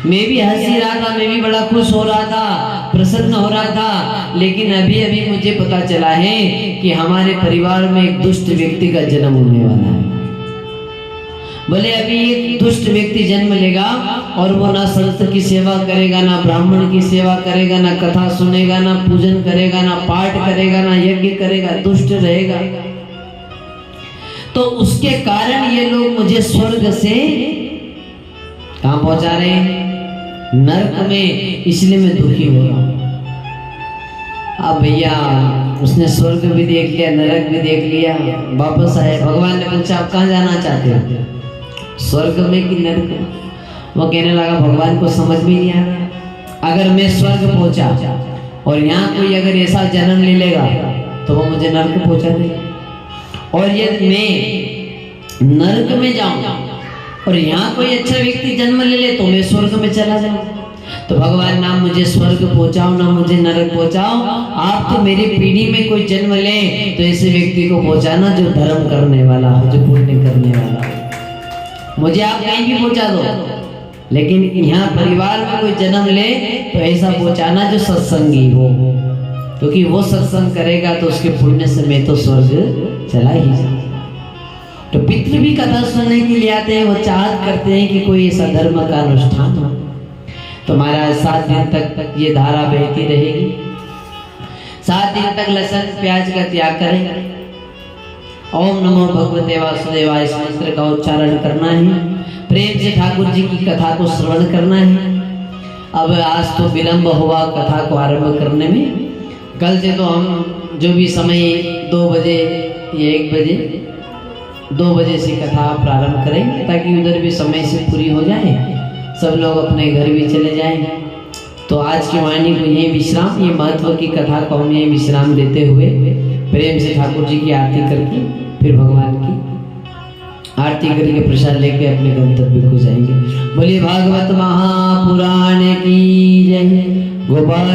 मैं भी हंस ही रहा था, मैं भी बड़ा खुश हो रहा था, प्रसन्न हो रहा था, लेकिन अभी अभी मुझे पता चला है कि हमारे परिवार में एक दुष्ट व्यक्ति का जन्म होने वाला है। बोले अभी एक दुष्ट व्यक्ति जन्म लेगा और वो ना संत की सेवा करेगा, ना ब्राह्मण की सेवा करेगा, ना कथा सुनेगा, ना पूजन करेगा, ना पाठ करेगा, ना यज्ञ करेगा, दुष्ट रहेगा। तो उसके कारण ये लोग मुझे स्वर्ग से कहां पहुंचा रहे हैं? नरक में, इसलिए मैं दुखी हो रहा हूं। अब भैया उसने स्वर्ग भी देख लिया, नरक भी देख लिया, वापस आए। भगवान ने पूछा आप कहां जाना चाहते हो, स्वर्ग में कि नरक में? वो कहने लगा भगवान को समझ में नहीं आ रहा, अगर मैं स्वर्ग पहुंचा और यहाँ कोई अगर ऐसा जन्म ले लेगा तो वो मुझे नरक पहुंचा देगा, और यदि मैं नरक में जाऊं और यहाँ कोई अच्छा व्यक्ति जन्म ले ले तो मैं स्वर्ग में चला जाऊं। तो भगवान ना मुझे स्वर्ग पहुंचाओ ना मुझे नरक पहुंचाओ, आप तो मेरी पीढ़ी में कोई जन्म ले तो ऐसे व्यक्ति को पहुंचाना जो धर्म करने वाला हो, जो पुण्य करने वाला हो। मुझे आप कहीं भी पहुंचा दो, लेकिन यहाँ परिवार में कोई जन्म ले तो ऐसा पहुंचाना जो सत्संगी हो, क्योंकि वो सत्संग करेगा तो उसके पुण्य से मैं तो स्वर्ग चला ही जाऊंगा। तो पितृ भी कथा सुनने के लिए आते हैं, वो चाहत करते हैं कि कोई ऐसा धर्म का अनुष्ठान हो। तो महाराज 7 दिन तक ये धारा बहती रहेगी। 7 दिन तक लहसुन प्याज का त्याग करें, ओम नमो भगवते वासुदेवाय इस मंत्र का उच्चारण करना है, प्रेम से ठाकुर जी की कथा को श्रवण करना है। अब आज तो विलंब हुआ कथा को आरंभ करने में, कल से तो हम जो भी समय 2 बजे या 1 बजे 2 बजे से कथा प्रारंभ करेंगे, ताकि उधर भी समय से पूरी हो जाए, सब लोग अपने घर भी चले जाएं। तो आज की वाणी को यही विश्राम, ये महत्व की कथा को हम यही विश्राम देते हुए प्रेम से ठाकुर जी की आरती करके फिर भगवान की आरती करके प्रसाद लेके अपने गंतव्य को जाएंगे। बोलिए भागवत महापुराण की जय। गोपाल